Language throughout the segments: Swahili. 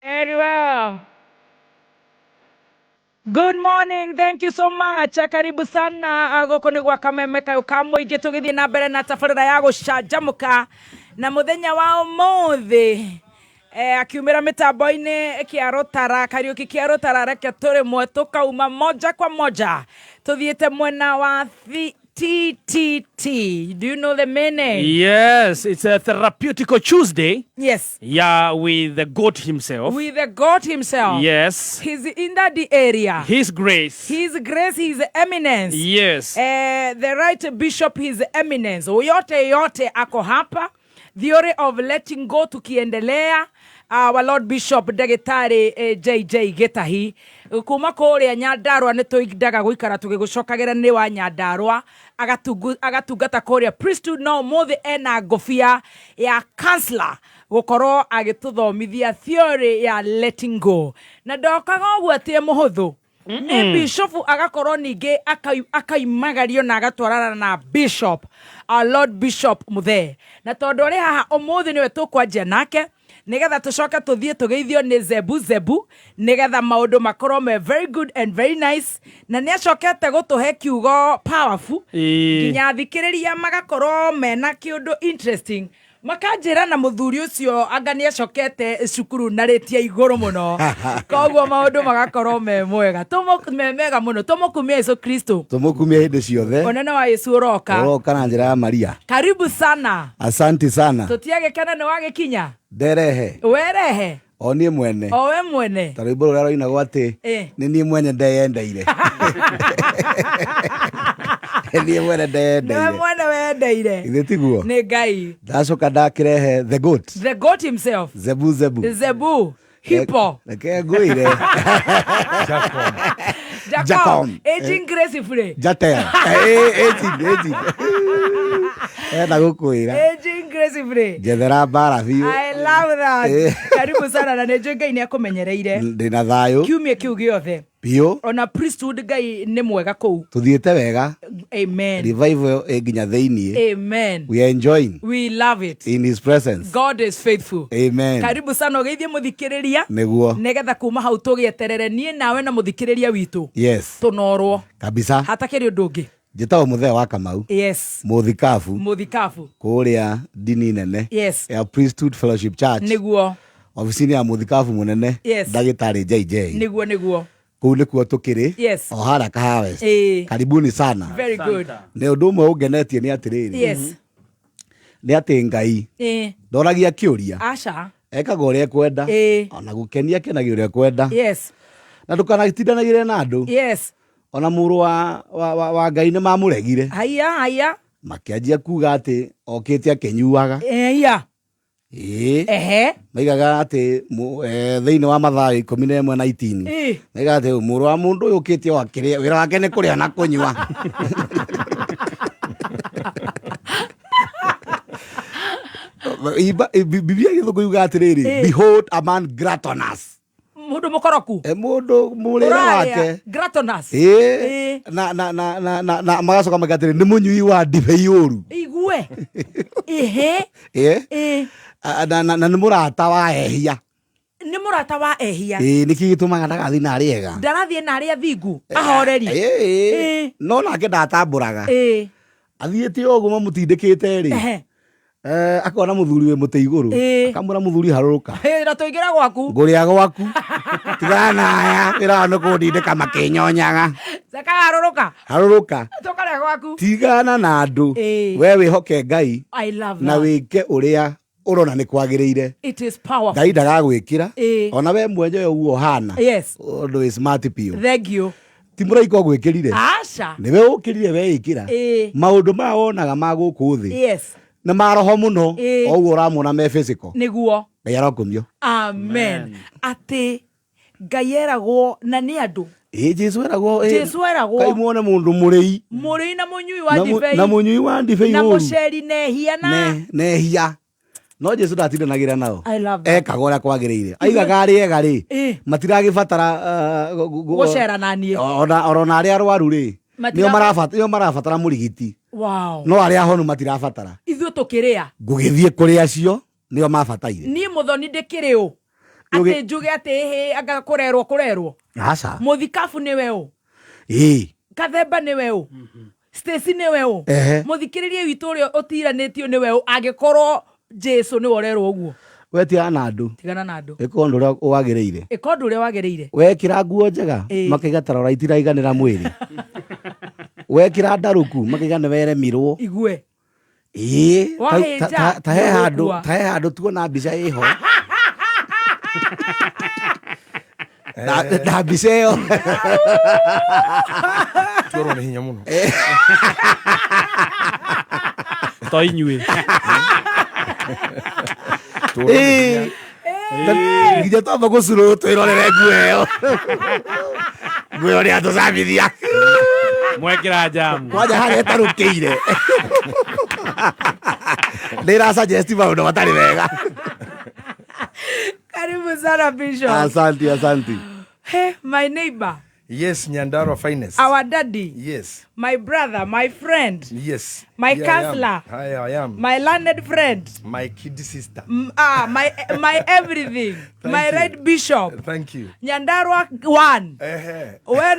Very well. Good morning. Thank you so much. Karibu sana gũkũ nĩ gwa kameme kayo ka mũingĩ tũgĩthiĩ na mbere na tabarĩra ya gũcanjamũka na mũthenya wa ũmũthĩ akiumĩra mĩtambo-inĩ kĩa Rũtara Kariũki kĩa Rũtara reke tũrĩmwe tũkauma moja kwa moja tũthiĩte mwena wa TTT. Do you know the meaning? Yes, it's a Therapeutical Tuesday. Yes. Yeah, with the God himself. With the God himself. Yes. He's in that area. His grace. His grace, his eminence. Yes. The right bishop, his eminence. Yote ako hapa. Theory of letting go tukiendelea. Our Lord Bishop Ndagĩtarĩ JJ Gĩtahi kuma kũrĩa Nyandarua nĩ tũindaga gũikara tũgĩgũcokagĩra nĩ wa Nyandarua agatungata kũrĩa priesthood no mũthĩ ena ngũbia ya counselor gũkorwo agĩtũthomithia theory ya letting go na ndokaga ũguo atĩ mũhũthũ nĩ bishop agakorwo ningĩ akaimagario na agatwarana na bishop our Lord Bishop Muthee na tondũ ũrĩ haha ũmũthĩ nĩwe tũkwanjia nake nigetha tucoka tuthie tugeithio ni zebu nigetha maundu makorwo me very good and very nice na ni acokete gutuhe kiugo powerful nginya thikiriria magakorwo mena kiundu interesting makanjira na muthuri ucio anga ni acokete cukuru naritie iguru muno koguo maundu magakorwo me mwega mega muno tumukumia Yesu Kristo tumukumia hindi ciothe onana wa Yesu uroka na njira ya Maria. Karibu sana, asante sana, tutiage kana ni wagikinya nderehe werehe onie mwene owe mwene tarĩmbo rũrĩa roinagwo atĩ nĩ niĩ mwene ndeyendeire niĩ mwene ndeyendeire nĩ mwene wendeire ithe tiguo nĩ Ngai ndacoka ndakirehe the goat himself zebu hipo reke ngũire Jacob aging gracefully jatel aging ena gũkwĩra aging gracefully njethera mbara biũ. I love that. Karibu sana na nĩ Ngai nĩ akũmenyereire ndĩna thayũ kiumia kiu gĩothe biũ ona priesthood Ngai nĩ mwega kũu tuthiĩte wega. Amen. Revival nginya thĩinĩ. Amen. We are enjoying. We love it. In his presence. God is faithful. Amen. Karibu sana ũgeithie mũthikĩrĩria nĩguo nĩgetha kuma hau tũgĩeterere niĩ nawe na mũthikĩrĩria witũ. Yes. Tũnorwo kabisa hatakĩrĩ ũndũ ũngĩ. Njĩtagwo Muthee wa Kamau. Yes. Mũthikabu kũrĩa ndini nene. Yes. Ya Priesthood Fellowship Church. Nĩguo ofici-inĩ ya mũthikabu mũnene. Yes. Ndagĩtarĩ JJ. Nĩguo kũu nĩkuo tũkĩrĩ. Yes. O harĩa Kahawa. Karibuni sana. Very good. Nĩ ũndũ ũmwe ũngenetie nĩ atĩrĩrĩ. Yes. Nĩ atĩ Ngai ndoragia kĩũria aca ekaga ũrĩa ekwenda ona gũkenia kenagia ũrĩa ekwenda. Yes. Na ndũkanatindanagĩre na andũ. Yes. Ona mũrũ wa Ngai nĩ mamũregire. Haya makĩanjia kuga atĩ okĩte akĩnyuaga. Maigaga atĩ thĩinĩ wa Mathayo 11:19 maigaga atĩ mũrũ wa mũndũ ũyũ ũkĩte o akĩrĩa wĩra wake nĩ kũrĩa na kũnyua. Biblia gĩthũngũ yuga atĩrĩrĩ, behold a man gluttonous. Mũndũ mũkoroku. Mũndũ mũrĩre wake. Gluttonous. Na magacoka magatĩrĩ nĩ mũnyui wa ndibei ũru. Igue. Na nĩ mũrata wa ehia. Nĩ mũrata wa ehia. Nĩkĩ gĩtũmaga ndagathiĩ na arĩa ega. Ndarathiĩ na arĩa thingu. Ahoreri. No nake ndatambũraga. Athiĩte ũguo mamũtindĩkĩte rĩ. Akona mũthuri wĩ mũtĩ igũrũ akamwĩra mũthuri harũrũka na tũingĩra gwaku ngũrĩa gwaku tigana naya wĩra nĩ kũndindĩka makĩnyonyaga harũrũka tũkarĩa gwaku tigana na andũ we wĩhoke Ngai na wĩke ũrĩa ũrona nĩ kwagĩrĩire. It is powerful. Ngai ndagagwĩkĩra ona we mwenyewe ũguo hana. Yes. Ũndũ wĩ smart piũ. Thank you. Ti mũraika ũgwĩkĩrire. Aca. Nĩwe ũkĩrire weĩkĩra. Maũndũ maya wonaga ma gũkũ thĩ. Yes. Na maroho mũno o ũguo ũramona me physical. Nĩguo. Ngai arokumio. Amen. Atĩ Ngai eragwo na nĩ andũ. Jesu eragwo. Kai muone mũndũ mũrĩi na mũnyui wa ndibei. Na mũnyui wa ndibei na mũceri nehia nehia. No Jesu ndatindanagĩra nao. Ekaga ũrĩa kwagĩrĩire. Aigaga arĩ ega rĩ matiragĩbatara gũcera na niĩ. Ona arĩa arwaru rĩ nĩo marabatara mũrigiti. Wow. No arĩa ahonu matirabatara. Ithuĩ tũkĩrĩa. Ngũgĩthiĩ kũrĩ acio nĩo mabataire. Niĩ mũthoni ndĩkĩrĩ ũ. ate njuge ate he anga kurerwo aca muthikabu ni weo Kathemba ni weo Stacy ni weo muthikiririe witu uri utiranitio ni weo agikorwo Jesu ni worerwo uguo we tigana na andu iko ndu ria wagiriire wekira nguo njega makiga tarora itiraiganira mwiri wekira ndaruku makiga ni weremirwo igue tahe handu tuona mbica iho na mbica iyo tuorwo ni hinya muno to inyue nginya twamba gucurwo twirorere nguo iyo nguo iyo ni atucambithia mwekira jamu kwanja haria itarukiire ndira suggest maundu matari wega. Karibu sana Bishop. Asante. Hey, my neighbor. Yes, Nyandarua finest. Our daddy. Yes. My brother, my friend. Yes. My counselor. I am. My learned friend. My kid sister. My everything. My right bishop. Thank you. Nyandarua 1. We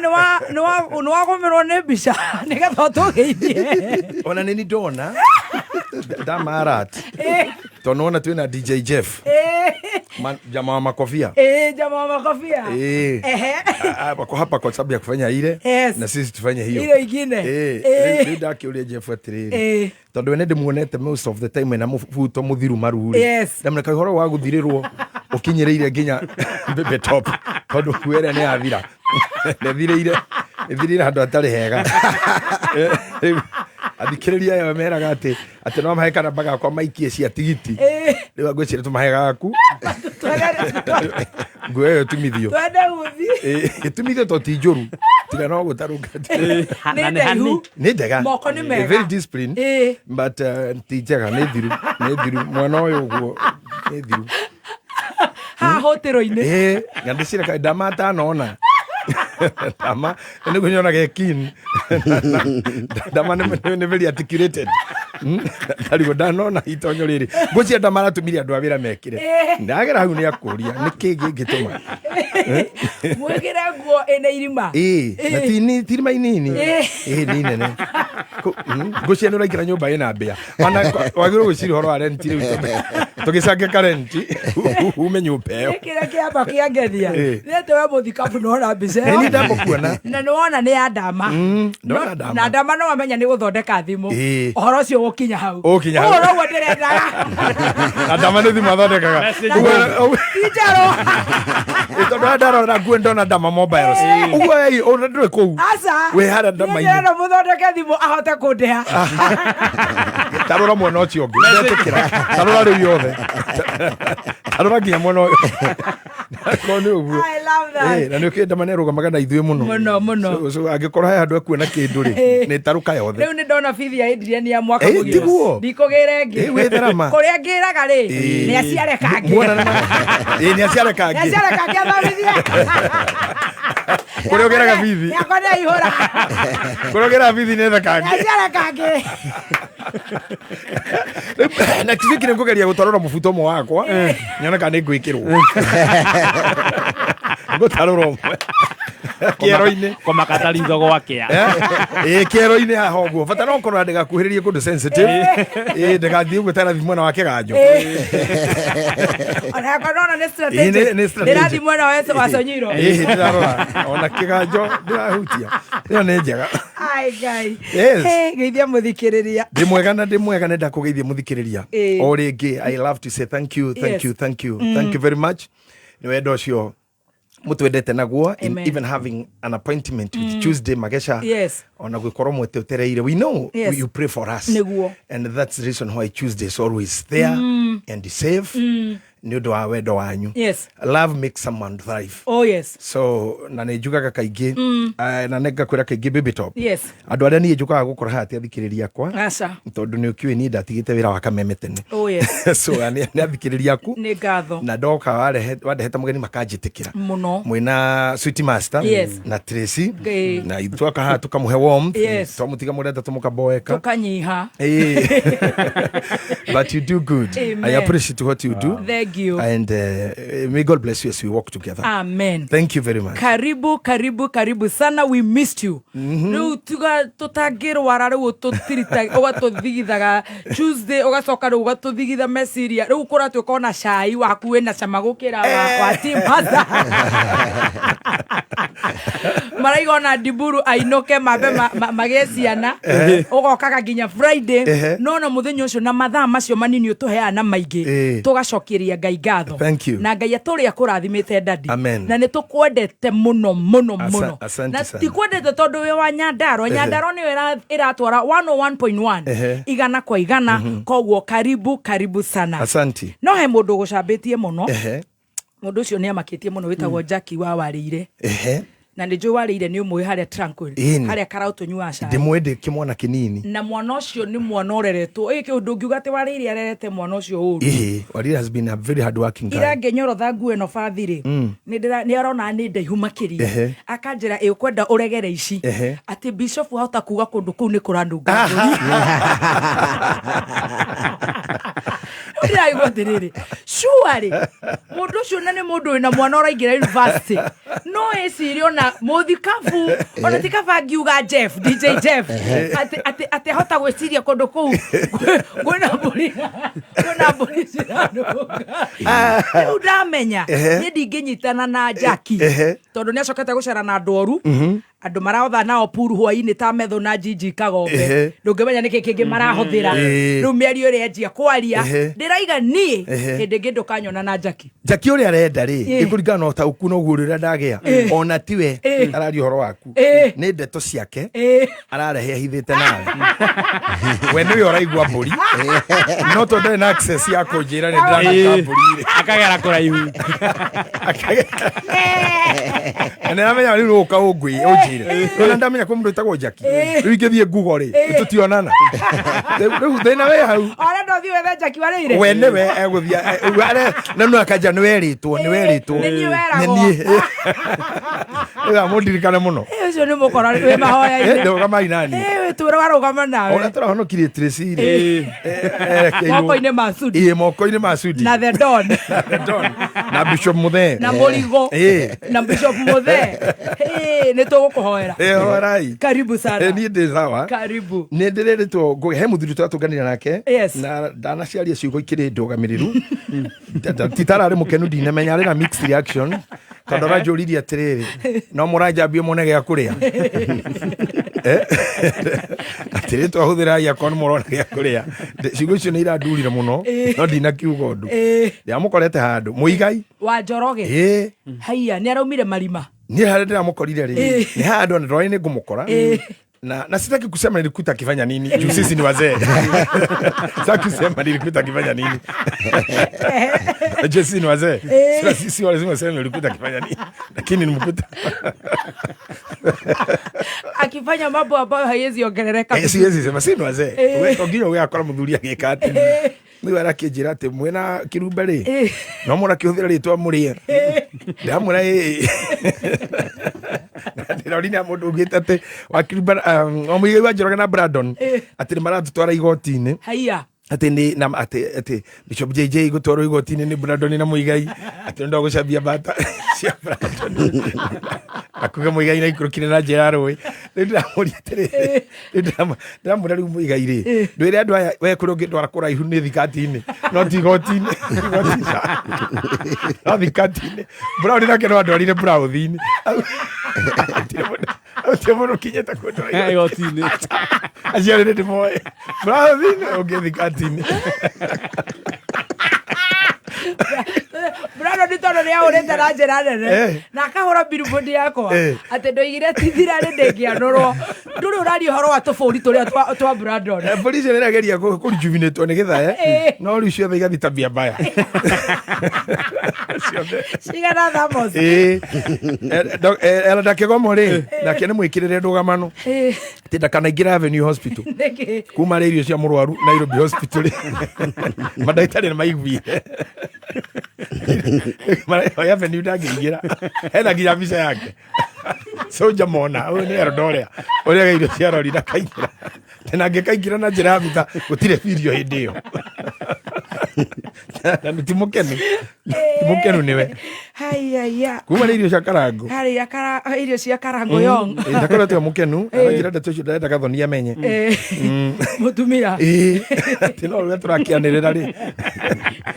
nwa gomerwo ne bisha. Nika toto geithie. Ona nini dona. Damarat. Tunaona tu na DJ Jeff. Jamaa wa makofia. Jamaa wa makofia. Wako hapa kwa sababu ya kufanya ile na sisi tufanye hiyo. Ile ingine. Ndio akiulia Jeff atiriri. Tondu ene ndimuonete most of the time na mufuto muthiru maruri. Ndamna kai horo wa guthirirwo ukinyireire nginya bebe top. Tondu kuere ne avira. Ndithirire handu atari hega. Athikiriria yo meraga ati no mahekana baga kwa maikie cia tigiti riu ngwicire tumahega gaku ngwe tumithio twende uthi tumithio to ti njuru tiga no gutaruka ni ndega moko ni mega very disciplined but ti njega ni thiru mwana uyu guo ni thiru ha hotero-ini ngandicira kai damata nona Dama ni kunyona gekin Dama ni very articulated Tarigo dano na itonyo riri Gocia Dama tumiri andu awira mekire ndagera hau ni akuria niki gituma mwekira nguo ene irima na tirima inini ni nene Gocia no raikira nyumba ina mbia wana wagiro guciri horo wa rent riu tugicange karenti ume nyumba iyo kira kiamba kiangethia nete we muthikabu no na mbica ni ndambo kuona na niwona ni Adama na Adama no amenya ni guthondeka thimu ohoro cio gukinya hau ohoro gwo ndirenda Adama ni thimu athondekaga tijaro ito ndaro na gwendo na Dama mobiles uwe ona ndwe ku we hara Dama ini ndio muthondeke thimu ahote kundeha tarora mwana ucio ngi ndetikira tarora riu yothe tarora nginya mwana uyu kone uguo I love that na nä Dama närå na ithuä muno so angäkorwo he handå akuona kä ndå rä nä taruka yothe rä u nä ndona bithi ya Adrian ya mwaka må giro ndikå gä re ngä kå rä a ngä raga rä nä aciareka ngä nä aciareka ngä athomithie kå rä a å gä raga bithi yakwa nä ihå ra kå rä a å gä raga bithi nä theka ngä aciareka ngä na kivi kine ngogeria gutarora mufuto mo wakwa nyona kana ngwikirwo gutarora kiero-ini kwa makataritho gwakea kiero-ini haho guo bata no korwo ndega kuhiririe kundu sensitive ndega gutara thimu na wake ganjo ona kanona ni strategy ndira thimu na wewe waconyiro ndirarora ona kiganjo ndirahutia iyo ni njega ai gai yes geithia muthikiriria ndimwega nenda kugeithia muthikiriria o ringi I love to say thank you very much ni wendo cio mutwendete naguo in even having an appointment with Tuesday Magesha ona gwikorwo mwetetereire we know you pray for us and that's the reason why Tuesday is always there and safe ni undu wa wendo wanyu love makes someone thrive so na nä njugaga kaingä na nä ngakwä ra kaingä baby top andå arä a niä njugaga gå kora hatä athikiriria akwa tondå nä å kä ni ndatigä te wä ra wa kameme tene so nä athikiriria aku na ndoka wandehete må geni makanjä kä ra mwina sweet master na Tracy na itwaka haha tå kamå he warmth twa må tiga må renda tå må kamboeka tukanyiha but you do good I appreciate what you do Thank you. And may God bless you as we walk together. Amen. Thank you very much. Karibu sana. We missed you. Riu tuga tutangirwara riu tutirita ugatuthigidaga Tuesday ugacoka riu ugatuthigiza meciria riu kuratu kona cai waku wina cama gukira wa team hasa maraigona Ndiburu ainoke mabe mageciana ugokaga nginya Friday no muthenya ucio na mathaa macio manini utuheana maingi tugacokiria Ngai ngatho na Ngai aturi akurathimite dadi na nitukwendete muno na tikwendete tondu we wa Nyandaro ni iratwara 101.1 igana kwa igana koguo karibu sana. Asante. No he mundu gucambitie muno mundu ucio ni amakitie muno witagwo Jackie wa Warĩire na nĩnjũĩ Warĩire nĩ ũmwe harĩa Tranquil harĩa karautunyua cai ndimwende kimwana kinini na mwana ũcio nĩ mwana ũreretwo ũndũ ũngiuga atĩ Warĩire arerete mwana ũcio ũru Warĩire has been a very hard working guy. Irangenyorotha nguo ĩno bathirĩ nĩ arona nĩ ndaihu makĩria akanjĩra ũkwenda ũregere ici atĩ Bishop ahota kuga kũndũ kũu nĩ kũranunga ndiraigua atĩrĩrĩ shuarĩ mũndũ ũcio na nĩ mũndũ wĩna mwana ũraingĩra university no ĩcirie ona mũthikabu ona tikaba ngiuga DJ Jeff ati hota gwĩciria kũndũ kũu kwĩna mbũri ciranunga rĩu ndamenya niĩ ndingĩnyitana na Jackie tondũ nĩ acokete gũcera na andũ oru andu maraotha nao puru hwaini ta metho na Jiji Kagombe ndungimenya niki kingi marahuthira riu miario ri enjia kwaria ndiraiga nie hindi ngi ndukanyona na Jackie uri arenda ri ikuringana no ta uku no gurira ndagia ona tiwe arari horo waku ni ndeto ciake ararehe hithite nawe we niwe uraigua mburi no tondu na access ya kunjira ni ndirana mburi akagera kuraihu na amenya riu uka ungwi ona ndamenya ko mundu etagwo Jackie riu ingithie Google ri tutionana riu thina we hau ora ndo thiwe the Jackie Warĩire we niwe eguthia na no akaja ni weritwo ni nie ega mundirikana muno ucio ni mukora we mahoya-ini ndo kama inani we turarugama nawe ona turahonokirie Tresiri moko-ini ma Sudi moko-ini ma Sudi na the Don na Bishop Muthe na Murigo na Bishop Muthe ni tugukuhoera horai karibu sana ni ndi sawa karibu ni ndiretwo he muthuri twatuganira nake na ndanaciaria ciugo ikiri ndũgamĩrĩru titararĩ mũkenu ndinamenya arĩ na mixed reaction tondu ranjũririe atĩrĩrĩ no mũranjambia mone gĩa kũrĩa atĩrĩ twahũthĩra yakwa mũrona gĩa kũrĩa ciugo icio nĩ irandurire mũno no ndinakiuga ũndũ ndĩramũkorete handũ mũigai wa Njoroge haiya nĩ araumire marima ni hali ndĩramũkorire rĩ ni handũ ona ndorani nĩ ngũmũkora na sitaki kusema nilikuta akifanya nini juu sisi ni wazee sitaki kusema nilikuta akifanya nini sisi ni wazee sisi wale lazima nilikuta akifanya nini lakini nimekuta akifanya mambo ambayo haiwezi ongeleleka siwezi sema si ni wazee wewe ongio wewe akora muthuri agika ati ni arakĩnjĩra atĩ mwena kĩrumba rĩ no mũrakĩhũthĩra rĩtwa mũrĩe ndamwĩra ndĩrorina mũndũ ũngĩte atĩ wa kĩrumba mũigai wa Njoroge na Brandon atĩ nĩ maratũtwara igoti-inĩ haiya ati ni na ati Bishop JJ gutwaro igoti-inĩ ni Brandon na mũigai ati ndo gucambia bata cia Brandon akuga mũigai na ikurukire na njĩra rũĩ ndĩramũria atĩrĩ ndĩramũria rĩu mũigai rĩ ndwĩre andũ aya we kũrĩ ũngĩtwara kũraihu nĩ thikati-inĩ no ti igoti-inĩ no thikati-inĩ Brown nake no andwarire Brown-inĩ ati mũndũ kinyĩte kũndwara igoti-inĩ aciarĩ ndĩmoe Brown-inĩ ũngĩ thikati-inĩ Brando ni tono ni aurete na njĩra nene na akahũra billboard yakwa atĩ ndoigire tithira nĩ ndĩngĩanũrwo ndũrĩ ũraria ũhoro wa tũbũri tũrĩa twa Brandon polisi nĩ ĩrageria kũrejuvenate nĩ getha no rĩu ciothe igathi tabia mbaya cigana thamos ela ndakĩgomo rĩ nake nĩ mwĩkĩrĩre ndũgamano atĩ ndakanaingĩra Avenue Hospital kuma rĩirio cia mũrwaru Nairobi Hospital mandagĩtarĩ nĩ maiguire Oya Avenue ndangĩingĩra hena nginya mbica yake soja mona ũyũ nĩ Eldoret ũrĩa gairio cia rori na kaingĩra tena angĩkaingĩra na njĩra ya vita gũtirĩ video hĩndĩ ĩyo Na timukenu niwe haya kuma ni irio cia karango irio cia karango yong ndakora tu mukenu anjira ndeto cio ndenda gathonia menye mutumia tino we turakianirira ri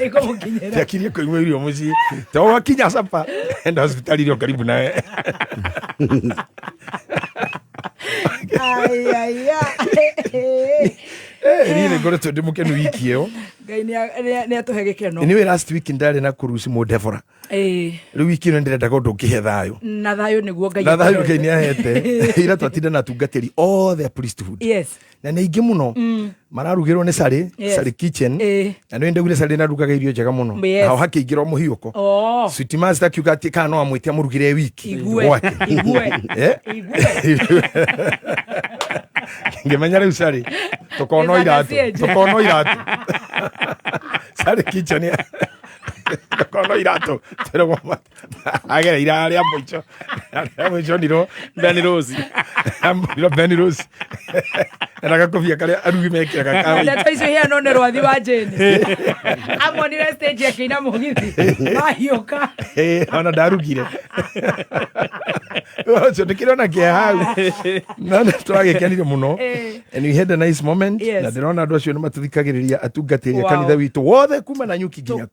iko mukinyera yakirie kuigwa irio muci to wakinya sapa enda hospitali rio karibu nawe Rire ngoretwo ndi mukenu wiki iyo Ngai ni atuhe gikeno ni we last week ndari na kurusi mu Devora riu wiki ino ndirenda gondu kihe thayo na thayo niguo Ngai na thayo Ngai ni ahete ira twatinda na tungatiri all the priesthood yes na ni ingi muno mararugirwo ni Sari kitchen na ni ndegure Sari na rugaga irio njega muno hao hakiingira muhiuko sweet master kiuga ati kana no amwitia murugire wiki gwake igwe ngemenya riu Sari tukono iratu Sari kitchen tukono iratu tero agera ira aria moicho niro Benny Rose era kofia kale arugi mekira kakawa nda taiso hia no ne rwathi wa jeni amonire stage yake ina mugithi mahioka ona darugire so tikirona kia hau na twage kanire muno and we had a nice moment na ndĩrona andũ acio nĩ matuthikagĩrĩria atungatĩri kanitha witũ wothe kuma na nyuki nginya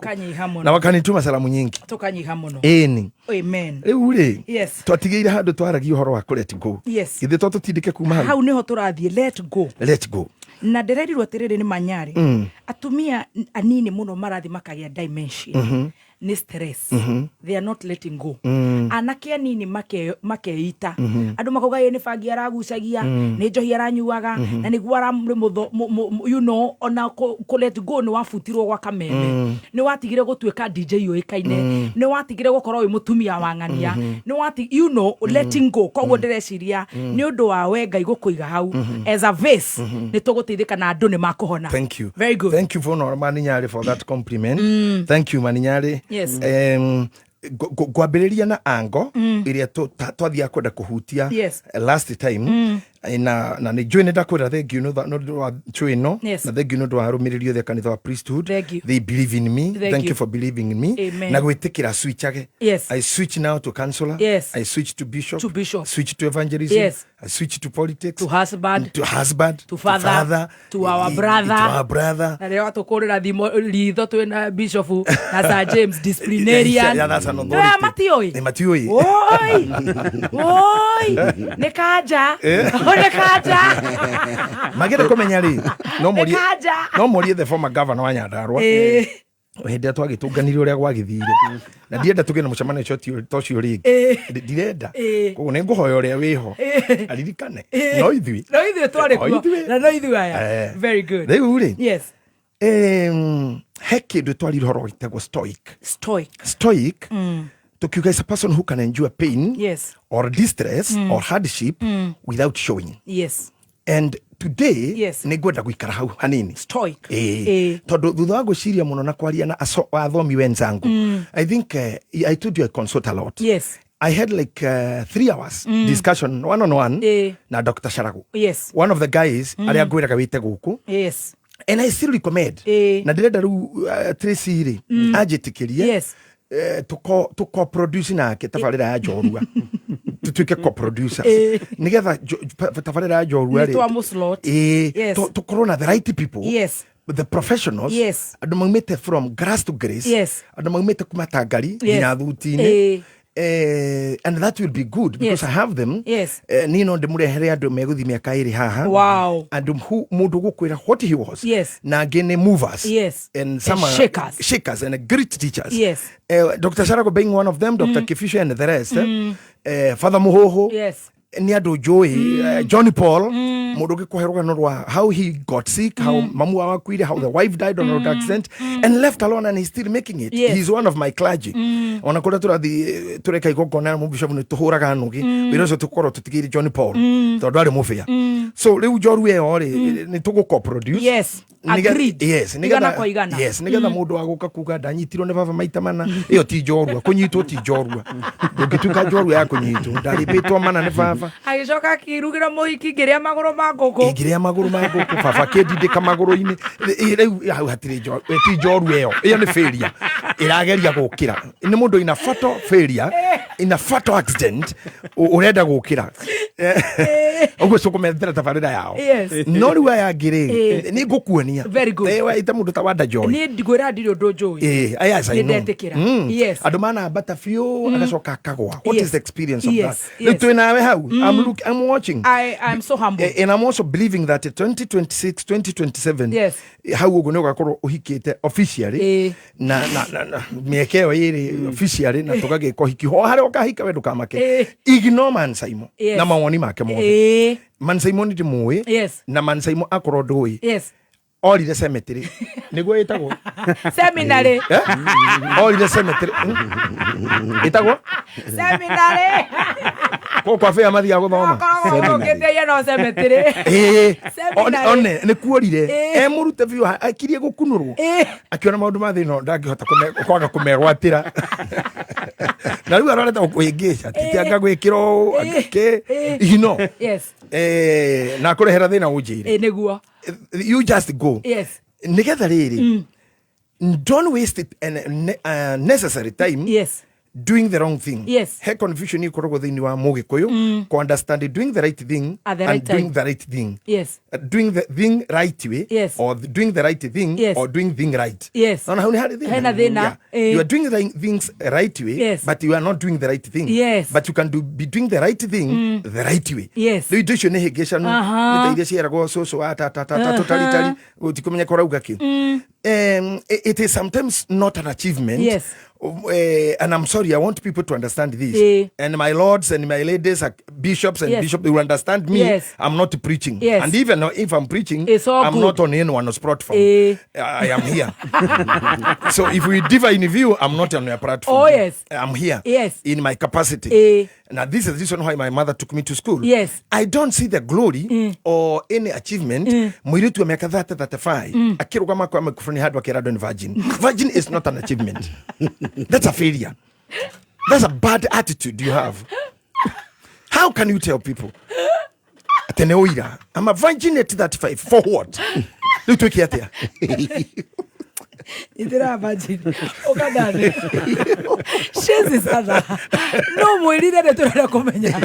na wakanituma salamu nyingi tukanyiha muno eni amen rĩu rĩ twatigĩire handũ twaragia ũhoro wa let go ithe tũtindĩke kuma hau niho tũrathiĩ let go na ndererirwo atiriri ni Manyari atumia anini muno marathi makagia dimension ni stress they are not letting go anake anini makeita andu makauga ye ni bangi aragucagia ni njohi aranyuaga na niguo aramutho you know ona ko let go ni wafutirwo gwa kameme ni watigire gutuika DJ yoikaine ni watigire gukorwo wi mutumia wa ng'ania ni wati you know letting go koguo ndireciria ni undu wa we Ngai gukuiga hau as a vase ni tugutithika na andu ni makuhona. Thank you, very good, thank you for Maninyari for that compliment. Thank you Maninyari. Yes. Gwambĩrĩria na ango iria twathia kwenda kuhutia last time na nĩ njũĩ nĩ ndakwĩra thank you no wa chwino na thank you no wa arũmĩrĩri othe kanitha wa priesthood they believe in me thank you for believing in me na gwĩtĩkĩra switchage I switch now to counselor I switch to bishop switch to evangelism I switch to politics to husband to father to our brother na leo tukorera thimo litho twina bishop na Sir James disciplinarian Matioi ne kaja magere komenya ri no morie the former governor wa Nyandarua hende twagĩtũnganire ũrĩa gwagĩthire na ndienda tũgĩe na mũcemanio tocio rĩngĩ ndirenda koguo nĩ ngũhoya ũrĩa wĩho aririkane no ithuĩ twarĩ kuo no ithuĩ aya very good rĩu rĩ he kĩndũ twarire ũhoro wĩtagwo stoic tukiuga is a person who can endure pain or distress or hardship without showing and today nĩ ngwenda gũikara hau hanini stoic tondũ thutha wa gwĩciria mũno na kwaria na athomi wenzangu I think I told you I consult a lot I had like 3 hours discussion one on one na Dr. Sharago one of the guys arĩa ngwĩraga wĩte gũkũ and I still recommend na ndĩrenda rĩu Tracy rĩ anjĩtĩkĩrie to produce nake tabarĩra ya Njorua tutuike co-producers nigetha tabarĩra ya Njorua rĩ tukorwo na the right people the professionals andũ maumĩte from grass to grace andũ maumĩte kuma Tangari nginya Thuti-inĩ and that will be good because I have them ni no ndĩmũrehere andũ megũthi mĩaka ĩrĩ haha andũ mũndũ gũkwĩra what he was na angĩ nĩ movers and some shakers and great teachers Dr. Sharago being one of them Dr. Kifisha and the rest Father Muhoho ni andũ njũĩ Johnny Paul mũndũ ũngĩkũhe rũgano rwa how he got sick how mamu wakuire how the wife died on road accident and left alone and he's still making it he's one of my clergy ona kũrĩa tũrathi tũreka igongona na bishop nĩ tũhũraga nũgĩ wĩra ũcio tũkorwo tũtigĩire Johnny Paul tondũ arĩ mũbĩa so rĩu Njorua ĩyo rĩ nĩ tũgũ-co-produce agreed nĩgetha mũndũ wa gũka kuga ndanyitirwo nĩ baba maita mana ĩyo ti Njorua kũnyitwo ti Njorua ndũngĩtuĩka Njorua ya kũnyitwo ndarĩpĩtwo mana nĩ baba baba agicoka akirugira muhiki ngiria maguru ma nguku baba kindindika maguru-ini riu hau hatiri ti njoru iyo ni failure irageria gukira ni mundu ina fatal failure ina fatal accident urenda gukira uguo cukumethera tabarira yao no riu aya ngiri ni ngukuonia ita mundu ta wanda joy ni ndigwira ndiri undu njui ni ndetikira andu mana bata fiu agacoka akagwa. What is the experience of that? Riu nawe hau I'm watching. I'm so humble and I'm also believing that 2026 2027 hau uguo ni ugakorwo uhikite officially na miekeo iri officially na tugagika uhiki ho hari ukahika we ndukamake ignore Man Simon na mawoni make mothe. Man Simon ndi muwi na Man Simon akorwo ndui orire cemetery niguo itagwo seminary orire cemetery itagwo seminary kwa fea mathi ya guthoma seminary no cemetery one ni kuorire murute biu akirie gukunurwo akiona maundu ma thino ndangihota kwaga kumerwatira na riu aroreta kuingisha titianga gwikiro ke hino na kurehera thina unjire niguo you just go nigetha riri don't waste it necessary time doing the wrong thing. He confusion ikoragwo thiini wa mugikuyu ku understand doing the right thing and doing the right thing. Doing the thing right way or doing the right thing or doing thing right. No, how ni hadi thina. You are doing the things right way but you are not doing the right thing. But you can be doing the right thing the right way. Riu icio ni higesha no ni iria ciaragwo soso totally utikumenya korauga ki. It is sometimes not an achievement. And I'm sorry, I want people to understand this. And my lords and my ladies, bishops and bishops, they will understand me. I'm not preaching. And even if I'm preaching, I'm not on anyone's platform. I am here. So if we differ in view, I'm not on your platform. I'm here in my capacity. Now this is the reason why my mother took me to school. I don't see the glory or any achievement. Mwiritu wa miaka 35 akiruka mako amekufuni hadi wakirado ni virgin. Virgin is not an achievement. That's a failure. That's a bad attitude you have. How can you tell people Ateneoira, I'm a virgin at 35 for what? Look to here. Itira virgin. Okadane. Shezi sana. No mwirire de turara kumenya.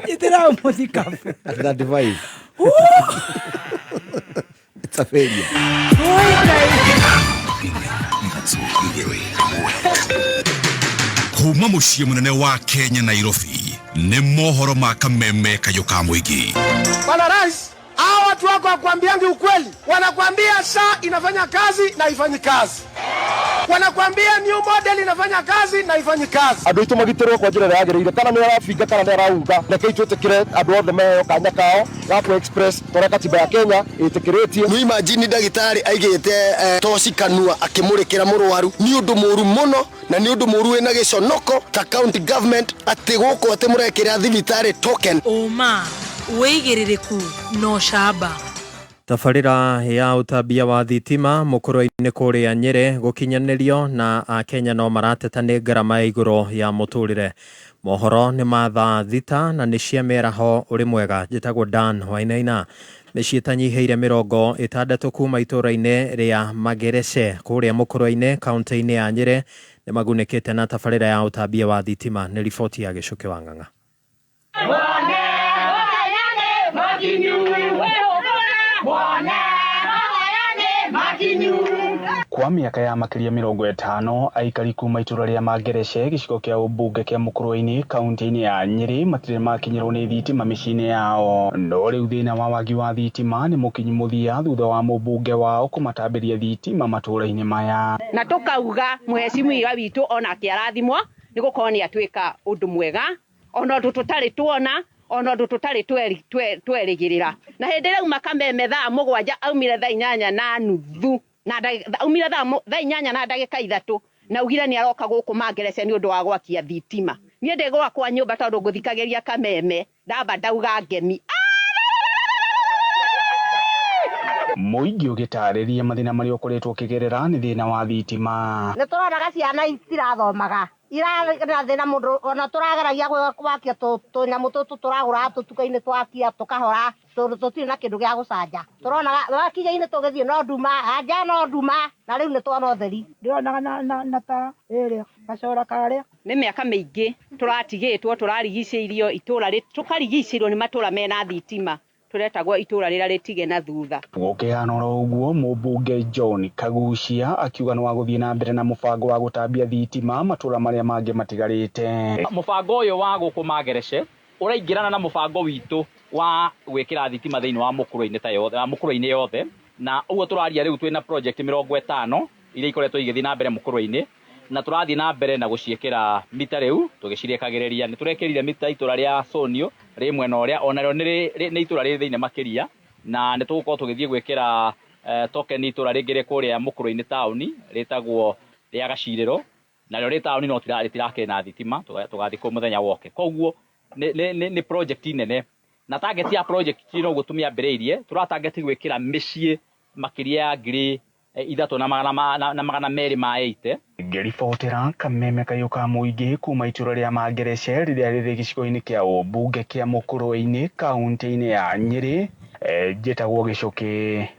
Itira muzika. At 35. It's a failure. Kuma muciĩ munene wa Kenya Nairobi nĩ mohoro ma kameme kayo ka muingi. Bwana Rais, hao watu wako wakwambiangi ukweli. Wanakwambia saa inafanya kazi na ifanyi kazi. Wanakwambia new model inafanya kazi na ifanyi kazi. Andu itu magiterwo kwa njira yagereire kana ni arafinga kana ni arauga na kei twetekire andu othe meyo kanya kao gapo express tora katiba ya Kenya itikiretie no imagine ndagitari aigite toci kanua akimurikira murwaru ni undu muru muno na ni undu muru ena giconoko ta county government ati guko ati murekira thibitari token uma weigiririku no shaba. Tabarĩra ya ũtambia wa thitima mũkũrũ-inĩ kũrĩa Nyeri gũkinyanĩrio na Akenya no marateta nĩ ngarama ya igũrũ ya mũtũrĩre. Mohoro nĩ mathaa thita na nĩ cia mĩaraho ũrĩ mwega. Njĩtagwo Dan Wainaina. Mĩciĩ ĩtanyihĩire 60 kuma itũũra-inĩ rĩa Magerece kũrĩa mũkũrũ-inĩ kaunti-inĩ ya Nyeri nĩ magunĩkĩte na tabarĩra ya ũtambia wa thitima. Nĩ riboti ya Gĩcũkĩ wa Ng'ang'a. Kwa miaka ya makiria 50 aikari kuma itura ria Magerece gicigo kia ubunge kia Mukurweini kaunti-ini ya Nyeri matire makinyirwo ni thitima micini yao. No riu thina wa wagi wa thitima ni mukinyi muthia thutha wa mubunge wao kumatambiria thitima matura-ini maya. Na tukauga muheshimiwa witu ona kiarathimwa ni gukorwo ni atwika undu mwega ona ndu tutari tuona ona ndu tutari twerigirira na hindi riu makameme thaa 7 aumire thaa 8:30 na aumire thaa 8 na ndagika 3 na ugira ni aroka guku Magerece ni undu wa gwakia thitima nie ndegwa kwa nyumba tondu nguthikageria kameme ndamba ndauga ngemi Muingi ugitariria mathina mari ukoretwo kigerera ni thina wa thitima. Ni turona ciana itirathomaga ira thina mundu ona turageragia gwakia tunyamu tutu turagura tutuka-ini twakia tukahora tutiri na kindu gia gucanja turona wakinya-ini tugithie no nduma anja no nduma na riu ni twona utheri ndirona na ta iri gacora karia ni miaka miingi turatigitwo turarigicĩirio itura tukarigicĩirio ni matura mena thitima turetagwo itura rira ritige na thutha gukihana uguo mubunge John Kagucia akiuga no guthie na mbere na mubango wa gutambia thitima matura maria mangi matigarite. Mubango uyu wa gukuma Ngereshe uraingirana na mubango witu wa gwikira thitima thiini wa mukuru-ini ta yothe mukuru-ini yothe na uguo turaria riu twina project 50 iria ikoretwo igithii na mbere mukuru-ini na turathii na mbere na guciikira mita riu tugiciriekagiriria ni turekirire mita itura ria Sonio ri mwena uria onario ni itura ri thiini makiria na ni tugukorwo tugithii gwikira token itura ringi ri kuria mukuru-ini town ritagwo ria Gaciriro na rio ri town no tirakena thitima tugathi ku muthenya woke koguo ni project nene na target ya project ino gutumia mbere turatarget gwikira micii makiria ya ngiri 3,280 ngiribotera Kameme Kayuka Muingi kuma itura ria Ngereshe riria riri gicigo-ini kia ubunge kia mukuru-ini kaunti-ini ya Nyeri njitagwo Gicuki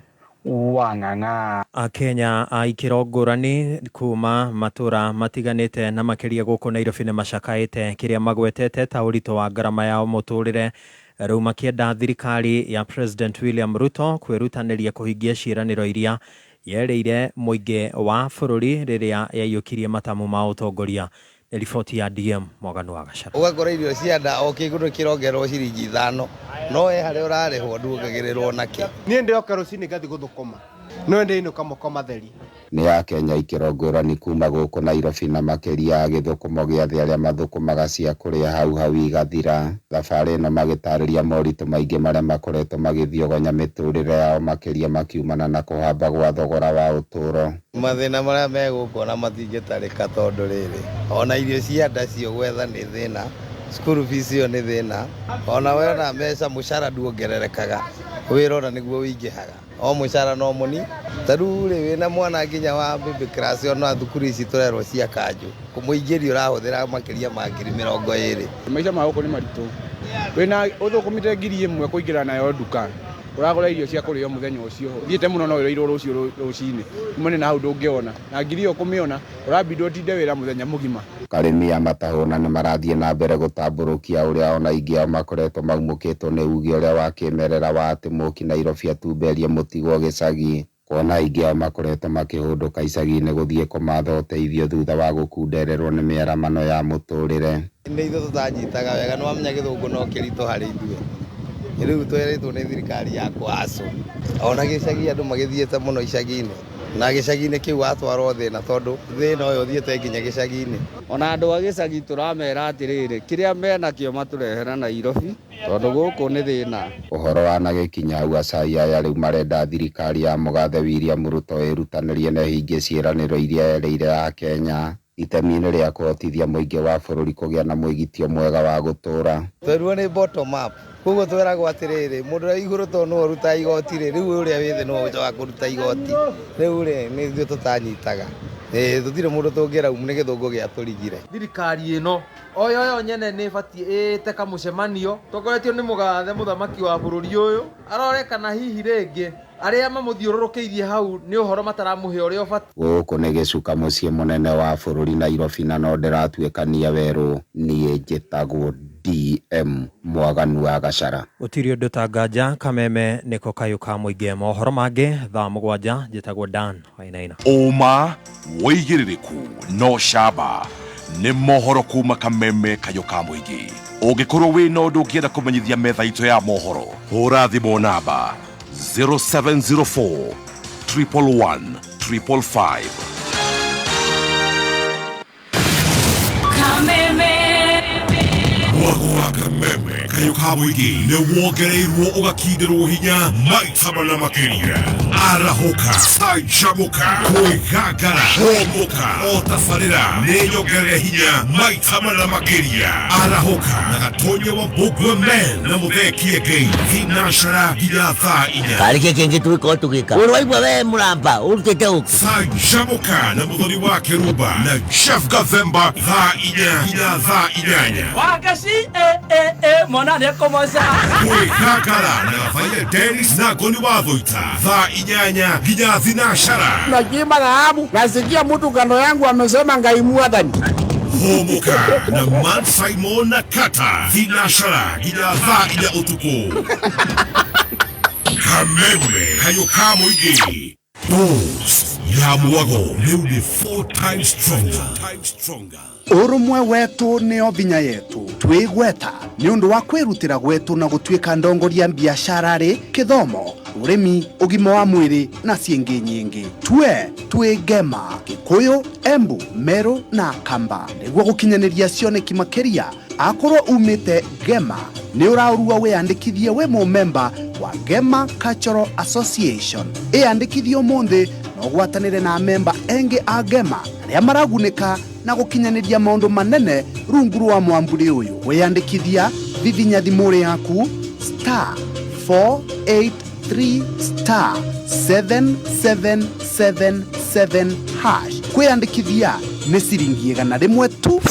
wa Ng'ang'a. Akenya aikiro ngurani kuma matura matiganite na makiria guku Nairobi ni macakaite kiria magwetete ta urito wa ngarama yao muturire riu makienda thirikari ya President William Ruto kwirutaniria kuhingia ciiraniro iria yereire muingi wa bururi riria yaiyukirie matamu ma utongoria. Ni riboti ya DM Mwaganu wa Gacara. Ugakora irio cianda o kigundo kirongerwo ciringi 5 no we hari urarihwo ndungagirirwo naki nie ndioka rucini gathi guthukuma no ndi inuka mukoma theri ni Akenya ikiro ngurani kuma guku Nairobi na makiria ya githukumo gia thi aria mathukumaga cia kuria hau igathira thabari no magitariria moritu maingi maria makoretwo magithiogonya miturire yao makiria makiumana na kuhamba gwa thogora wa uturo mathina maria meguko na matingitarika tondu riri ona irio cianda cio gwetha ni thina school fees yo ni thina ona we na mbeca mucara nduongererekaga wira ona niguo wingihaga o mucara no muni taru ri wina mwana nginya wa baby class ona thukuru ici turerwo cia kanju kumuingiria urahuthira makiria ma 20,000 maisha mako ni maritu wina uthukumite 1,000 kuingira nayo nduka uragura irio cia kurio muthenya ucio thiete muno no irio rucio rucini mune na hau ndungiona na 1,000 kumiona urabindwo tinde wira muthenya mugima. Karimi ya matahuna ni marathie na mbere gutamburukia uria ona ingi ao makoretwo maumukitwo ni ugi uria wa kimerera wa ati muki Nairobi atumberie mutigwo gicagi kuona ingi ao makoretwo makihunduka icagi-ini guthie kumatha uteithio thutha wa gukundererwo ni miaramano ya muturire. Ni ithu tutanyitaga wega no amenya githungu no kirito hari ithue riu tweretwo ni thirikari ya kwaso ona gicagi andu magithiete muno icagi-ini na gicagi-ini kiu atwarwo thina tondu thina uyu thiete nginya gicagi-ini ona andu a gicagi turamera atiriri kiria mena kio maturehera Nairobi tondu guku ni thina. Uhoro wa nagikinya hau acai aya riu marenda thirikari ya mugathe William Ruto irutanirie na hingie ciiraniro iria yereire ya Kenya itemi-ini ria kuhotithia muingi wa bururi kugia na muigitio mwega wa gutura. Twerwo ni bottom up koguo tweragwo atiriri mundu ri iguru to no ruta igoti ri riu uria withi no wa kuruta igoti riu ri ni thio tutanyitaga tutire mundu tungira umune githungu gia turigire. Thirikari ino oyo nyene ni batie ite kamucemanio tokoretio ni mugathe muthamaki wa bururi uyu arorekana hihi ringi aria mamuthiururukiirie hau ni uhoro mataramuhe uria ubati. Guku ni gicuka mucii munene wa bururi Nairobi na no ndiratuikania weru nie njitagwo DM Mwaganu wa Gacara. Utiri undu tanganja Kameme niko Kayuka Muingi mohoro mangi thaa 7 njitagwo Dan Wainaina. Uma woigiririku no shaba ni mohoro kuma Kameme Kayuka Muingi. Ungikorwo wina undu ungienda kumenyithia metha itu ya mohoro hura thimu namba 0704 111 555. Kameme Wagwa Kameme kayuka mwigi ne wongereirwo ugakindirwo hinya maita mana makiria arahoka sajamuka kwigagara homoka otafarira ne nyongere hinya maita mana makiria arahoka na gatonye wa Bugwe Men na muthekie gei hinashara hinyatha inya karike kengi tuiko tukika urwaibwa we muramba urutete uko sajamuka na muthoni wa Keruba na Chef Gathemba tha inya hinyatha inyanya wagashi mona ne komosa kwigagara na gafaile Dennis na Goni wa Thoita tha inyanya hinya thinashara najima dhahabu nasikia mtu kando yangu amesema ngaimua dhani homoka na Man Simon na Kata thinashara hinya tha inya utuku kameme kayuka mwigi dose ya muago leo ni 4 times stronger urumwe wetu nio binya yetu twigweta ni undu wa kwirutira gwetu na gutwika ndongoria biashara ri kithomo urimi ugima wa mwiri na ciengi nyingi twigema Kikuyu Embu Meru na Kamba niguo gukinyaniria cioneki makiria akorwo umite Gema ni uraurua wiyandikithie we member wa Gema Cultural Association iyandikithie umuthi no gwatanire na member engi a Gema aria maragunika na gukinyaniria maundu manene rungu rwa mwamburi uyu wiyandikithia vivinya thimuri yaku *483*7777# kwiyandikithia ni ciringi 100 tu.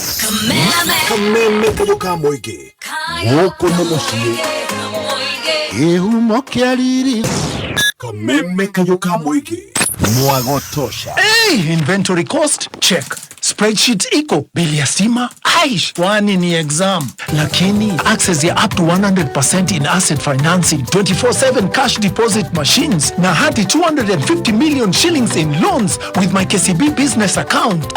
kameme kayuka mwigi guku ni mucii ihumo kia riri kameme kayuka mwigi mwago tosha. Hey, inventory cost check, spreadsheet iko, bili ya stima aish, wani ni exam, lakini access ya up to 100% in asset financing, 24/7 cash deposit machines na hadi 250 million shillings in loans with my KCB business account.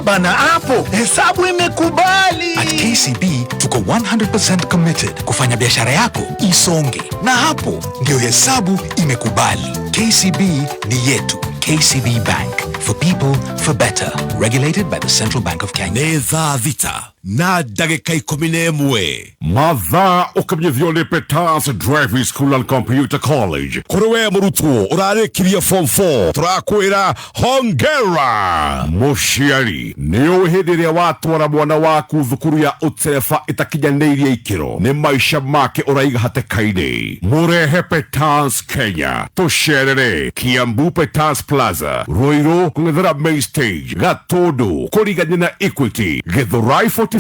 Bana hapo hesabu imekubali. At KCB tuko 100% committed kufanya biashara yako isonge, na hapo ndio hesabu imekubali. KCB ni yetu. KCB Bank, for people, for better. Regulated by the Central Bank of Kenya. Neza vita na dagika 11 mathaa ukamenyithio ni Peters Driving School and Computer College. Kuruwe murutwo urarikiria form 4 turakwira hongera muciari ni uhidiria watwara mwana waku thukuru ya uterefa itakinyaneirie ikiro ni maisha make uraiga hatekaini murehe Peters Kenya tusherere Kiambu Peters Plaza Ruiru kungethera main stage Gatundu kurigania na Equity Githurai 45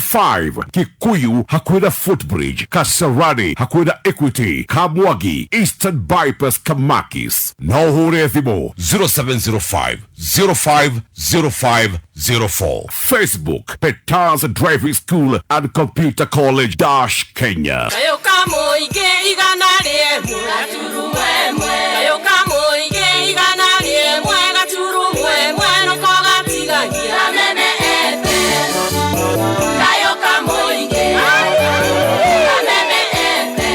Kikuyu hakwira Footbridge Kasarani hakwira Equity Kamwagi Eastern Bypass Kamakis na uhure thimo 0705 050504 Facebook Peters Driving School and Computer College Kenya. Kayuka mwigi igana rimwe gaturu mwemwe kayuka mwigi igana rimwe gaturu mwemwe no kogatigagira mene ete kayuka mwigi mene ete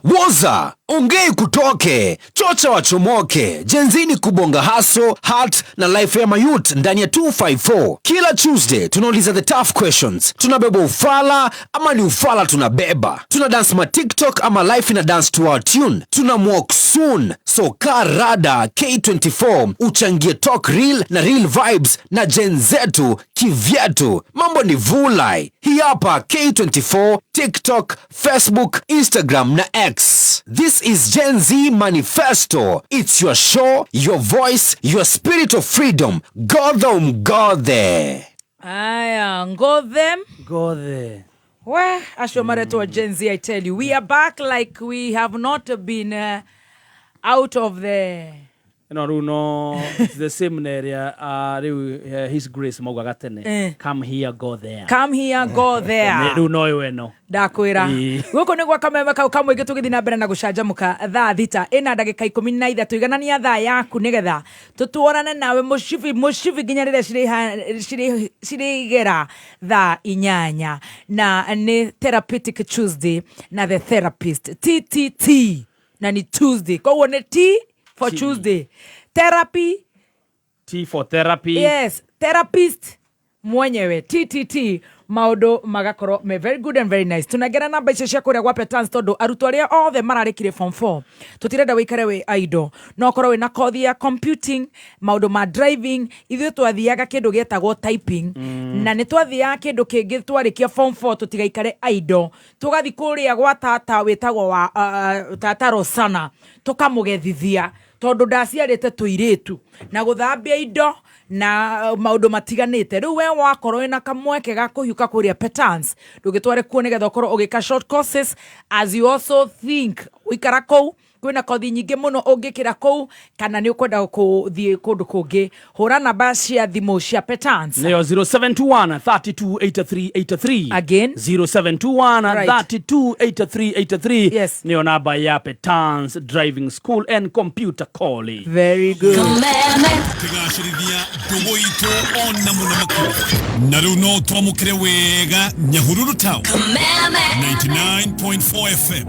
Woza ongei kutoke chocha wachomoke jenzini kubonga haso heart na life ya mayut ndani ya 254. Kila Tuesday tunauliza the tough questions. Tunabeba ufala ama ni ufala tunabeba? Tuna dance ma TikTok ama life ina dance to our tune? Tuna walk soon. So karada K24 uchangie talk real na real vibes na Gen zetu kivyetu. Mambo ni vulai. Hii hapa K24 TikTok, Facebook, Instagram na X. This is Gen Z Manifesto. It's your show, your voice, your spirit of freedom. Go there. Aya, go them. Go there. Well, Ashomareto Gen Z, I tell you, we are back like we have not been out of the... No, it's the same area. His Grace Mogagatene. Come here, go there. Come here, go there. No. Dakwira. Guko ni gwa kameme kau kamwe gitugithi na mbere na gucanjamuka thaa thita ina ndagika 13 iganania thaa yaku nigetha tutuonane nawe mushivi ginya rire cirigera thaa 8 na ni Therapeutic Tuesday na the therapist TTT na ni Tuesday kwa ni T for Tuesday, therapy, T for therapy. Yes, therapist mwenyewe TTT maundu magakorwo me very good and very nice. Tunagera namba icio cia kuria gwa Petans tondu arutwo aria othe mararikire form 4 tutirenda wikare we idle no korwo na kothi ya computing maundu ma driving ithuĩ twathiaga kindu gietagwo typing na nĩ twathiaga kindu kingi twarikia form 4 tutigaikare idle tugathi kuria gwa tata witagwo wa tata Rosana tukamugethithia tondu ndaciarite tuiritu na guthambia indo na maundu matiganite riu we wakorwo na kamweke ga kuhiuka kuria Petans ndugitware kuo nigetha ukorwo ugika short courses as you also think wikara kou kwina kothi nyingi muno ungikira kou kana ni ukwenda kuthie kundu kungi hura namba cia thimu cia Petans neo 0721 328383 again 0721 328383 yes neo namba ya Petans Driving School and Computer College. Very good. Tigashirithia ndugu itu ona muno makuru na riu no twamukire wega Nyahururu Town 99.4 FM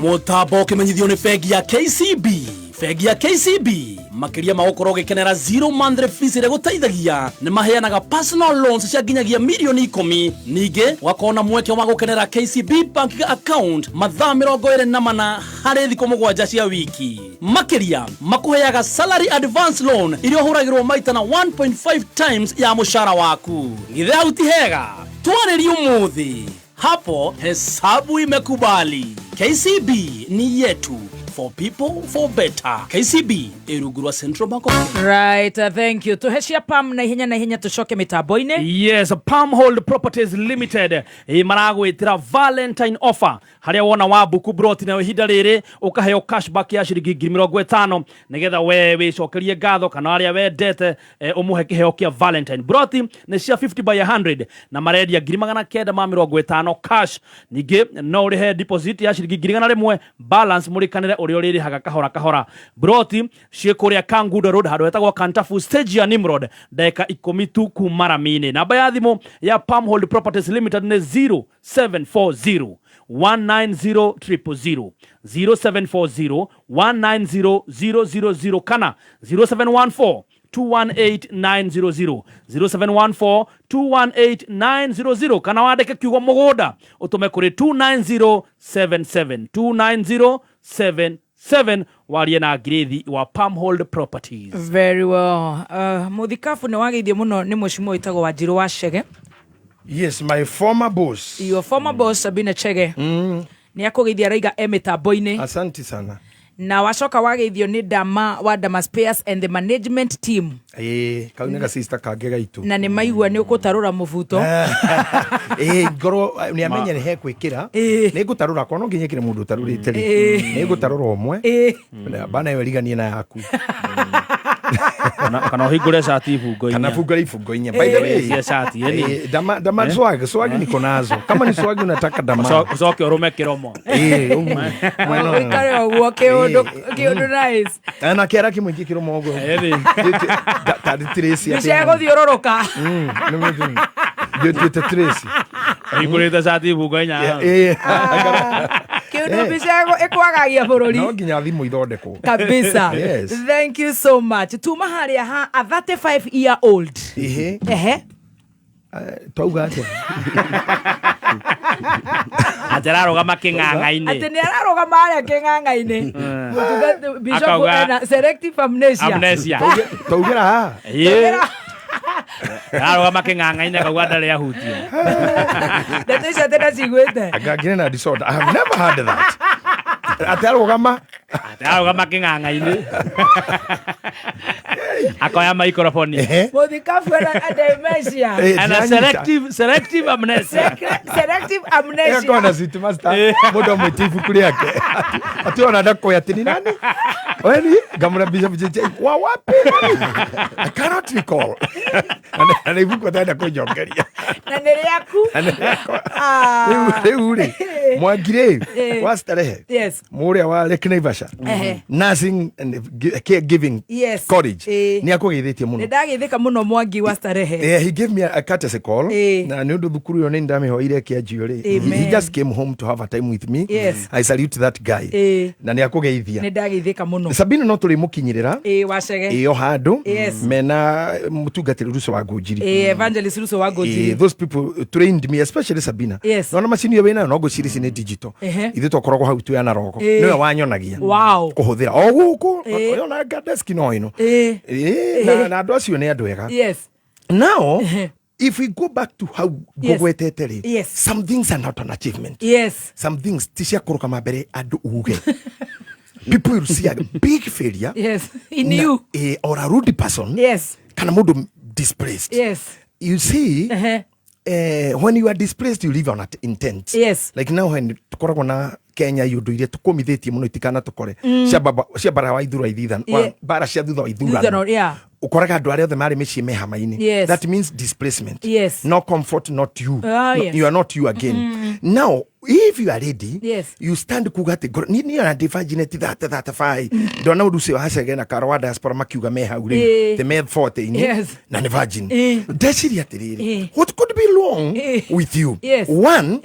Mutambo kimenyithio ni fegi ya KCB. Fegi ya KCB makiria magokoro gikenera 0 monthly fees ire guteithagia ni maheanaga personal loans cia nginyagia milioni 10 ninge wakona mweke wa gukenera KCB bank account mathaa 24 harĩ thikũ 7 cia wiki makiria makuheaga salary advance loan iria huragirwo maita na 1.5 times ya mushara waku githe auti hega twarĩrio muthi hapo hesabu imekubali. KCB ni yetu. For people, for better. KCB, Erugurwa Central Bank. Right, thank you. Tuheshia Pam na ihenya tushoke mitambo-ine. Yes, Palm Hold Properties Limited. Marago itira Valentine offer. Haria wona wa buku broti na ihinda riri ukaheo cashback ya shiringi 50 nigetha wewe cokerie gatho kana aria wendete umuhe kiheo kia Valentine. Broti ni cia 50 by 100 na maredia 950 cash. Ningi no rihe deposit ya shiringi 100 balance murikanire uri riri haga kahora. Broti ciekuria Kangudo Road hado etagwo Kantafu stage ya Nimrod dakika 10 tu kumara mine. Namba ya thimu ya Palm Hold Properties Limited ni 0740 190 000 0740 190 kana 0714 218 900 0714 kana wandike kiugo mugoda utume kuri 29077 warie na Grithi wa Palm Hold Properties. Very well. Muthikafu ni wageithio muno ni mushimo itago wa Njiro wa Chege. Yes, my former boss. Your former boss Sabina Chege. Ni akugeithia raiga mitambo-ine. Asante sana. Na wacoka wageithio ni Dama wa Dama Spares and the management team. Kaunega sister kagega itu. Na ni maigua ni ukutarura muvuto. Ngoro ni amenya ni he kwikira. Ni gutarura kono nginyekire mundu tarurite ri. Ni gutarura omwe. Bana werigania na yaku. Kana higure shati ifungo-inya. Kana fungura ifungo-inya. By the way, ya shati yani. Dama swag niko nazo. Kama ni swag unataka dama. Usoke urume kiromo. Mweno. Wikare ogwo kiundu nice. Ana kiara kimwingi kiromo ogwo. Tadi Tracy. Nishego thiororoka. Ndio Tracy. Higure shati ifungo-inya. Kiundu bishego ekwagagia bururi. No nginya thimu ithondekwo. Kabisa. Yes. Thank you so much. Tuma haria ha a 35-year-old. Twauga atia. Atararogama king'ang'a-ini. Ati ni ararogama aria king'ang'a-ini. Bishop ena selective amnesia. Twaugira ha. Ararogama king'ang'a-ini akauga ndari ahutio. Ndatisha tena cigwite. Agagire na disorder. I have never heard that. Atarogama king'ang'a-ini. Akoya microphone. Muthikafu ena dementia. Ana selective amnesia. Selective amnesia. Eko na situ master. Mudo mwitifu kuli yake. Ati wanada koya tini nani? Weni gamura Bishop JJ. Wa wapi? I cannot recall. Ana ivuko taenda kujongeria. Na nere yaku. Ule. Mwangire wa Starehe muria wa Lake Naivasha nursing and caregiving college ni akugeithitie muno ndagithika muno Mwangi wa Starehe. He gave me a courtesy call na ni undu thukuru yo ni ndamihoire kianjio ri. He just came home to have a time with me. I salute that guy na ni akugeithia ni ndagithika muno. Sabina no turi mukinyirira wacege iyo handu mena mutungatiri Ruso wa Ngujiri Evangelist Ruso wa Ngujiri. Those people trained me, especially Sabina. No macini yo wina no gucirisi ni digital ithu tokoragwo hau tu yana rogo niwe wanyonagia kuhuthira o guku yona gadeski no ino na andu acio ni andu ega. Now if we go back to how gogweteteri, some things are not an achievement. Some things tisha kuruka mabere andu uge. People will see a big failure in you or a rude person kana mundu displaced. You see when you are displaced you live on intent. Like now when tukoragwo na Kenya yundu ile tukomithitie muno itikana tukore cia bara wa ithura ithithan bara cia thutha wa ithurano ukoraga andu aria othe mari micii mehama-ini. That means displacement. No comfort, not you. You are not you again. Now if you are ready you stand kuga ati ni na divaginate that fai ndona undu ucio hacege na karo wa diaspora makiuga me hau ri the med 40 na ni virgin ndeciria atiriri what could be wrong with you? One,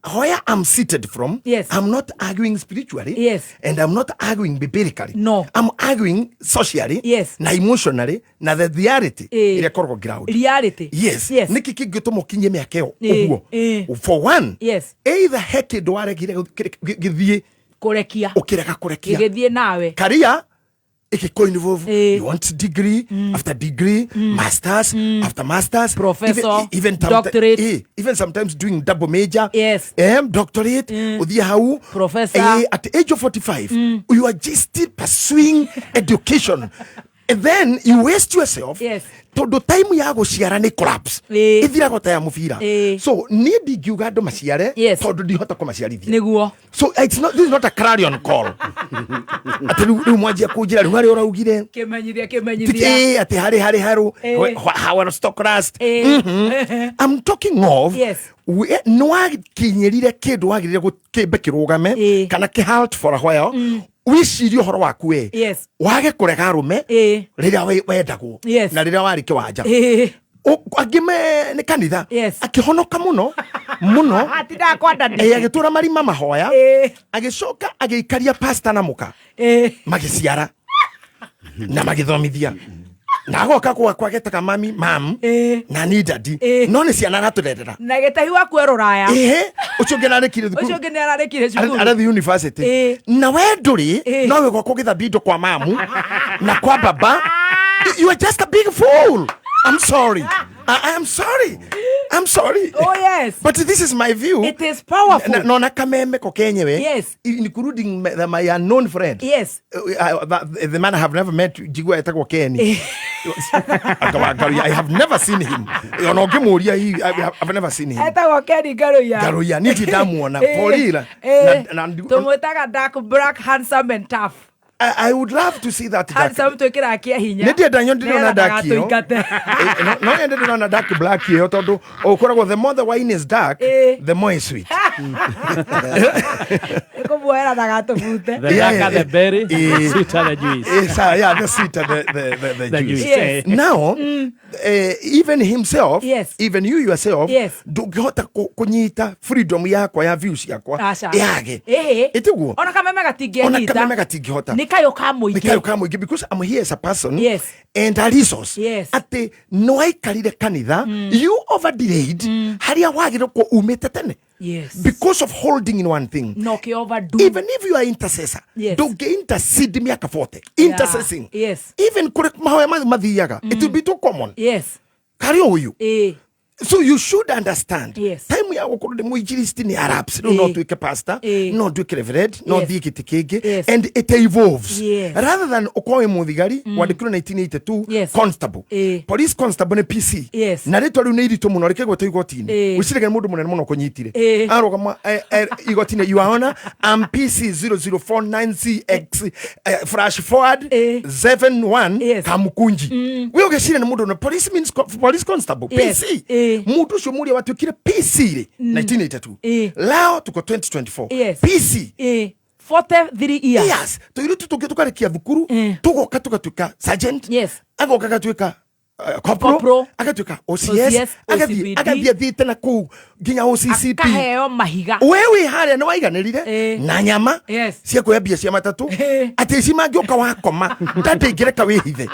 where I'm seated from, I'm not arguing spiritually, and I'm not arguing biblically. No, I'm arguing socially, na emotionally, na the reality. Reality. Niki kigitumo kinye miakeo uguo. For one, either heke doare githie kurekia. Ukireka kurekia. Githie nawe. Career you want degree after degree, masters after masters, professor, even doctorate, even sometimes doing double major, doctorate, professor. At the age of 45, you are just still pursuing education. And then you waste yourself. To the time ya guciara ni collapse ithira gota ya mufira so need ngiuga andu maciare tondu ndihota kumaciarithia niguo. So this is not a clarion call ati riu mwanjia kunjira riu hari uraugire kimenyithia ati hari haru how stock rust. I'm talking of no wakinyirire kindu wagirire gukimbe kirugame kana ki halt for a while wicirio horo waku we wage kurega arume riria wendagwo na riria wari kiwanja agime ni kanitha akihonoka muno atinda kwandani agitura marima mahoya agicoka agiikaria pastor na muka magiciara na magithomithia na agoka kwa getaka mami mam na ni dadi no ni ciana raturerera na getahi wa kweruraya ucio ngenarikire thukuru cukuru at the university na wenduri no we goko githa bindo kwa mamu na kwa baba. You are just a big fool. I'm sorry. I am sorry. I'm sorry. Oh yes. But this is my view. It is powerful. No nakameme ko kenyewe. Including my unknown friend. The man I have never met, Jigwa etagwo Kenny. I have never seen him. No ngimuria I've never seen him. Etagwo Kenny Garuya niti ndamuona polira. Tumwetaga dark, black, handsome and tough. I would love to see that. Handsome to kira akia hinya. Nidi danyo ndino na dark yo. No ende ndino na dark black yo tondu okoragwo the more the wine is dark the more it's sweet. Eko buera na gato fute. The darker the berry, the sweeter the juice. The sweeter the juice. Now even himself, even you yourself, ndungihota kunyita freedom yako ya views yakwa yage. Ituguo. Ona kama megatingihota. Nikayo kamuingi because I'm here as a person and a resource. Ati no aikarire kanitha you over delayed haria wagire ko umete tene. Because of holding in one thing. No ke overdo. Even if you are intercessor, don't get intercede miaka 40. Intercessing. Even kure mahoya mathiaga. It will be too common. Kari uyu. So you should understand. Time ya gukuru de muinjilisti ni Arabs. No tuike pastor, no tuike reverend, no tuike tikege, and it evolves. Rather than ukowe muthigari wandikiro 1982 constable. Police constable ne PC. Na rito riu ni irito muno rikegwo to igotini. Ucirege mundu munene muno kunyitire. Arogama igotini you honor am PC 0049CX flash forward 71 Kamukunji. We ogeshire na mundu no police means police constable PC. Mundu ucio muri watuikire PC 1982. Leo tuko 2024. PC 43 years. Yes. Tuiritu tukarikia thukuru, tugoka tugatuika sergeant. Agoka gatuika corporal, agatuika OCS, agathie thiite na ku nginya OCCP. Akaheo mahiga. Wewe haria no waiganirire na nyama cia kuya cia matatu ati ici mangioka wakoma ndatingireka wihithe.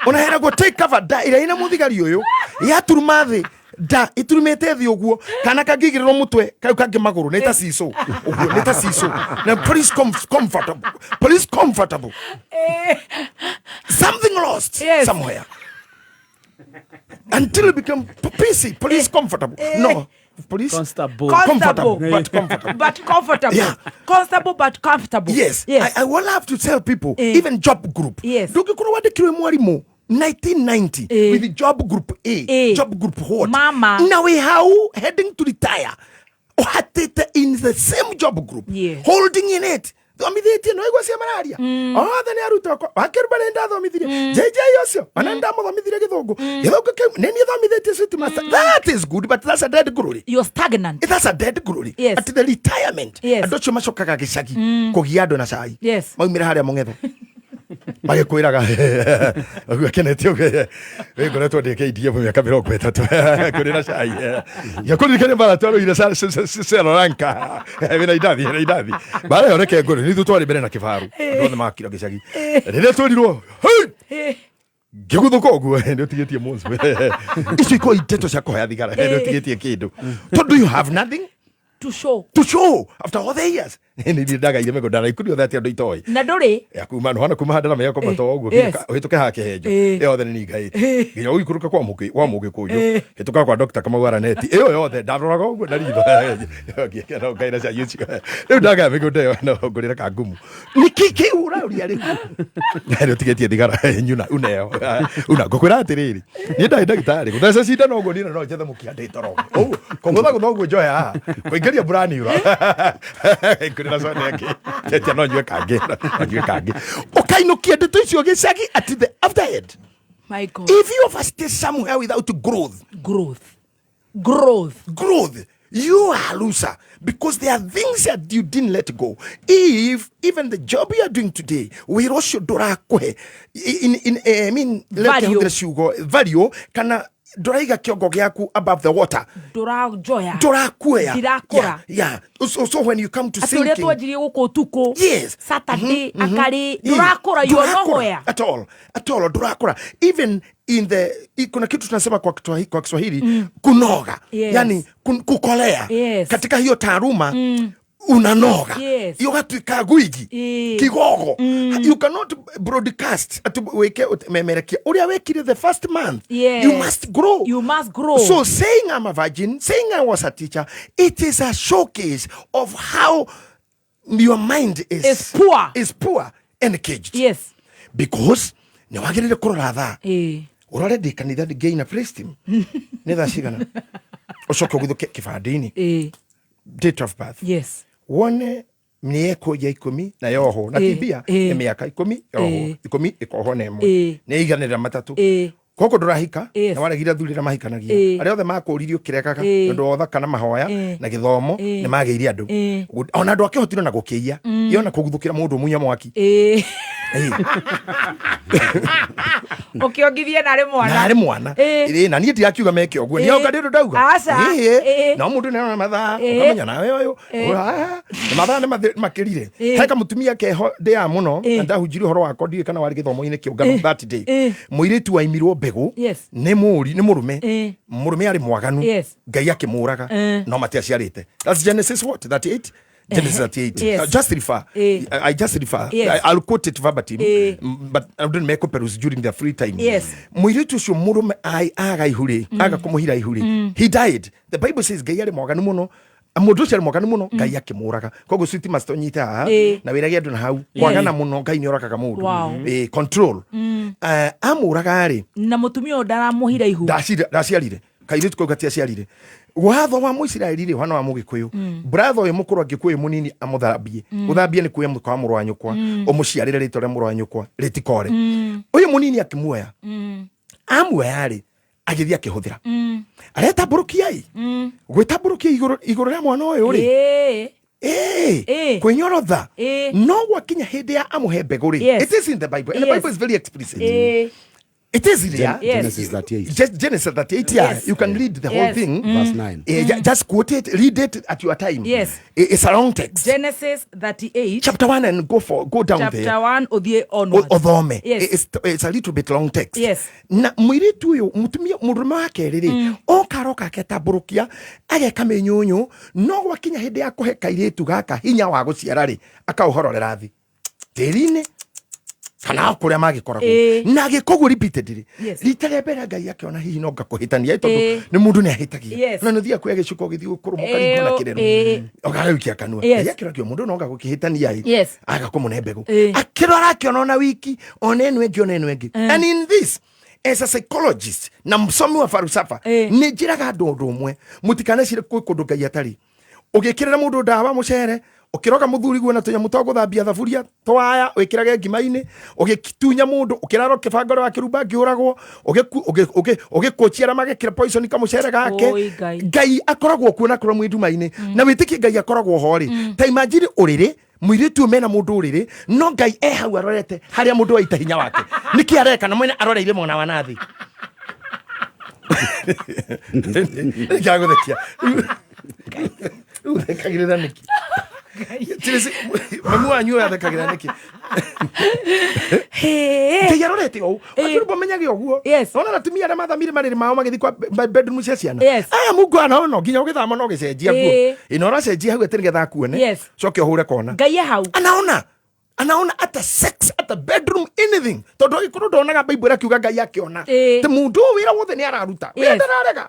Ona hera go take cover da ira ina muthigari uyu ya turuma thi da iturumete thi uguo kana kangigiriro mutwe kau kangi maguru neta siso uguo neta siso na police comfortable something lost somewhere until it become PC police comfortable no police comfortable but comfortable yeah. Constable but comfortable. Yes. I will have to tell people even job group ndukikuru wandikirwe mwarimu 1990 with the job group A. Job group what? Mama. Now we how heading to retire. Ohatete in the same job group. Holding in it. Thomithĩtie no igwa cia malaria. Othe nĩ arutwo akwa. Akĩruba nĩ ndathomithirie. JJ Yosio. Ona ndamũthomithirie Gĩthũngũ. Gĩthũngũ kĩu nĩ niĩ thomithĩtie city master. That is good, but that's a dead glory. You're stagnant. That's a dead glory. At the retirement. Andũ acio macokaga gĩcagi kũgia andũ na cai. Maumire harĩa Mũng'etho. Magikwiraga akenete uge ngoretwo ndikĩndie miaka 30 kuri na cai ya kuri kene bara twaro ire Sri Lanka wina idathi bara yoreke ngori ni tutwari mbere na kifaru ndone makira gicagi rire twirirwo ngiguthuka uguo ndio tigetie munzu icio iko iteto cia kuhaya thigara ndio tigetie kindu do you have nothing to show after all the years ni ndaga ile mego ndara ikuri othe ati itoi na nduri ya kuma no hana kuma handana me yakoma to uguo hituke hake hejo yothe ni ngai nginya uikuruka kwa mugi kuyo hituka kwa Dr. Kamau neti iyo yothe ndaroraga uguo ndaritho ngikena ngai na cia yuci riu ndaga mego ndeyo no ngurira ka ngumu ni kiki urauri ari ndio tigetie thigara nyuna uneo ngokwira atiriri ni ndagitari guthece cinda no uguo no njethe mukia nditoro kongotha guthoguo njoya kuingeria burani ura kurira sone yake tete no nywe kange ukainukia ndeto icio gicagi at the afterhead. My God, if you ever stay somewhere without growth you are a loser because there are things that you didn't let go. If even the job you are doing today we rosho dora kwe I mean value kana doraiga kiongo giaku above the water dorakuya yeah so when you come to sinking aturia twajirie guko tuko Saturday akari dorakura you are nowhere at all dorakura even in the kuna kitu tunasema kwa Kiswahili kunoga yani kukolea katika hiyo taaruma unanoga yogatuika gwigi kigogo you cannot broadcast atuweke memerekia uria wekire the first month you must grow so saying I'm a virgin, saying I was a teacher, it is a showcase of how your mind is poor and caged because ni wagirire kurora tha urore ndi kanitha ngiina praise team ni tha cigana ucoke guthuke kibandini date of birth wone mieko ya 10 na yoho na tibia ni miaka 10 yoho 10 ikoho nemo ni iganira matatu koko ndurahika na waregira thurira mahikanagia ari othe makuririo kirekaga ndu otha kana mahoya na githomo ni magiire andu ona ndu akihotiro na gukiia yona kuguthukira mundu munya mwaki ukiongithia nari mwana na nie ndiakiuga meke ogwo ni onga ndu ndauga no mundu nena mathaa ukamenya nawe uyu mathaa ni makirire heka mutumia keho ndia muno ndahunjiri horo wako ndire kana wari githomo-ini kiungano that day muiritu waimirwo mbegu ni murume ari mwaganu ngai akimuraga no matiaciarite that's Genesis what 38 Genesis 38 just refer I just refer I'll quote it verbatim but I don't make operas during their free time muiritu cio murume aga ihuri aga kumuhira ihuri he died the Bible says ngai ari mwaganu muno amundu cio ari mwaganu muno ngai akimuraga koguo sweet master nyita na wiragia andu na hau mwagana muno ngai ni orakaga mundu control amuraga ari na mutumia ndaramuhira ihu ndaciarire kairitu ko gatia ciarire watho wa Muisiraeli ri hwana wa Mugikuyu brother uyu mukuru Gikuyu munini amuthambie uthambie ni kuya mukwa muru wa nyukwa umuciarire ritore muru wa nyukwa ritikore uyu munini akimuoya amuoya ari agithia kihuthira areta burukiai gwitamburukia iguru ria mwana uyu ri kwenyorotha no gwakinya hindi ya amuhe mbegu ri. It is in the Bible and the Bible is very explicit. It is there. Genesis 38. Genesis 38, yeah. You can read the whole thing. Verse 9. Just quote it, read it at your time. Yes. It's a long text. Genesis 38. Chapter 1 and go down Chapter there. Chapter 1, odie onwards. Odhome. Yes. It's a little bit long text. Yes. Na mwiritu uyu murume wake riri okaroka ketaburukia ageka menyonyo no gwakinya hindi ya kuhe kairitu gaka hinya wa guciara ri akauhororera thi tirine kana kuria magikoragwo na gikogu repeatedly rita rĩa mbere Ngai akiona hihi no ngakuhitania tondu ni mundu ni ahitagia na nuthia kuya gicuko githi gukurumoka ringo na kirero ogaukia kanua yakiragio mundu no ngagukihitania agakumune mbegu akirora akiona ona wiki ona enu engi ona enu engi. And in this, as a psychologist na msomi wa falsafa ni njiraga andu undu umwe mutikane cire kundu Ngai atari ugikirira mundu ndawa mucere ukiroga muthuri gwe na tunyamu twa guthambia thaburia twaya wikirage ngima-ini ugitunya mundu ukiraro kibangore wa kirumba ngiuragwo ugikuchiara magekira poison kamucere gake Ngai akoragwo kuona kura mwiduma-ini na witikie Ngai akoragwo hori ta imagine uriri mwiritu mena mundu uriri no Ngai hau arorete haria mundu waita hinya wake niki areka na mwene aroreire mwana wa nathi ngiaguthekia uthekagirira niki mami wanyu yathekagirira niki Ngai arorete ou akirumba menyage oguo ona natumia aria mathamire mariri mao magithi kwa bedroom cia ciana aya Mungu anaona nginya ugithama no gicenjia guo inora cenjia hau atiri getha kuone coke uhure kona Ngai hau anaona ata sex ata bedroom anything tondu ikuru ndonaga Bible akiuga Ngai akiona te mundu wira wothe ni araruta ndararega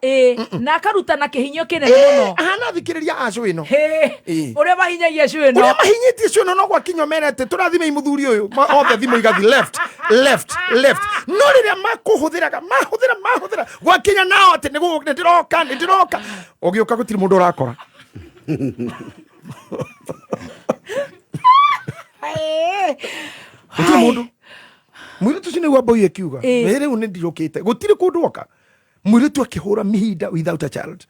na akaruta na kihinyo kinene muno ahana thikiriria acu ino uria mahinyagia acu ino uria mahinyitie acu ino no gwakinya merete turathime imuthuri uyu othe thimo igathi left no riria makuhuthiraga mahuthira gwakinya nao ati ndiroka ugiuka gutiri mundu urakora Gutiri mundu mwiritu cine wa boy akiuga mere une ndirokite gutiri kundu oka mwiritu akihura mihinda without a child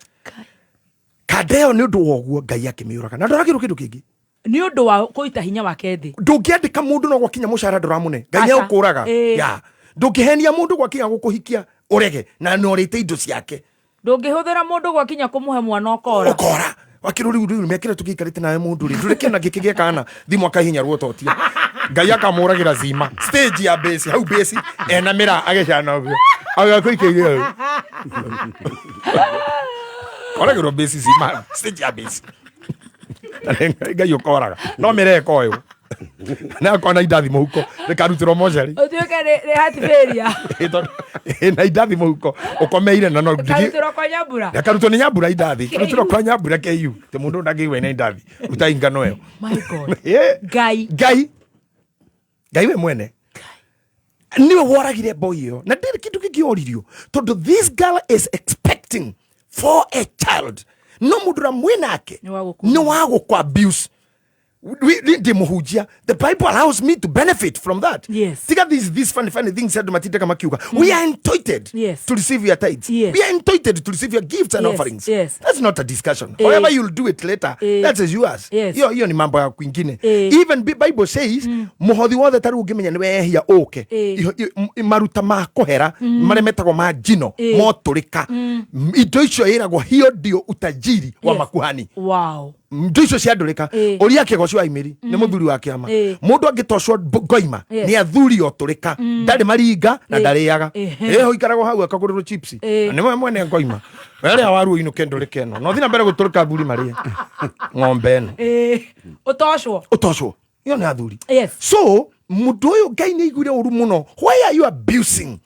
kadeo ni undu woguo Ngai akimiuraga na ndoragiru kindu kingi ni undu wa kuita hinya wake thi ndungiandika mundu no gwakinya mucara ndoramune Ngai ukuraga ya ndungihenia mundu gwakinya gukuhikia urege na norite indo ciake ndungihuthira mundu gwakinya kumuhe mwana okora wakiruri uru mekira tukikarite nawe mundu ri ndureke na gikigia kana thimu akahinya ruototia Ngai akamuragira zima stage ya base hau base ena mira agecana ubio agakuikeire koragiro base zima stage ya base Ngai ukoraga no mireko uyu na kona idathi muhuko rekarutiro mojeri utuke re hati feria na idathi muhuko ukomeire na no karutiro kwa nyambura karutiro ni nyambura idathi karutiro kwa nyambura KU te mundu ndagiwe na idathi utaingano yo my god Ngai we mwene niwe woragire boy yo na ndiri kitu kigioririo tondu this girl is expecting for a child no mudura mwenake no wago kwa abuse the Bible allows me to benefit from that. Think these funny things said matita kama kiuga. We are entitled to receive your tithes. We are entitled to receive your gifts and offerings. That's not a discussion. However you'll do it later, that's as yours. Hiyo ni mambo ya kwingine. Even Bible says muhothi wothe taru ungimenya ni wehia uke. Maruta ma kohera maremetagwo ma jino moturika. Indo icio iragwo hiyo ndio utajiri wa makuhani. Wow. Ndicho ciandurika uria kigocio aimiri ni muthuri wa kiama mundu angitocwo ngoima ni athuri oturika ndari maringa na ndariaga eho ikaragwo hau akaguriro chips ni mwene ngoima wale awaru inu kendurike no no thina mbere guturika athuri maria ng'ombe no utocwo iyo ni athuri so mundu uyu Ngai ni igure uru muno why are you abusing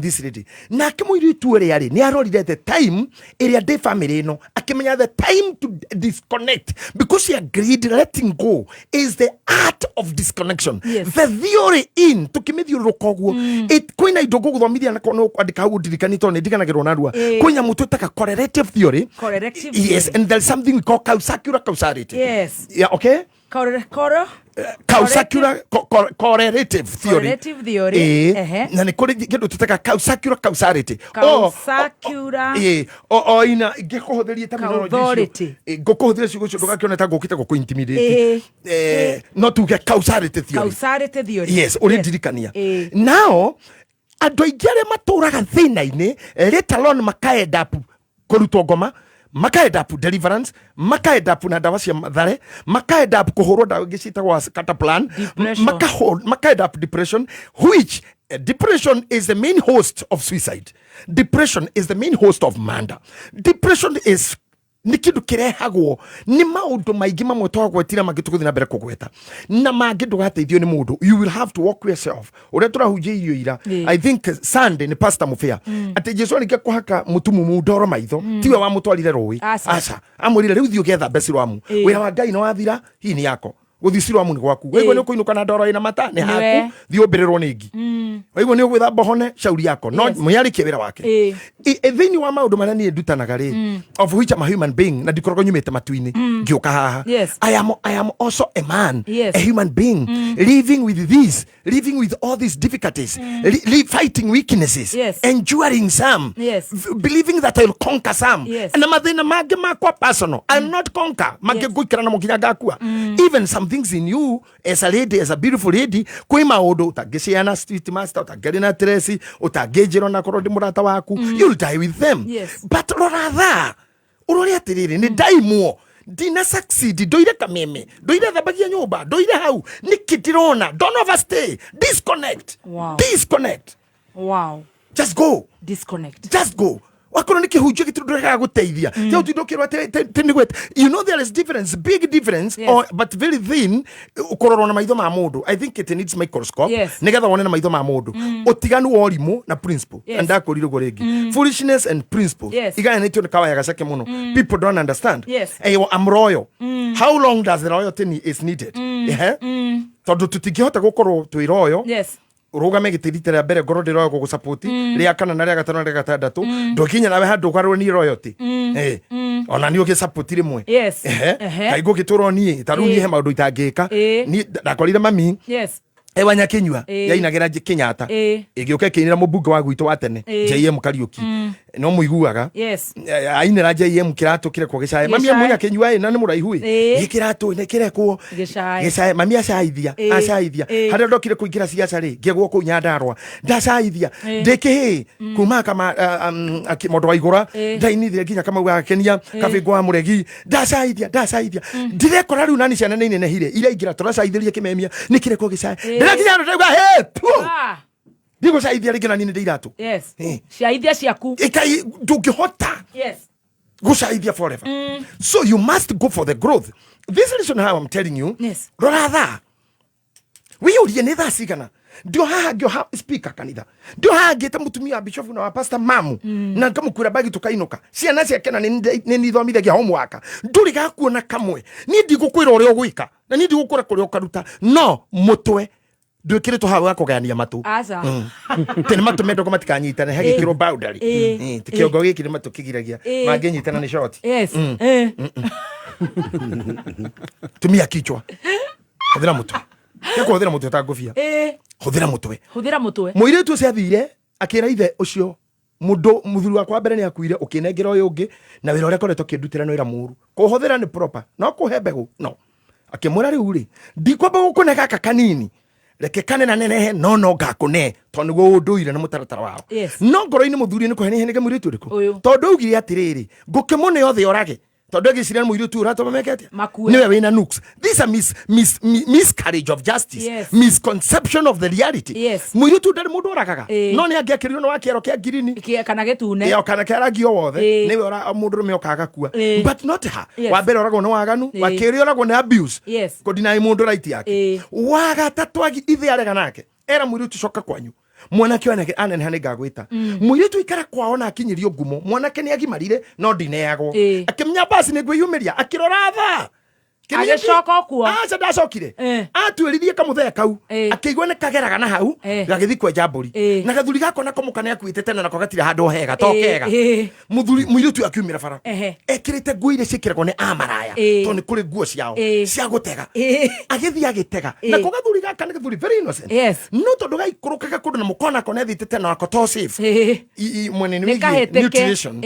this lady na kimwiri tuere yari ni arorire the time area de family no akimenya the time to disconnect because she agreed letting go is the art of disconnection. The theory in tukimithioruka guo it kwina indo guthomithia na kono kwandika hau ndirikanito ni ndikanagirwo narua kwinya mutu taka correlative theory and there's something called causality. Okay. correlative theory. Na ni kuri kindu tutaka causality. Ina ngikuhuthiria terminology. Ngukuhuthiria ciugo cio ndugakiona ta ngukite gukuintimidate. No tuge causality theory. Yes, urindirikania. Now andu aingi aria maturaga thina-ini later on makaenda kurutwo ngoma, makaenda deliverance, makaenda na dawa cia mathare, makaenda kuhurwo dawa gicitagwo cataplan, makaenda depression, which depression is the main host of suicide. Depression is the main host of murder. Depression is ni kindu kirehagwo ni maundu maingi mamwe twagwetira magituguthi na mbere kugweta na mangi ndugateithio ni mundu. You will have to walk yourself. Ure turahunjia irio ira, I think Sunday ni Pastor Mufia ati Jesu alike kuhaka mutumu mudoro maitho tiwe wa mutwarire ruwi aca amurire riu thio getha besirwamu wira wa Ngai no wathira hii ni yako guthicirwa mu ni gwaku wewe ni kuinuka na ndoro ina mata ni haku thio mbiriro ningi wewe ni gwitha bohone shauri yako no muyari kibira wake thini wa maundu manani ndutanaga ri of which I'm a human being na ndikorogo nyumite matuini ngioka haha. I am also a man, a human being, living with this, living with all these difficulties, fighting weaknesses, enduring some, believing that I'll conquer some, and mathina mage makwa personal I'll not conquer mage guikira na mukinya gakua. Even some things in you as a lady, as a beautiful lady, kwi maundu utagiciana street master, utageri na Tracy, utagejero na korodi murata waku, you'll die with them. But rather urori atiriri ni daimo dina succeed doire kameme doire thabagia nyumba doire hau nikitirona don't overstay, disconnect. Just go, disconnect, just go. Wakoro nikihujia kitudurega guteithia tyo tudokirwa tenigwet. You know there is difference, big difference, but very thin. Ukororona maitho ma mundu, I think it needs microscope nigetha wone na maitho ma mundu utiganu wa orimu na principle and akoriro goregi foolishness and principle igana nityo ni kawa ya gaceke muno. People don't understand. I'm royal. How long does the royalty is needed? Tondu tutingihota gukorwo twi royal urugame gitiritera mbere ngoro ndiro gugusupport ria kana na ria gatano ria gatandatu ndokinya nawe handu kwarwo ni royalty ona ni ukisupport rimwe kaigo gituro ni taruni he maundu itangika ni ndakorire mami ewa nyakinywa yainagira Kenyatta igioke kinira mubunge wa gwito wa tene JM Kariuki no muiguaga ainira JM kiratu kire kwa gicae mami munya kinywa na ni muraihu ikiratu ne kirekwo gicae mami acaithia haria ndokire kuingira siasa ri ngegwo ku Nyandarua ndacaithia ndiki kuma kama mondo wa igura ndainithire ginya kama wa Kenya kabingo wa muregi ndacaithia ndirekora riu nani ciana nene hire ira ingira turacaithirie kimemia ni kirekwo gicae ndakinya ndauga digo caithia ringi na nini ndeiratu caithia ciaku ikai ndungihota gucaithia forever. So you must go for the growth. This is how I'm telling you. Rora we urie ni thaa cigana ndio haha ngio speaker kanitha ndio haha ngita mutumia bishop na pastor mamu na ngamukura bagi tukainuka ciana ciakena ni nithomithagia homework nduri gakuona kamwe ni ndigukwira uria ugwika na ni ndigukura kuria ukaruta no mutwe ndwikire to hawa kugania matu tene matu mendo ko matikanyitana hagikiro boundary tikiongo gikire matu kigiragia mangenyitana ni short tumia kichwa hudira mutwe yako hudira mutwe tagufia hudira mutwe muiretu cia thire akira ithe ucio mudo muthuru wakwa mbere ni akuire ukinengera uyu ungi na wira uria koretwo kindutira no ira muru kuhuthira ni proper no kuhebegu no akimura riu ri ndikwamba gukunega kanini reke kanena nenehe no ngakune tondu go nduire na mutaratara wao no ngoro-ini muthuri ni kuheni henege muritu riku tondu ugire atiriri ngukimune yothe orage tondu agiciria muritu uratoma mekete niwe wina nooks. These are miscarriage of justice, misconception of the reality. Muritu ndari mundu oragaga no ni angiakirirwo no wakiero kia girini kana gitune kana kiaragio wothe niwe ora mundu rume okaga kua but not her. Wa mbere oragwo no waganu wa kiri oragwo ni abuse ko deny mundu right yake wa gatatu agi ithe arega nake era muritu coka kwanyu mwanake wanake anene hane gagwita muritu ikara kwao na akinyirio ngumo mwanake ni agimarire no ndineagwo akimnya basi ni gwiyumiria akirora tha Agicoka kuo. Aca ndacokire. Atuĩririe kamuthea kau. Akĩigua nĩ kageraga na hau. Gagĩthi kwenja mbũri. Na gathuri gako nako mũkane akuĩte tene nako gatire handũ hega to kega. Mũirĩtu akiumĩra bara. Ekĩrĩte nguo iria ciĩkĩragwo nĩ amaraya. To nĩ kũrĩ nguo ciao cia gũtega. Agĩthiĩ agĩtega. Nako gathuri gaka nĩ gathuri very innocent. No tondũ gaikũrũkaga kũndũ na mũkona ko nethĩte tene nako to safe. Mwene nĩ nutrition.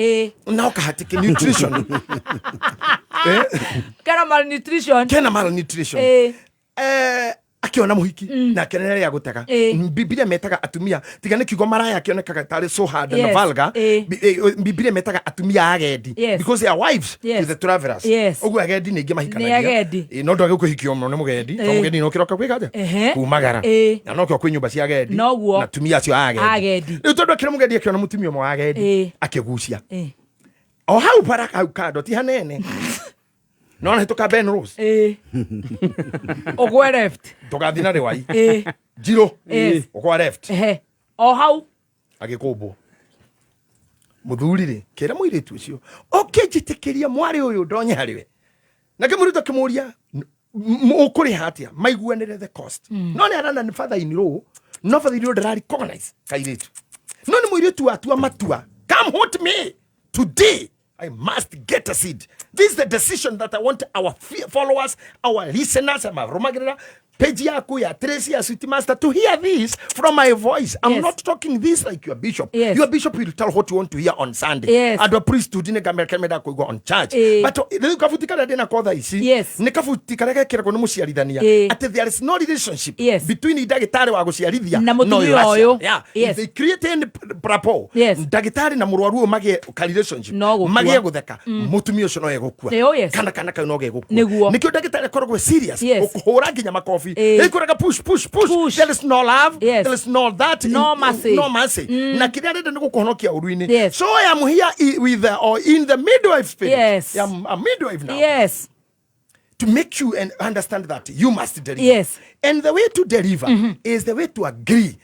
No kahatĩke nutrition. Kena malnutrition. Akiona muhiki na kenere ya gutega. Biblia metaga atumia tiga nĩ kiugo maraya akionekaga tarĩ so hard and vulgar. Biblia metaga atumia agendi because they are wives to the travelers. Ogwo agendi nĩ ingĩ mahikanagia. No ndwage kuhikio mũno nĩ mugendi. To mugendi no kiroka kwĩgaja kumagara. Na no kyo kwĩ nyũmba cia agendi. Na atumia acio agendi. Rĩu tondũ akĩra mugendi akiona mutumia ũmwe wa agendi akĩgucia. O hau para hau kando ti hanene. No na hitoka Ben Rose. Ogwe left. Toka thina rewai. Jiro. Ogwa left. O hau. Agĩkũmbwo. Muthuri rĩ kera mũirĩtu ũcio. Okĩnjĩtĩkĩria mwari ũyũ ndonye harĩwe. Na kĩmũrĩtu akĩmũria ũkũrĩ hatia maiguanĩre the cost. No nĩ arana nĩ father in law. No father in law ndarari recognize kairĩtu. No nĩ mũirĩtu atua matua. Come hold me today. I must get a seed. This is the decision that I want our followers, our listeners, and my Romagrera, page yaku ya Tracy ya Sweet Master to hear this from my voice. I'm not talking this like your bishop. Your bishop will tell what you want to hear on Sunday. And the priest to dine kamera ko go on church. But the kafutika dena koda isi. Ne kafutika rega kira ko muciaridania. At there is no relationship between ndagitari wa guciarithia no yoyo. If they create any rapport. Ndagitari na murwaru mage ka relationship. Mage gutheka. Mutumia ucio no egukua. Kana ka no gegukua. Nikio ndagitari korogwe serious. Okuhura nginya makofi. Push. There is no love. There is no that. No mercy. Na kile ndende kukuhonokia uruini. So I am here with or in the midwife spirit. I'm a midwife now. To make you and understand that you must deliver. And the way to deliver is the way to agree.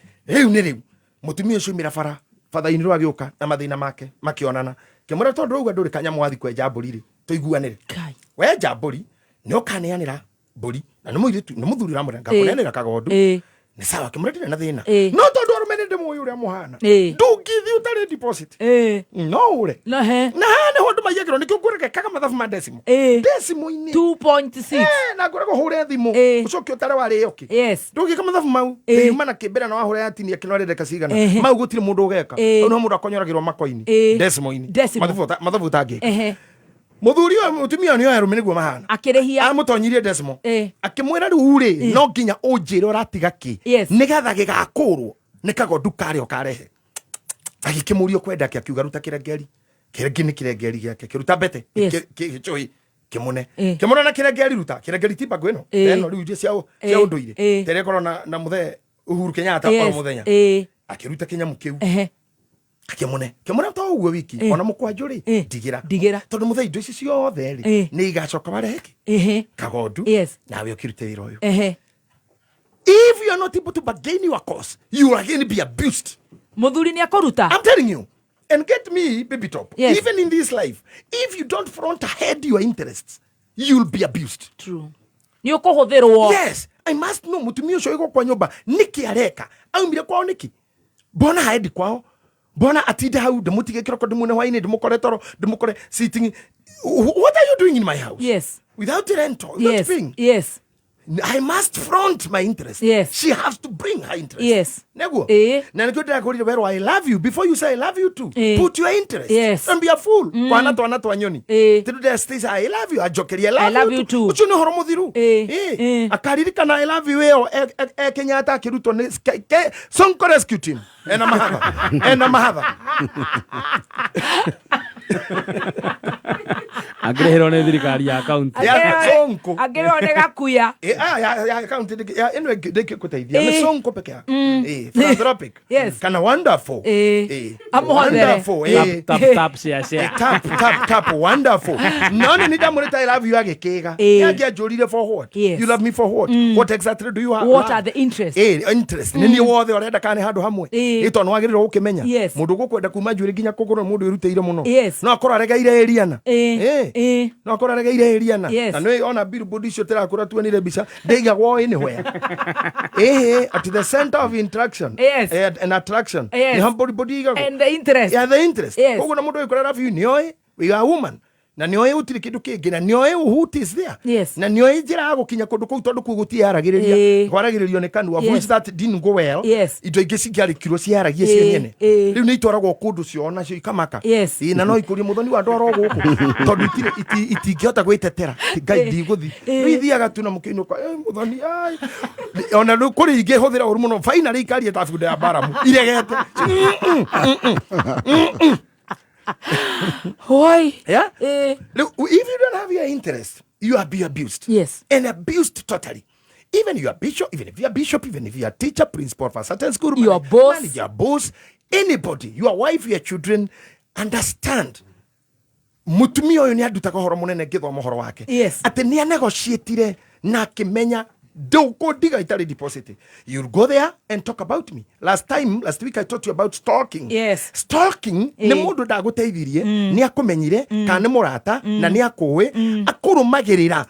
Mutumia ucio mira fara father in law agioka na mathina make makionana. Kemura tondu uga nduri kanya mwathi kwenja mburi ri tuiguanire. We njamburi no kaneanira mburi na nĩ mũirĩtu nĩ mũthuri ramũrenga kũnenera kagondu nĩ sawa kĩmũretire na thĩna no tondũ arũme nĩ ndĩmũĩ ũrĩa mũhana ndũngĩthi ũtarĩ deposit no ũre na nĩ ho andũ maigagĩrwo nĩkĩo ngũrekaga mathabu ma decimal decimal-inĩ 2.6 na ngũrego hũre thimũ ũcoke ũtare warĩo kĩ ndũngĩka mathabu mau uma na kĩmbere na wahũre yatini akĩnorendeka cigana mau gũtirĩ mũndũ ũgeka au no mũndũ akonyoragĩrwo mako-inĩ decimal-inĩ mathabu ũtangĩka Muthuri wa mutumia ni yo yarume niguo mahana akirehia amutonyirie decimal akimwira riu ri no nginya unjire uratiga ki nigetha gigakurwo nikagondu kare okarehe agikimurio kwenda ki akiuga ruta kirengeri ni kirengeri giake kiruta bete kichoi kimune na kirengeri ruta kirengeri tipa gweno eno riu cia unduire tere korona na muthe Uhuru Kenyatta kwa muthenya akiruta kinyamu kiu Kemune to uguo wiki ona mukwanju ri ndigira tondu muthei indo ici ciothe ri ni igacoka bareki kagondu nawe ukirute wira uyu if you are not able to bargain your cause you are going to be abused muthuri ni akuruta I'm telling you and get me baby top even in this life if you don't front ahead your interests you'll be abused true ni ukuhuthirwo yes I must know mutumia ucio iko kwa nyumba niki areka aumire kwao niki bona haendi kwao Bona atida hau demutige kiroko demune hwaine demukore toro demukore sitting. What are you doing in my house? Without rental. I must front my interest. She has to bring her interest. Nego. Na nikuta kuri wero I love you before you say I love you too. Put your interest. Don't be a fool. Kwa nato anyoni. Tidu there stays I love you. Ajokeria I love you too. Uchu no horomo thiru. Akaririka na I love you weo Kenyatta akiruto ne Sonko rescue team. Ena mahava. Agirehero ne thirikari ya county. Sonko. Agirehero ne gakuya. Ya county eno deke kuteithia. Me Sonko peke yake. Philanthropic. Kana wonderful. Wonderful. Tap share. Tap wonderful. None ni damureta I love you agekega. Yagia jorire for what? You love me for what? What exactly do you have? What are the interests? Interest. Nini wothe orenda kane handu hamwe. Ito no agiriro ukimenya. Mundu gukwenda kuma njuri ginya kugura mundu iruteire muno. No akora regaire eriana. no koraregeire Eliana na no ona billboard icio tirakura tuonire mbica ndeigagwo anywhere at the center of interaction and attraction ni humble body igagwo and the interest koguo na mundu ikora love you nioi we are woman na nioi utiri kindu kingi na nioi who is there na nioi njira ya gukinya kundu kuu tondu kuguti yaragiriria kwaragiririo ni kanua which that didn't go well indo ingi cikiari kiro ciaragie cio nyene riu ni itwaragwo kundu ciona cio ikamaka na no ikurie muthoni wa ndwaro guku tondu itingihota gwitetera ngai ndiguthi riu ithiaga tu na mukiinuka muthoni ai ona riu kuri ingi huthira uru muno finally ikaria ta bunda ya baramu iregete Why? Yeah? Look, if you don't have your interest, you are be abused. Yes. And abused totally. Even if you are bishop, even if you are bishop, even if you are teacher, principal for a certain school, your boss, your boss, anybody, your wife, your children, understand. Mutumia oyo ni adutaka horo munene githoma horo wake. Yes. Ate ni negotiate na kimenya diga itali deposit. You'll go there and talk about me. Last week I taught you about stalking. Yes. Stalking ni mundu ndaguteithirie ni akumenyire kana ni murata na ni akuwe akurumagirira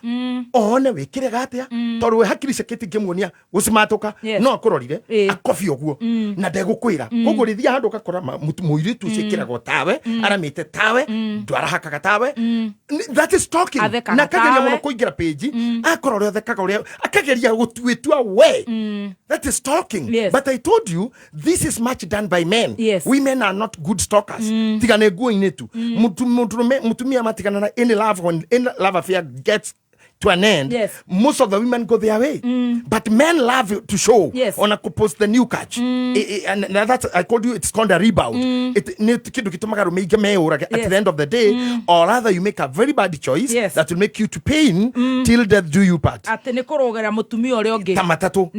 one wikire gatia tondu we hakiri seketi ngimuonia gucimatuka no akurorire akofi oguo na ndegukwira koguo rithia handu gakora muiritu cikiragwo tawe aramite tawe ndwara hakaga tawe that is stalking na kageria muno kuingira page akorore thekaga uria akageria gutwitua we that is stalking. But I told you this is much done by men. Women are not good stalkers. Tigane guo inetu mutumia matikana na any love affair gets to an end. Most of the women go their way. But men love to show on a post the new catch. And that's, I told you, it's called a rebound. At the end of the day, or rather you make a very bad choice that will make you to pain till death do you part. Tamatatu.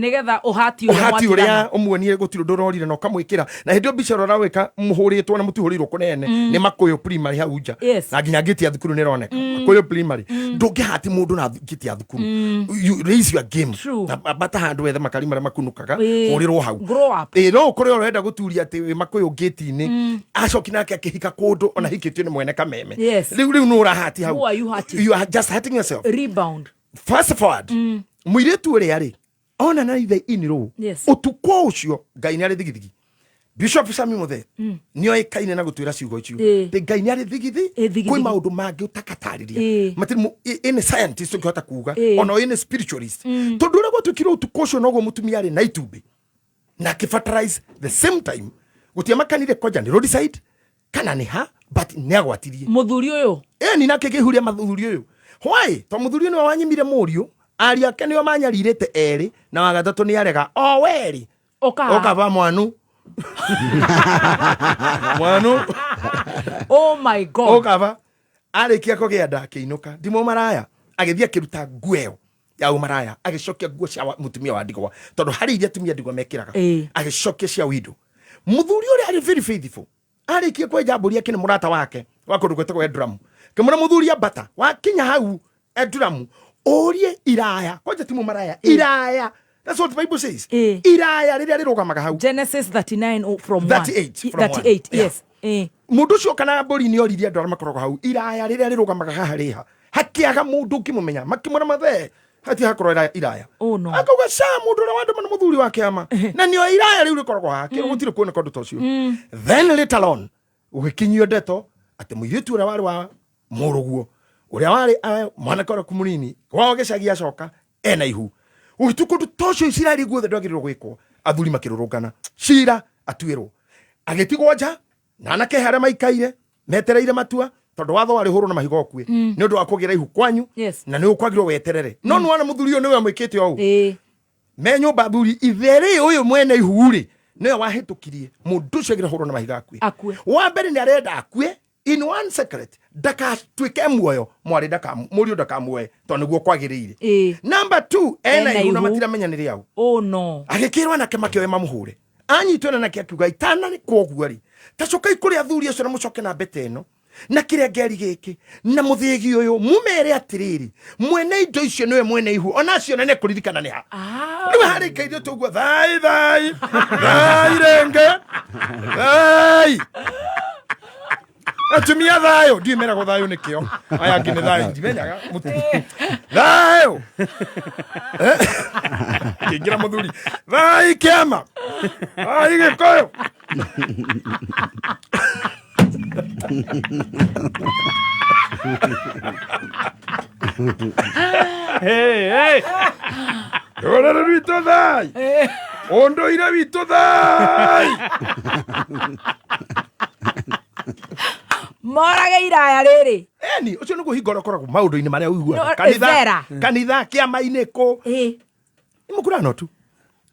Uhati uria umuonire gutiro dororire no kamwikira na hindio bicaro raweka muhuritwo na mutuhurirwo kunene ni makoyo primary hauja na ginya giti ya thukuru ni roneka makoyo primary ndungihati mundu na giti ya thukuru you raise your game bata handu wethe makari mara makunukaga hurirwo hau no kuri urenda guturia ati makoyo giti ni acoki nake akihika kundu ona hikitio ni mwene kameme riu no urahati hau you are just hurting yourself. Rebound fast forward muiretu uri ari ona na ithe iniro utukwo ucio ngai ni ari thigithigi Bishop Sami Muthe nio ikaine na gutwira ciugo icio te ngai ni ari thigithigi kwi maundu mangi utakatariria matiri in scientist ukihota kuga ona in spiritualist tondu ura gwatukira utukwo ucio nogo mutumia ari na itumbi na kifatalize the same time gutia makanire koja ni roadside kana ni ha but ni agwatirie muthuri uyu ni nake kihuria mathuri uyu why to muthuri ni wanyimire murio ari ake nio manyaririte eri na wagatatu ni arega o weri okava mwanu mwanu oh my god okava arikia kugia ndakiinuka ndimo maraya agithia kiruta ngueo ya umaraya agicokia nguo cia mutumia wa ndigwa tondu hari iria tumia ndigwa mekiraga agicokia cia windo muthuri uri ari very faithful arikia kwenja mburi yake ni murata wake wakurugwete kwa Edram kimura muthuri abata wakinya hau Edram orie iraya koja timu maraya iraya. That's what the Bible says. Iraya riria rirugamaga hau Genesis 39 from 38 yes mundu ucio kana mburi ni oririe andu aria makoragwo hau iraya riria rirugamaga haha riha hakiaga mundu ngimumenya makimura mathe hati hakorwo iraya akauga sa mundu na wandu mana muthuri wake ama na nio iraya riu rikoragwo haha kiro gutire kuona kondu tocio then later on ugikinyio ndeto ati muiritu ura wari wa muruguo uria wari mwana kora kumunini kwao gicagi acoka ena ihu uitukundu tocio Isiraeli guothe ndwagirwo gwikwo athuri makirurungana cira atuirwo agitigwo nja na anake haria maikaire metereire matua tondu watho wari huru na mahigo kue ni undu wa kugira ihu kwanyu na ni ukwagirwo weterere no nwana muthuri uyu niwe amwikite o me nyumba thuri itheri uyu mwene ihu ri niwe wahitukirie mundu ucio agira huru na mahiga akue wa mbere ni arenda akue in one secret daka twike muoyo mwari daka muri daka muoyo tondu guo kwagirire number 2 ena ihu na matira menyanire au oh no agikirwa na kemakio mamuhure anyitwana na kiakiuga itana ni kwoguari tacoka ikuri athuri acio na mucoke na beteno na kiria ngeri giki na muthigi uyu mumere atiriri mwene indo icio niwe mwene ihu onacio nene kuririkana ni ha niwe hari kaithio tuguo thai renge thai atumia thayo ndimera go thayo nikio aya ngine thayo ndimenyaga muti thayo kingira muthuri thayo kiama ai gikoyo hey ora rito thai ondo ira rito thai morage iraya riri eni ucio niguo hingoro koragwo maundu-ini maria uiguaga kanitha kiama-ini ku imukurano tu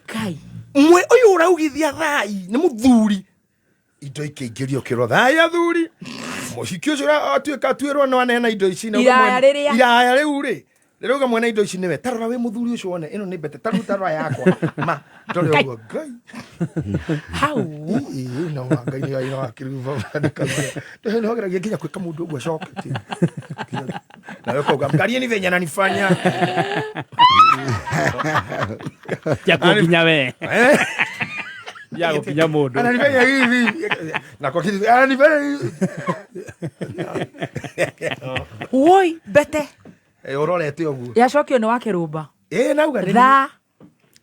kai mwe uyu uraugithia thai ni muthuri indo ikiingirio kiro thai athuri muciki ucio atuika twirwo no anena indo ici na iraya riu ri riuga mwena indo ici niwe tarora we muthuri ucio wone ino ni mbete tarora yakwa ma ndore uguo ngai how no ngai ni ino akiruva ndio no geragia kinya kwika mundu uguo shock na wewe kwa mkarie ni venya nanifanya ya kukinya we ya kukinya mundu ananifanya hivi na kwa kitu ananifanya oi bete ororete oguo yacokio ni wake rumba nauga tha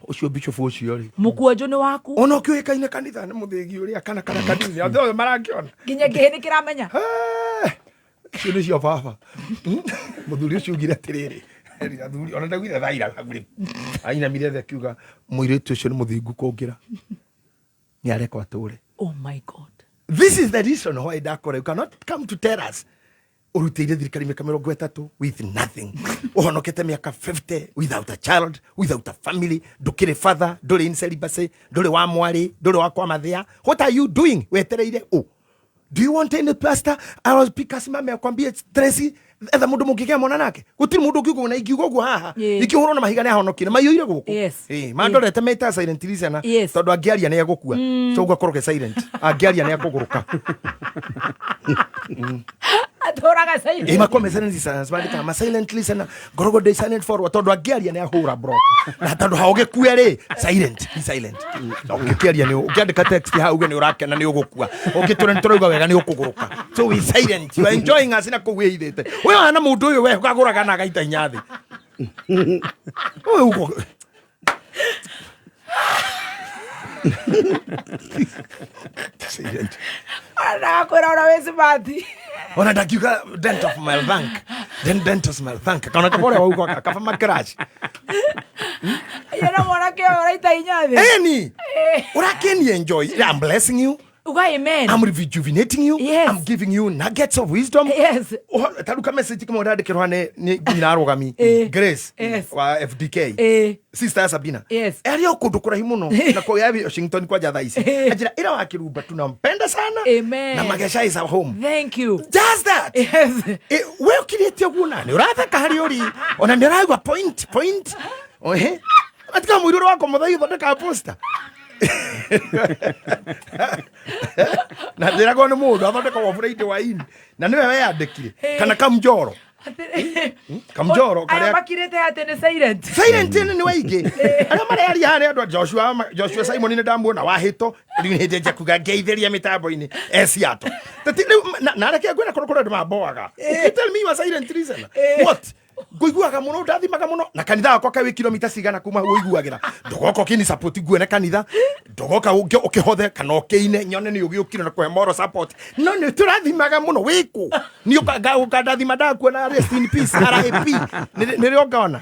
ucio bishop ucio ri mukuonjo ni waku ona ukiuikaine kanitha ni muthigi uria kana kanini othe marangiona nginya ngihini kiramenya cio ni cio baba muthuri ucio ugira atiriri athuri ona ndagwire thaira aguri aina mirete akiuga muiritu ucio ni muthingu kungira ni areko ature. Oh my God, this is the reason why Dakora you cannot come to tell us urutire thirikari miaka 30 with nothing uhonokete miaka 50 without a child, without a family, ndukire father, nduri in celibacy, nduri wa mwari, nduri wa kwa mathia. What are you doing? Wetereire do you want any pastor I pick asimame akwambie Tracy etha mundu mungigea mwana nake gutiri mundu ngiugo na ingiugo guo haha ikihurwo na mahiga ne ahonokire maiyuire guku mandorete meta silent listener tondu angiaria ne agukua so ugakoroke silent angiaria ne akuguruka atoraga silent makome silent listener bandika ma silent listener gorogo de silent for tondu angiaria ne ahura bro na tondu haugekua ri silent ukiaria ne ukiandika text hauge ne urakena ne ugukua ukitura nturauga wega ne ukuguruka so we silent you are enjoying us na kuwithite we ana mundu uyu we ukaguraga na gaita inyathi we uko silent ana kora we smart ona dakiuka dent of my bank dent of my bank kana kapore wa uko kafa makrash yana mwana ke oraita inyathi eni urakeni enjoy. I'm blessing you. Amen. I'm rejuvenating you. Yes. I'm giving you nuggets of wisdom. Yes. Taruka message kama udade kirwane ni ginarogami. Grace. Yes. Wa FDK. Sister Sabina. Yes. Erio kudukura himuno na kwa yabi Washington kwa jatha isi. Ajira ila wakiruba tunampenda sana. Amen. Na magesha is our home. Thank you. Just that. Yes. We ukirete guna ni uratha kahari ori. Ona ndiragwa point. Ohe. Atika mwiruro wako muthai thondeka poster. Na ndira ko ni mundu athondeka wafuraite wa ini na niwe we yandikire kana kamjoro aya makirete ate ni silent ni waige ana mari ari hane andu Joshua Simon ni ndamuona wahito riu hinde je kuga ngeithiria mitambo ini esiato na reke ngwena korokoro ndu maboaga tell me you are silent reason what nguiguaga muno ndathimaga muno na kanitha wakwa kawi kilomita cigana kuma uiguagira ndogoka kini support guone kanitha ndogoka ukihothe kana ukiine nyone ni ugiukire na kwa moral support no ni turathimaga muno wiku ni ukandathima ndakuona rest in peace RIP ni riongaona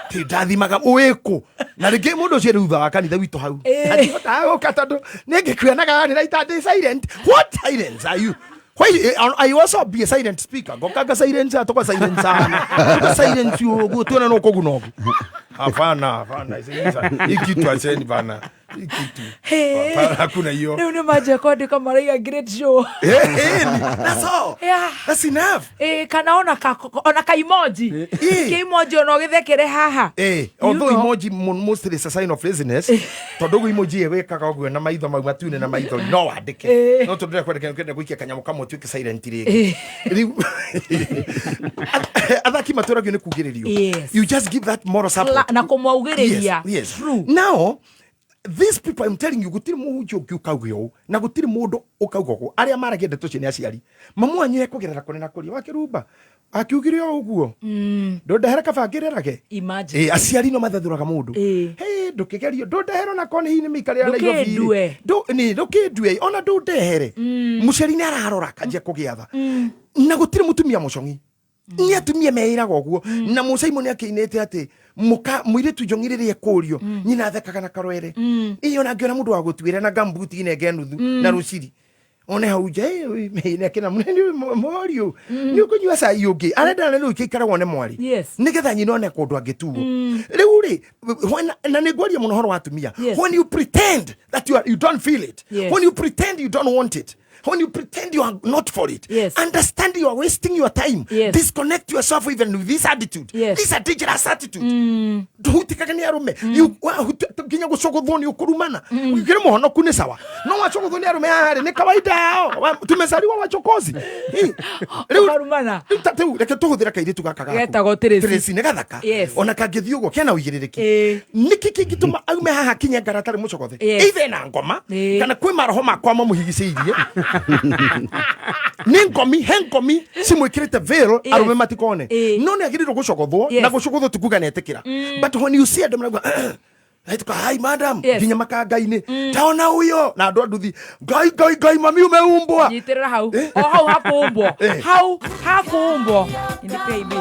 ti ndathimaga wiku na rĩngĩ mũndũ ũcio rĩutha wa kanitha witũ hau atihota gũka tondũ nĩngĩkuonaga nĩ raita ndĩ silent. What silence are you? Why I also be a silent speaker? Go kaka silence atoka silence sana. Silence you go tuona no koguno. Hapana ikitu acheni bana. Ikitu. Hakuna hiyo. Ni maji kodi kama raiga great show. That's all. Yeah. That's enough. Kanaona ka emoji. Ki emoji ono githekere haha. Although emoji mostly is a sign of laziness. Tondu emoji ewekaga ogwe na maitho mau matune na maitho no andike. No tondu kwenda gwikia kanyamu kamo tuike silent rigi. Athaki maturagio ni kugiririo. You just give that moral support. Na kumwaugiriria. Yes. Now these people I'm telling you gutiri muhunjio ukiukagio na gutiri mundu ukaugogo aria maragia ndeto cia ni aciari mamu anyu ekugerera kone na kuria wakirumba akiugire uguo ndondehera kabangirerage imagine aciari no mathathuraga mundu ndukigerio ndondehera na kone hini mikari na Nairobi ndukindue ona ndondehere muciari ni ararora kanjia kugiatha na gutiri mutumia mucongi ni atumia meiraga uguo na Musaimo ni akinete ati muiritu jongiririe kurio nyina thekaga na karwere iyo na ngiona mundu wa gutwira na gambuti nege nuthu na ruciri one hauje meine kina muneni morio ni ukunywa sa yugi arenda na ruki kara wone mwari nigetha nyina one kundu angituo riu ri na negwaria muno horo watumia when you pretend that you don't feel it when you pretend you don't want it when you pretend you are not for it, understand you are wasting your time. Disconnect yourself even with this attitude. This is a dangerous attitude. Duhutikagani arume. You kinya gushogodho ni ukurumana. Ukire muhono kune sawa. No washogodho ni arume ahari ni kawaida yao. Tumezaliwa wachokozi. Ukarumana. Tatu reke tuhuthira kairitu gaka gako. Geta goteresi. Teresi negathaka. Ona kangithio go kena uyiririki. Niki kigituma aume haha kinya ngaratari muchokothe. Either na ngoma kana kwi maroho makwa mamuhigiceirie. Ninkomi henkomi simwikirite veil arume matikone no ne agiriro gucogothwo na gucogothwo tukuga netekira but when you see them like aituka hi madam ginya makangaini taona huyo na andu nduthi gai mami umeumbwa nyitirira hau hau hakuumbwa hau hakuumbwa inipe ibi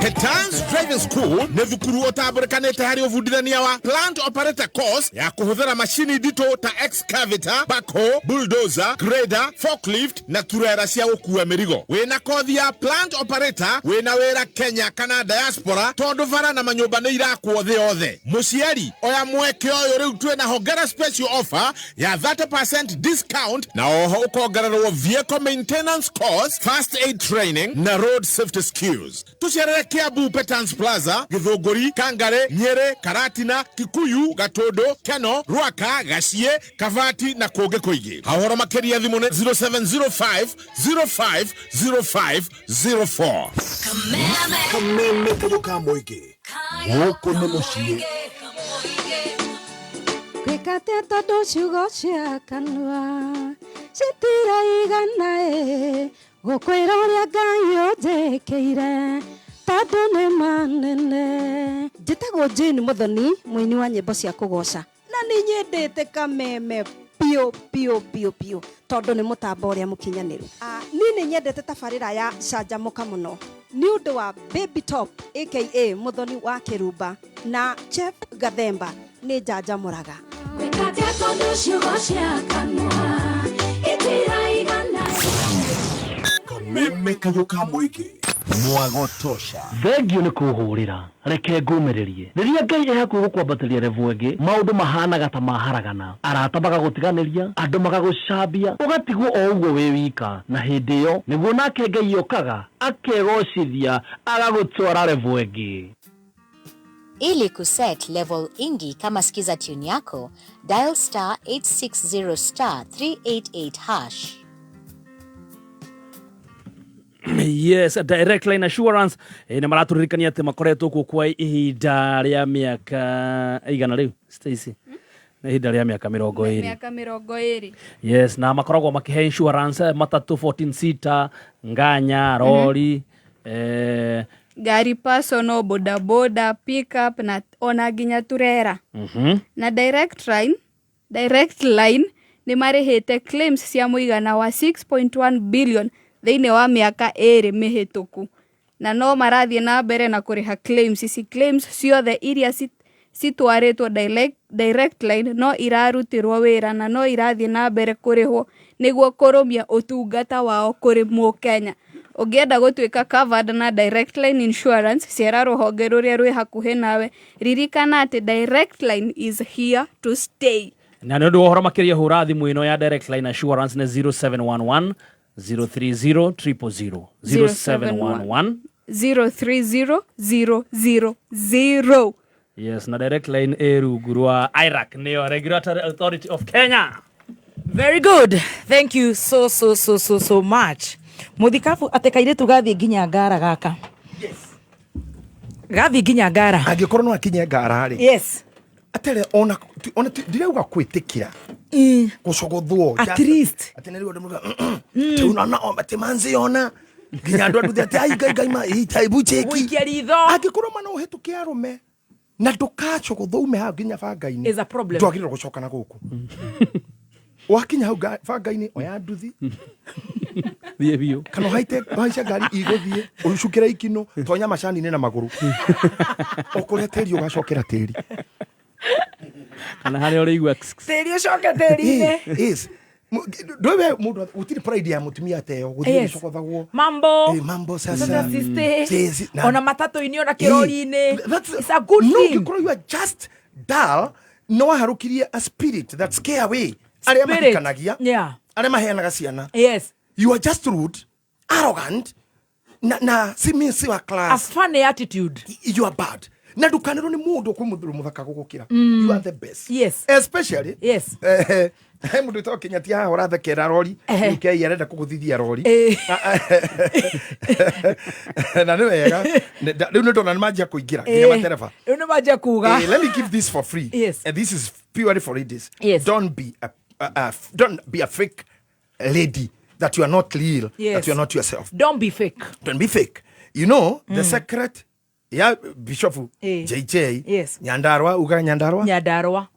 Petans Driving School ne thukuru otaburekanete hari ovudithania wa plant operator course ya kuhuthira machine dito ta excavator, backhoe, bulldozer, grader, forklift na turera cia gukua mirigo. Wina kothi ya plant operator wina wira Kenya kana diaspora tondu vara na manyumba ne irakwo thi othe. Muciari oya mweke oyo riu twina hongera special offer ya 30% discount na oho ukongererwo vehicle maintenance course, first aid training na road safety skills. Tuciarere Kiambu Petans Plaza, Githunguri, Kangare, Nyere, Karatina, Kikuyu, Gatondo, Keno, Ruaka, Gacie, Kavati na kungi kuingi. Hahoro makeria thimu ne 0705 050504. Kameme kayoka moige. Woko ne mucie. Kwikate tondu ciugo cia kanua citiraigana gukwira uria Ngai unjikire tondu ni manene. Njitagwo Jane Muthoni, muini wa nyimbo cia kugoca na ni nyendete Kameme pio tondu ni mutambo uria mukinyaniru. Ni nyendete tabarira ya canjamuka muno ni undu wa Baby Top aka Muthoni wa Kirumba na Chef Gathemba ni njajamuraga. Kwikate tondu ciugo cia kanua itiraigana. Kameme kayoka moige. Mwagotosha. Thengio ni kuhurira reke ngumiririe riria Ngai ehaku gukwambatiria revuenge maundu mahanaga ta maharagana arata bagagutiganiria andu magagucambia ugatigwo o uguo wi wika na hindi iyo niguo nake Ngai okaga akegocithia agagutwara revuenge. Ili kuset level ingi kama skiza tune yako, dial star 860 star 388 hash. Yes, Direct Line Assurance ni maraturirikania ati makoretwo kuo kwa ihinda ria miaka igana riu Stacy na ihinda ria miaka 20 miaka 20. Yes, na makoragwo makihe insurance matatu 14 seater nganya rori gari personal, bodaboda, pickup na ona ginya turera. Na Direct Line ni marihite claims cia muigana wa 6.1 billion thiini wa miaka 2 mihituku na no marathie na mbere na kuriha claims. Ici claims ciothe iria citwaritwo Direct Line no irarutirwo wira na no irathie na mbere kurihwo niguo kurumia utungata wao kuri Mukenya. Ungienda gutuika covered na Direct Line Insurance, cera ruhonge ruria rwi hakuhi nawe. Ririkana ati Direct Line is here to stay. Na ndio uhoro makiria hura thimu ino ya Direct Line Assurance na 0711 030 0711 030 Yes, na Direct Line erugurwa IRAC neo Regulatory Authority of Kenya. Very good. Thank you so much. Muthikabu atekaire tugathie nginya ngara gaka. Yes. Gathie nginya ngara. Angikorwo no akinye ngara ri. Yes. atere ona ndirauga kwitikira gucogothwo at least atene riu ndu tuna na ate manzi ona nginya andu andu ati ai gai ma itaibu cheki wikiaritho angikorwo mana uhituke arume na ndukacogothwo ume ha nginya banga-ini is a problem ndwagirwo gucoka na guku wakinya hau banga-ini oya nduthi thie biu kana haica ngari iguthie ucukira ikino tonya macani-ini na maguru ukuria tiri ugacokera tiri kana hali uri igwa tiri ucoke tiri-ini yes Dwewe mundu utiri pride ya mutumia teo guthie gucokothagwo mambo sasa sister ona matatu-ini ona kirori-ini it's a good thing no you are just dull no harukirie a spirit that scare away aria mahikanagia aria maheanaga ciana yes you are just rude arrogant na si wa class a funny attitude you are bad na ndukanirwo ni mundu kwimuthiru muthaka gugukira you are the best yes especially yes mundu to kinyatia haha urathekera rori UK yarenda kuguthithia rori na ni wega riu ni ndona manjia kuingira nginya matereba riu ni manjia kuga let me give this for free yes. And this is purely for ladies yes. Don't be a fake lady that you are not real yes. That you are not yourself. Don't be fake you know the secret ya Bishop JJ yes. Nyandarua uga Nyandarua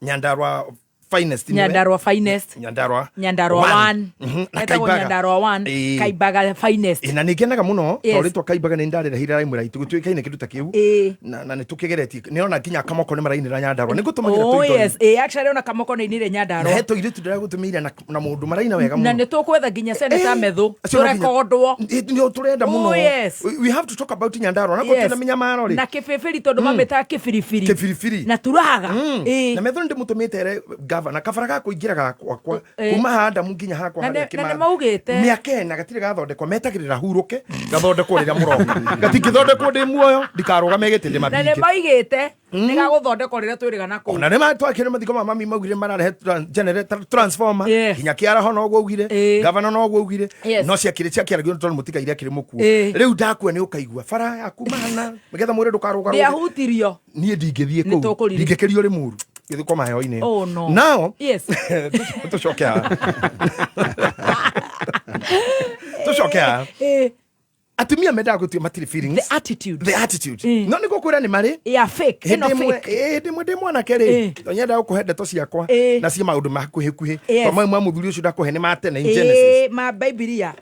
finest Nyandarua finest Nyandarua 1 Nyandarua 1 Kaibaga finest ina nigenaga muno toritwa Kaibaga ni ndarira hira rai murai tugutwikaine kindu ta kiu na nitukigeretie niona kinya kamoko ni marainira Nyandarua nigutumagira tuindo yes actually ona kamoko ni inire Nyandarua heto iritu ndira gutumira na mundu maraina wega muno na nitukwetha ginya senator methu turekordwo ndio turenda muno we have to talk about Nyandarua nako tuna minyamaro ri na kififiri tondu mameta kifirifiri na turaga na methu ndi mutumite na kafaraga kuingira kwa kuma handa munginya hakwa haria kima na maugite miakena gatire gathondekwo metagirira huruke gathondekwo rira murongo gatingithondekwo ndi muoyo ndikarugame gitinde mabingi na ne maigite ni gaguthondekwo rira twirigana ku na ne matwakire mathiko mami maugire mararehe generator transformer kinya kiara hono gwo ugire governor no gwo ugire no ciakire ciakiragio tondu mutigaire akire mukuo riu ndakua ni ukaigua fara yaku mana megetha mwire ndukaruga ria hutirio nie ndingithie ku ndingikirio ri muru githiko maheo-ini now yes tucoke atumia mendaga gutua matiri feelings the attitude no niko kwira ni mari fake ndi mwanake ri tonyenda gukuhe ndeto ciakwa na cia maundu makuhikuhi pamwe muthuri ucio ndakuhe ni matene in Genesis ma Biblia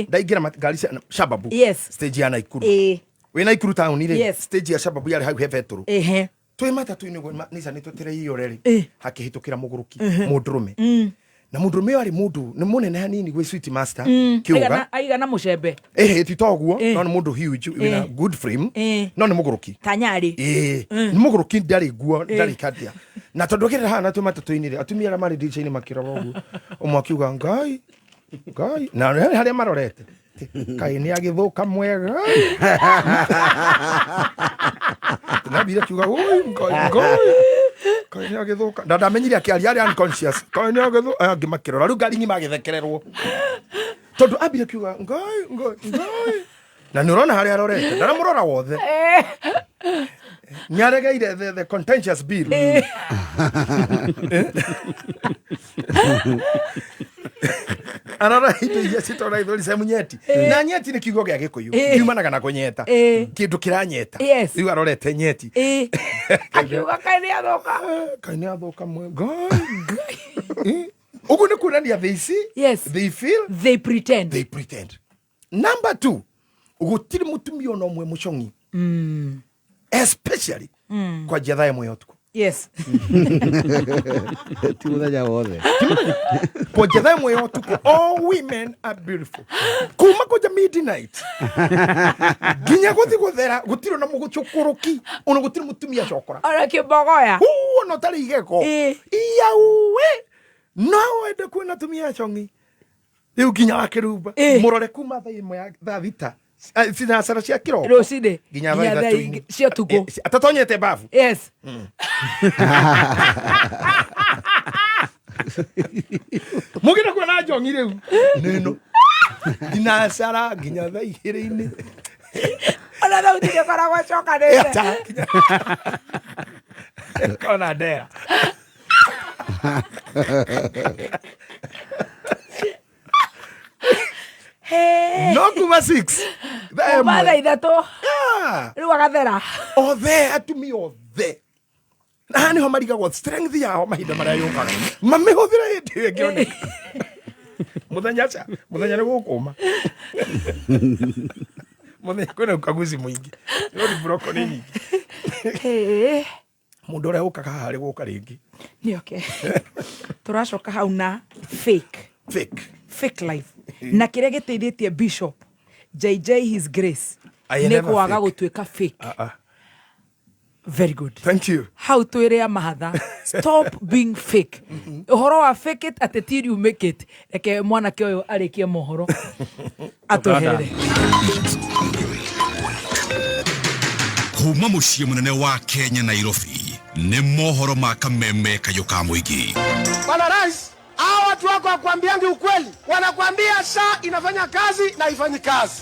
ndaingira ngari Shababu stage ya Naikuru we Naikuru town ri stage ya Shababu yari hau heveturu twi matatu-ini uguo nisa nitutire iyo reri hakihitukira muguruki mundurume na mundurume ari mundu ni munene hanini gwe sweet master kiuga aigana mucembe titoguo no ni mundu huge with a good frame no ni muguruki tanyari ni muguruki ndari guo ndari kadia na tondu kirira hana twi matatu-ini ri atumia ara mari DJ-ini makira bogu umwe kiuga ngai na haria marorete kai ni agithuka mwega nabira kiuga kai ni agithuka ndamenyire akiaria ari unconscious kai ni agithuka ngimakirora riu ngari ngima agithekererwo tondu abira kiuga ngai na ni urona haria arorete ndara murora wothe nyaregeire the contentious bill anara hito ya sitora ithori semu nyeti na nyeti ni kiugo gia gikuyu yumanaga na kunyeta kindu kiranyeta riu arorete nyeti akiuga kai ni athoka ngai ugu ni kunania they feel they pretend number 2 ugutiri mutumia ono mwe muchongi especially kwa jatha ya moyo tuko timuthenya wothe kwa jatha moyo tuko all women are beautiful kuma kwa midnight ginya guthi guthera gutiro na mugucukuruki ono gutiri mutumia cokora ara kibogoya no tari igeko iyawe no ende kwina tumia chongi riu ginya wakiruba murore kuma thaa thita sina sara cia kiroko rocide ginya thaa cia tugo atatonyete bavu mugira kuona njongi riu neno ginya sara ginya thaa igiri-ini ona thauti ndikoragwo cokanĩte Kona dea. No kuma 6. Kumada ithato. Riu agathera. Othe atumi othe. Na niho marigagwo strength yao mahinda maria yukaga. Mamihũthĩra hĩndĩ ĩyo ĩngĩoneka. Muthenya nĩ gũkũma. Muthenya kwĩna ukaguzi mũingĩ. Rori broko nĩ nyingĩ. Mũndũ ũrĩa ũkaga haha rĩ gũka rĩngĩ. Nĩ okay. Tũracoka hau na fake life. Na kĩrĩa gĩteithĩtie Bishop JJ His Grace nĩ kwaga gũtuĩka fake. Very good. Thank you. How to area mahatha. Stop being fake. Uhoro wa fake it at till you make it. Eke mwana kioyo arikie mohoro. Atohere. Kuma muciĩ munene wa Kenya Nairobi nĩ mohoro ma kameme kayoka mũingĩ. Bwana Rais, hao watu wako wakwambiangi ukweli. Wanakwambia saa inafanya kazi na haifanyi kazi.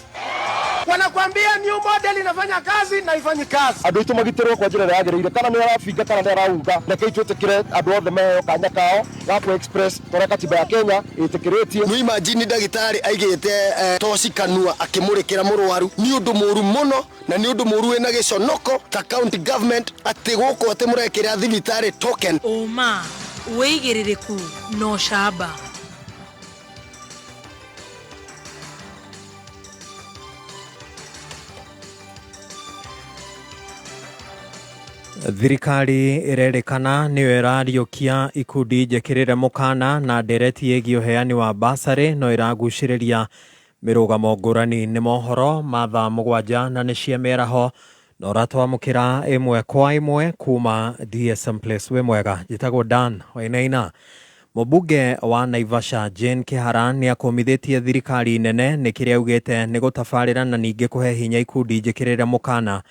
Wanakwambia new model inafanya kazi na haifanyi kazi. Andũ itu magiterwo kwa njĩra yagĩrĩire kana nĩ arafinga kana nĩ araunga reke itwĩtĩkĩre andũ othe meheo kanya kao gaku express tũrĩa katiba ya Kenya ĩtĩkĩrĩtie. Nĩ imagine ndagĩtarĩ aigĩte toci kanua akĩmũrĩkĩra mũrwaru nĩ ũndũ mũru mũno na nĩ ũndũ mũru wĩna gĩconoko ta county government atĩ gũkũ atĩ mũrekĩra thibitarĩ token. Oma wĩigĩrĩrĩku no shaba. Thirikari irerikana niyo irariũkia ikundi njĩkĩrĩre mũkana na ndereti ĩgiĩ ũheani wa basarĩ no iragucĩrĩria mĩrũgamo ngũrani. Nĩ mohoro ma thaa 7 na nĩ cia mĩaraho na ũratwamũkĩra ĩmwe kwa ĩmwe kuma DSM Place. Wĩ mwega, njĩtagwo Dan Wainaina. Mũmbunge wa Naivasha Jane Kĩhara nĩ akũmithĩtie thirikari nene nĩ kĩrĩa augĩte nĩ gũtabarĩra na ningĩ kũhe hinya ikundi njĩkĩrĩre mũkana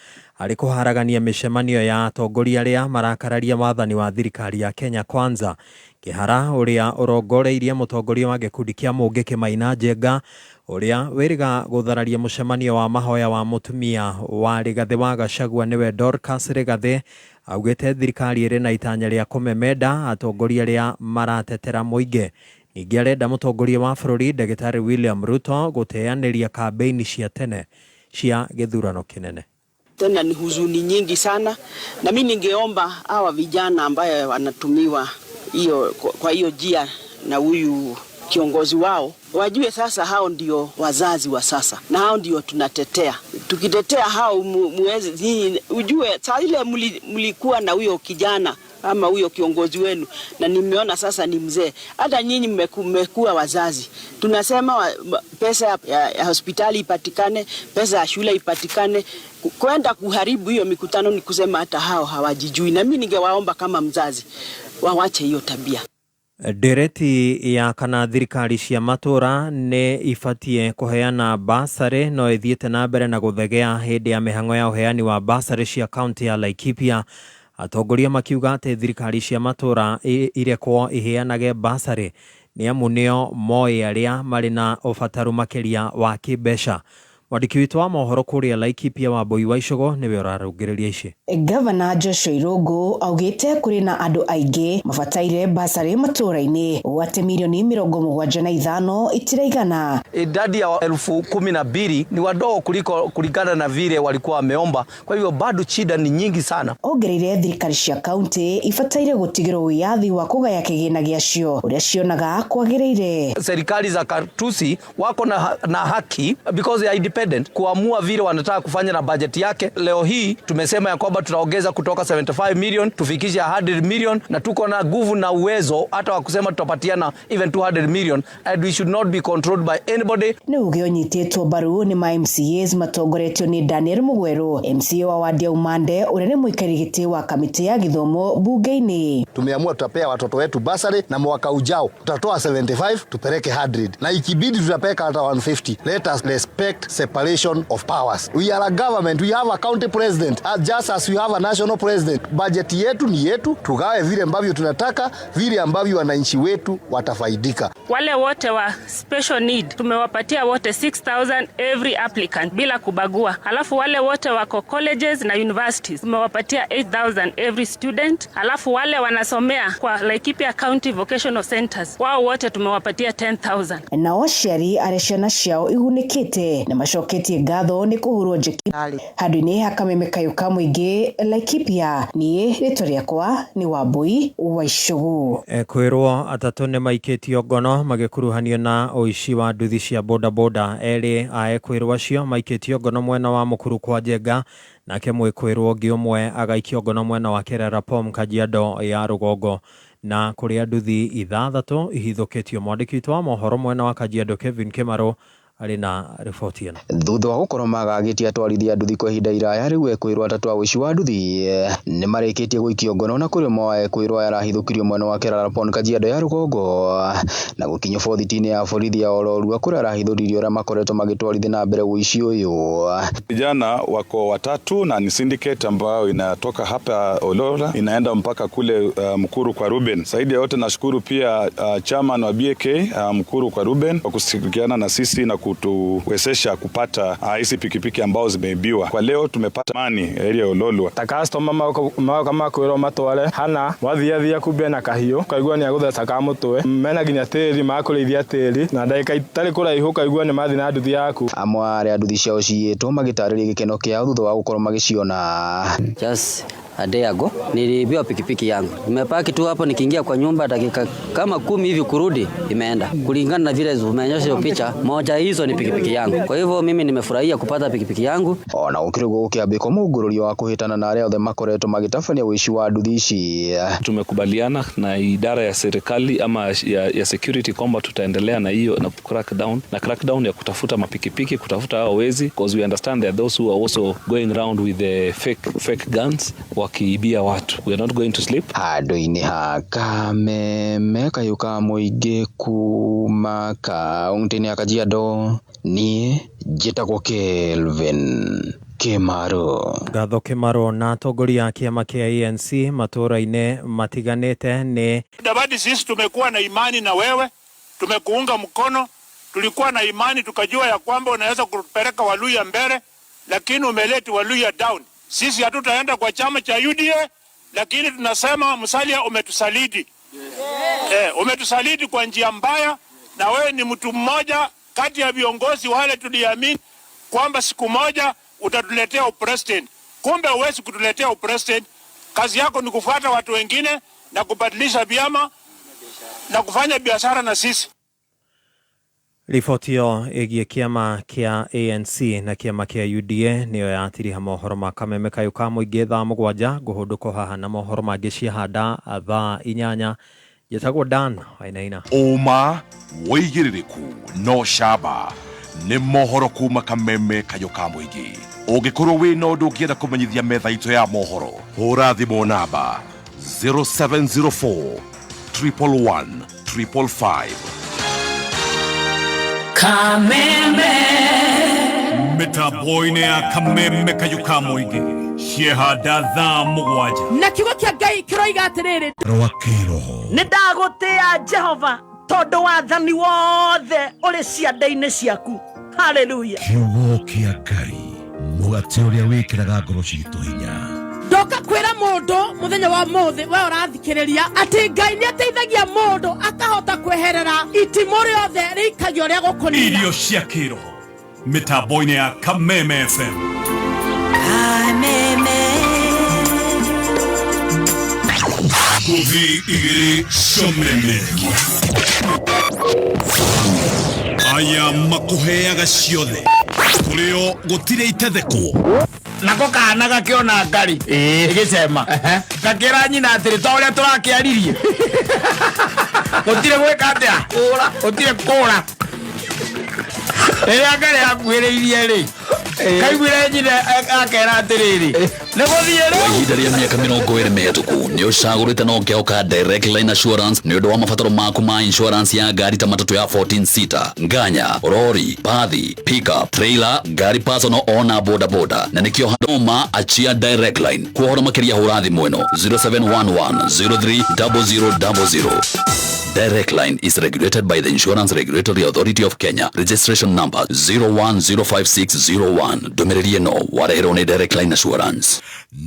harĩ kũharagania mĩcemanio ya atongoria arĩa marakararia wathani wa thirikari ya Kenya Kwanza. Kĩhara ũrĩa ũrongoreirie mũtongoria wa gĩkundi kĩa Mũngĩ Kĩmaina Njenga ũrĩa wĩrĩga gũthararia mũcemanio wa mahoya wa mũtumia wa Rigathĩ wa Gachagua nĩwe Dorcas Rigathĩ augĩte thirikari ĩrĩ na itanya rĩa kũmemenda atongoria arĩa maratetera mũingĩ. Ningĩ arenda mũtongoria wa bũrũri Ndagĩtarĩ William Ruto gũteanĩria kambeini cia tene cia gĩthurano kĩnene. Tena ni huzuni nyingi sana na mimi ningeomba hawa vijana ambaye wanatumiwa hiyo kwa hiyo jia na huyu kiongozi wao wajue sasa hao ndio wazazi wa sasa na hao ndio tunatetea. Tukitetea hao muweze ujue saa ile mlikuwa na huyo kijana ama huyo kiongozi wenu na nimeona sasa ni mzee. Hata nyinyi mmekuwa wazazi. Tunasema pesa ya hospitali ipatikane, pesa ya shule ipatikane. Kwenda kuharibu hiyo mikutano ni kusema hata hao hawajijui. Na mimi ningewaomba kama mzazi wawache hiyo tabia. Ndereti ya kana thirikari cia matũra nĩ ibatie kũheana basarĩ no ĩthiĩte na mbere na gũthegea hĩndĩ ya mĩhang'o ya ũheani wa basarĩ cia kaunti ya Laikipia. Atongoria makiuga atĩ thirikari cia matũra irekwo iheanage basarĩ nĩ amu nĩo moĩ arĩa marĩ na ũbataru makĩria wa kĩmbeca. Mwandĩki witũ wa mohoro kũrĩa Laikipia Wambui wa Icũgũ nĩwe ũrarũngĩrĩria ici. Gavana Joshua Irũngũ augĩte kũrĩ na andũ aingĩ mabataire basarĩ matũra-inĩ atĩ milioni 75 itiraigana. Idadi ya 12,000 ni wadogo kuliko kulingana na vile walikuwa wameomba. Kwa hivyo bado shida ni nyingi sana. Ongereire thirikari cia kaunti ibataire gũtigĩrwo wĩyathi wa kũgaya kĩgĩna gĩacio ũrĩa cionaga kwagĩrĩire. Serikali za katusi wako na haki because they are independent kuamua vile wanataka kufanya na budget yake. Leo hii tumesema ya kwamba tutaongeza kutoka 75 million tufikishe 100 million na tuko na nguvu na uwezo hata wa kusema tutapatiana even 200 million and we should not be controlled by anybody. Nĩ ũgĩonyitĩtwo mbaru nĩ ma MCAs matongoretio nĩ Daniel Mugweru, MCA wa Wadia Umande ũrĩa nĩ mũikarĩri gĩtĩ wa kamĩtĩ ya gĩthomo bunge-inĩ. Tumeamua tutapea watoto wetu basari na mwaka ujao tutatoa 75 tupeleke 100 na ikibidi tutapeka hata 150. Let us respect separation of powers. We are a government, we have a county president, just as we have a national president. Budget yetu ni yetu, tugawe vile ambavyo tunataka, vile ambavyo wananchi wetu watafaidika. Wale wote wa special need tumewapatia wote 6,000 every applicant bila kubagua. Alafu wale wote wako colleges na universities tumewapatia 8,000 every student. Alafu wale wanasomea kwa Laikipia County Vocational Centers wao wote tumewapatia 10,000. Na washari areshana ciao ihunikite na macoketie ngatho ni kuhurwo njeki handu-ini hakameme kayuka muingi Laikipia. Nie rĩtwa rĩakwa ni Wambui wa Icugu. Kwirwo atatu ni maikitio ngono magikuruhanio na uici wa nduthi cia boda boda. Eri kwirwo acio maikitio ngono mwena wa Mukuru kwa Njenga, nake mwikwirwo ngi umwe agaikio ngono mwena wa Kererapom Kajiado ya Rugongo. Na kuria nduthi ithathatu ihithukitio. Mwandiki witũ wa mohoro mwena wa Kajiado Kevin Kimaro ari na riboti ĩno. Thutha wa gukorwo magagitia atwarithia nduthi kwa ihinda iraya, riu ekwirwo atatu a uici wa nduthi ni marikitie guikio ngono na kuri mwa ekwirwo arahithũkirio mwena wa Kererapom Kajiado ya Rugongo na gukinywo bothiti-ini ya borithi ya Ororua kuri arahithũririo aria makoretwo magitwarithia na mbere uici uyu. Vijana wako watatu na ni syndicate ambayo inatoka hapa Olora inaenda mpaka kule Mukuru kwa Ruben. Zaidi ya yote nashukuru pia chairman wa BK Mukuru kwa Ruben kwa kushirikiana na sisi na kutuwezesha kupata hizi pikipiki ambao zimeibiwa. Kwa leo tumepata mani area Ololwa. Customer mao kama kwiro matware hana wathiathia kubia na kahio kaigua ni agutha ka mutwe mena ginya tiri makurithia tiri na ndaika itari kuraihu kaigua ni mathi na nduthi yaku. Amwe aria nduthi ciao ciitwo magitariria gikeno kiao thutha wa gukorwo magiciona. Just a day ago niliibiwa pikipiki yangu. Nimepaki tu hapo nikiingia kwa nyumba dakika kama 10 hivi kurudi imeenda. Kulingana na vile umeonyesha hiyo picha, moja hizo ni pikipiki yangu. Kwa hivyo mimi nimefurahia kupata pikipiki yangu. Ona ukirugo ukiambiko mugururio wa kuhitana na aria othe makoretwo magitafania uici wa nduthi ici. Tumekubaliana na idara ya serikali ama ya security kwamba tutaendelea na hiyo na crackdown ya kutafuta mapikipiki, kutafuta hao wezi, because we understand there are those who are also going around with the fake guns wakiibia watu. We are not going to sleep. Handu-ini ha Kameme kayuka muingi kuma kaunti-ini ya Kajiado, nie njĩtagwo Kelvin Kimaro. Ngatho Kimaro. Na atongoria a kiama kia ANC matũra-inĩ matiganĩte ni Mudavadi, sisi tumekuwa na imani na wewe, tumekuunga mkono, tulikuwa na imani tukajua ya kwamba unaweza kupeleka Waluhya mbele, lakini umeleti Waluhya down. Sisi hatutaenda kwa chama cha UDA, lakini tunasema Musalia umetusaliti. Umetusaliti kwa njia mbaya, na wewe ni mtu mmoja kati ya viongozi wale tuliamini kwamba siku moja utatuletea upresident. Kumbe huwezi kutuletea upresident. Kazi yako ni kufuata watu wengine na kubadilisha vyama na kufanya biashara na sisi. Riboti ĩyo ĩgiĩ kĩama kĩa ANC na kĩama kĩa UDA nĩyo yatiriha mohoro ma Kameme kayuka mũingĩ thaa 7 ngũhũndũko haha na mohoro mangĩ ciahanda thaa 8. Njĩtagwo Dan Wainaina. Ũma wĩigĩrĩrĩku no camba nĩ mohoro kuma Kameme kayuka mũingĩ. Ũngĩkorwo wĩ na ũndũ ũngĩenda kũmenyithia metha itũ ya mohoro, hũra thimũ namba 0704 111 555. Kameme Metaboine ya Kameme kayuka mũingĩ ciehanda thaa 7. Na kiugo kĩa Ngai kĩroiga atĩrĩrĩ, nĩ ndagũtĩĩa Jehova tondũ wathani wothe ũrĩ ciande-inĩ ciaku. Haleluya. Kiugo kĩa Ngai mũgate ũrĩa wĩkĩraga ngoro citũ hinya. Ndoka kwĩra mũndũ mũthenya wa mũthĩ we ũrathikĩrĩria atĩ Ngai nĩ ateithagia mũndũ akahota kweherera itimũ rĩothe rĩikagio rĩa gũkũnina. Irio cia kĩroho mĩtambo-inĩ ya Kameme FM. Ngũthi igĩrĩ comeme aya makũheaga ciothe kũrĩo gũtirĩ itetheko. Nako kana gakĩona ngari gĩcema gakĩra nyina atĩrĩ ta ũrĩa tũrakĩaririe gũtirĩ gwĩka atĩa gũtirĩ kũra rĩrĩa ngari yakuhĩrĩirie rĩ kaiguire nyine akera atiriri negothiere ihinda rĩa mĩaka 20 mĩhĩtũku nĩ ũcagũrĩte na ũkĩoka Direct Line Assurance nĩ ũndũ wa mabataro maku ma insurance ya ngari ta matatũ ya 14 seater, nganya, lori, bathi, pickup, trailer, ngari personal ona boda boda, na nikio handoma achia Direct Line kuhora makiria hura thimũ ĩno 0711030000. Direct Line is regulated by the Insurance Regulatory Authority of Kenya. Registration number 0105601. Ndũmĩrĩri ĩno wareherwo nĩ Direct Line Assurance.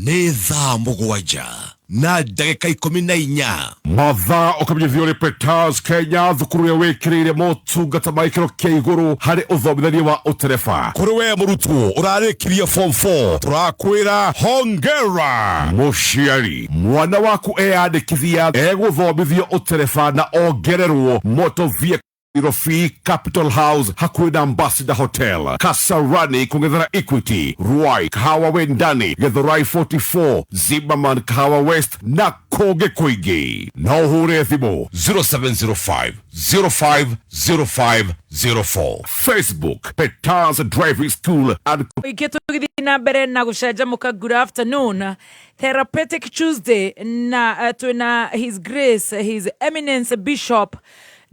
Nĩ thaa mũgwanja na ndagĩka 14 mathaa ũkamenyithio nĩ Peters Kenya, thukuru ya wĩkĩrĩire motungata ma gĩkĩro kĩa igũrũ harĩ ũthomithania wa ũtereba. Kũrĩ we mũrutwo ũrarĩkirie form 4 tũrakwĩra hongera. Mũciari, mwana waku eyandĩkithia egũthomithio ũtereba na ongererwo motor vehicle Rofi Capital House hakuĩ na Ambassador Hotel, Kasarani kũng'ethera Equity, Ruai Kahawa Wendani, Githurai 44, Zimmerman Kahawa West na kũngĩ kũingĩ. Na ũhũre thimũ 0705 050504. Facebook Peters Driving School and Ikitugithia na mbere na gũcanjamũka. Good afternoon. Therapeutic Tuesday na twina His Grace His Eminence Bishop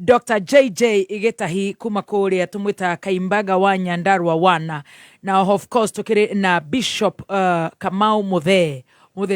Dr. JJ Getahi kuma kũrĩa tũmwĩta Kaimbaga wa Nyandarua wana, na of course tukiri na Bishop Kamau Muthee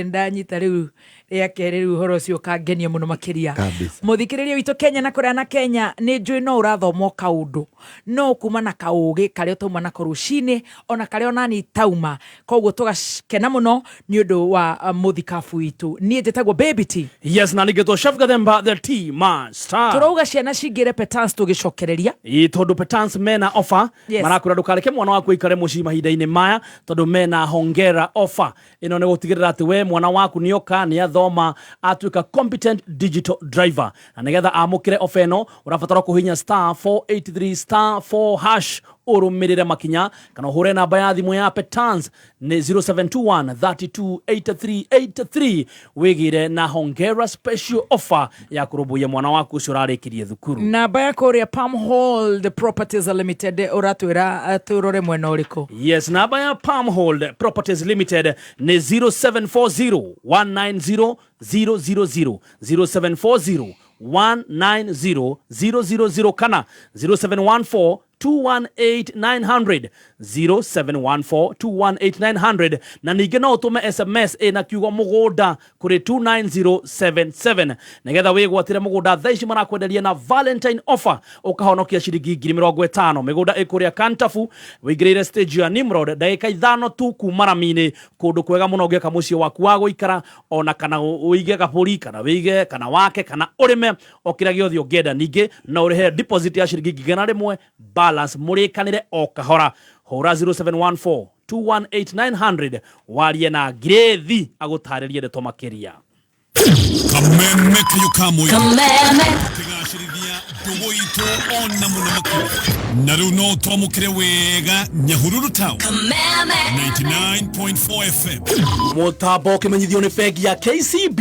ndanyita rĩu yake rĩu horo cio kangenia mũno makiria. Muthikĩrĩria witũ Kenya na kũrĩa na Kenya nĩ njũĩ no ũrathoma kaũndũ no kuma na kaũgĩ karĩa tuma na korucini ona karĩa ona ni tauma, koguo tugakena mũno nĩ ũndũ wa muthikabu witũ. Niĩ njĩtagwo Baby T. Yes, na nĩgetwo Chef Gathemba the Tea Master. Turauga ciana cingĩre Petans tũgĩcokereria tondũ Petans mena offer. Marakũra ndũkareke mwana waku ikare mũciĩ mahinda-inĩ maya tondũ mena hongera offer. Ĩno nĩ gũtigĩrĩra atĩ we mwana waku nĩoka nĩ athoma atuĩka competent digital driver, na nĩgetha amũkĩre offer ĩno ũrabatara kũhihinya *483*4# ũrũmĩrĩre makinya kana ũhũre namba ya thimũ ya Petans nĩ 0721328383 wĩgĩre na hongera special offer ya kũrũmbũiya mwana waku ũcio ũrarĩkĩrie thukuru. Namba ya kũrĩa Palmhold Properties Limited ũratwĩra tũrore mwena ũrĩkũ? Yes, namba ya Palmhold Properties Limited nĩ 0740190000 0740190000 kana 0714218900 0714218900 na ningĩ no ũtũme SMS na kiugo mũgũnda kũrĩ 29077 nĩgetha wĩgwatĩre mũgũnda thaa ici marakwenderia na Valentine offer ũkahonokia ciringi 50,000. mĩgũnda ĩkũrĩa Kantafu wĩingĩrĩire stage ya Nimrod ndagĩka 5 tu kuma Rami-inĩ, kũndũ kwega mũno ũngĩaka mũciĩ waku wa gũikara ona kana ũige gabũri kana wĩige kana wake kana ũrĩme o kĩrĩa gĩothe ũngĩenda. Ningĩ no ũrĩhe deposit ya ciringi 100 balance mũrĩkanĩre o kahora. Hũra 0714218900 warie na Grethi agũtarĩrie ndeto makĩria. Kameme kayo kamwe tigashirithia ndugu itu ona muno makuru na rĩu no twamũkĩre wega Nyahururu Town 99.4 FM. Mũtambo ũkĩmenyithio nĩ bengi ya KCB.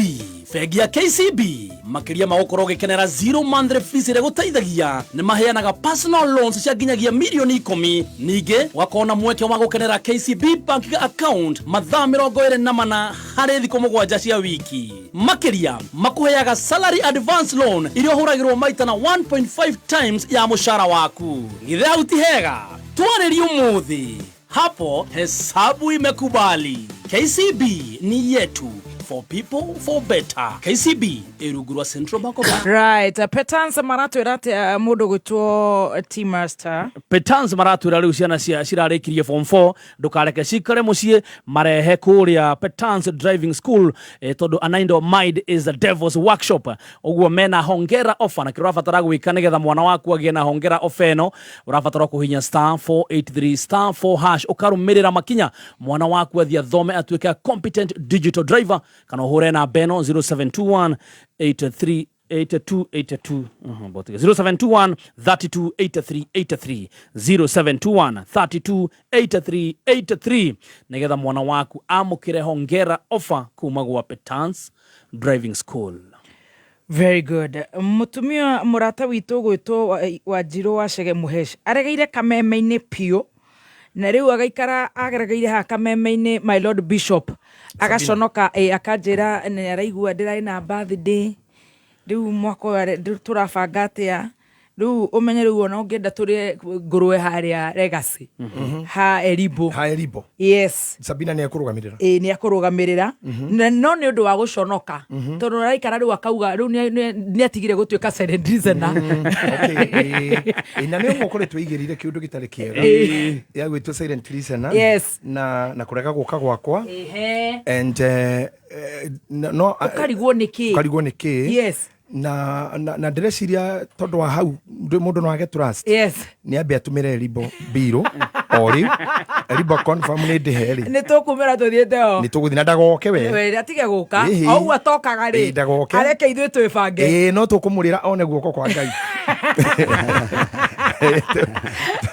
Bengi ya KCB makiria magũkorwo gĩkenera 0 monthly fees ĩrĩa gũteithagia nĩ maheanaga personal loans cia nginyagia milioni 10. Ningĩ wakona mweke wa gũkenera KCB bank account mathaa 24 harĩ thikũ 7 cia wiki. Makiria makuheaga salary advance loan iria ũhũragĩrwo maita na 1.5 times ya mũcara waku. Githea utihega twarĩrio mũthĩ hapo hesabu imekubali. KCB ni yetu. For people, for better. KCB, Erugurwa Central Bank of Right. Petans maratwĩra atĩ mũndũ gwĩtwo Tea Master. Petans maratwĩra rĩu ciana cirarĩkirie form 4 ndũkareke cikare mũciĩ marehe kũrĩa Petans Driving School tondũ Anaindo Mind is the devil's workshop. Ũguo mena hongera offer na kĩrĩa ũrabatara gwĩka nĩgetha mwana waku agĩe na hongera offer ĩno ũrabatara kũhihinya *483*4# ũkarũmĩrĩra makinya mwana waku athiĩ athome atuĩke competent digital driver. Kana ũhũre na Beno 0721838282 0721328383 0721328383 nĩgetha mwana waku amũkĩre hongera offer kuma gwa Petans Driving School. Very good. Mutumia murata witũ gwĩtwo Wanjiru wa Chege Muhesh aregeire kameme-inĩ pio na riu agaikara ageregeire ha kameme-ini my lord bishop agaconoka akanjira ni araigua ndirai na birthday riu mwako turabanga atia riu umenye riu ona ungienda turie ngurwe haria legacy ha Eribo yes Sabina ni akurugamirira ni akurugamirira no ni undu wa guconoka tondu araikara riu akauga riu ni atigire gutuika silent listener na ni umukoretwo igirire kiundu gitari kiega ya gwitwo silent listener yes na kurega guka gwakwa and no ukarigwo niki yes na ndĩreciria tondu wa hau mundu no age trust yes ni ambe atumire Eribo biro ori Eribo confirm ni ndiheri ni tukumira tuthiete ho ni tuguthi na ndagoke we atige guka au atokaga ri areke ithuĩ twĩbange no tukumurira one guoko kwa Ngai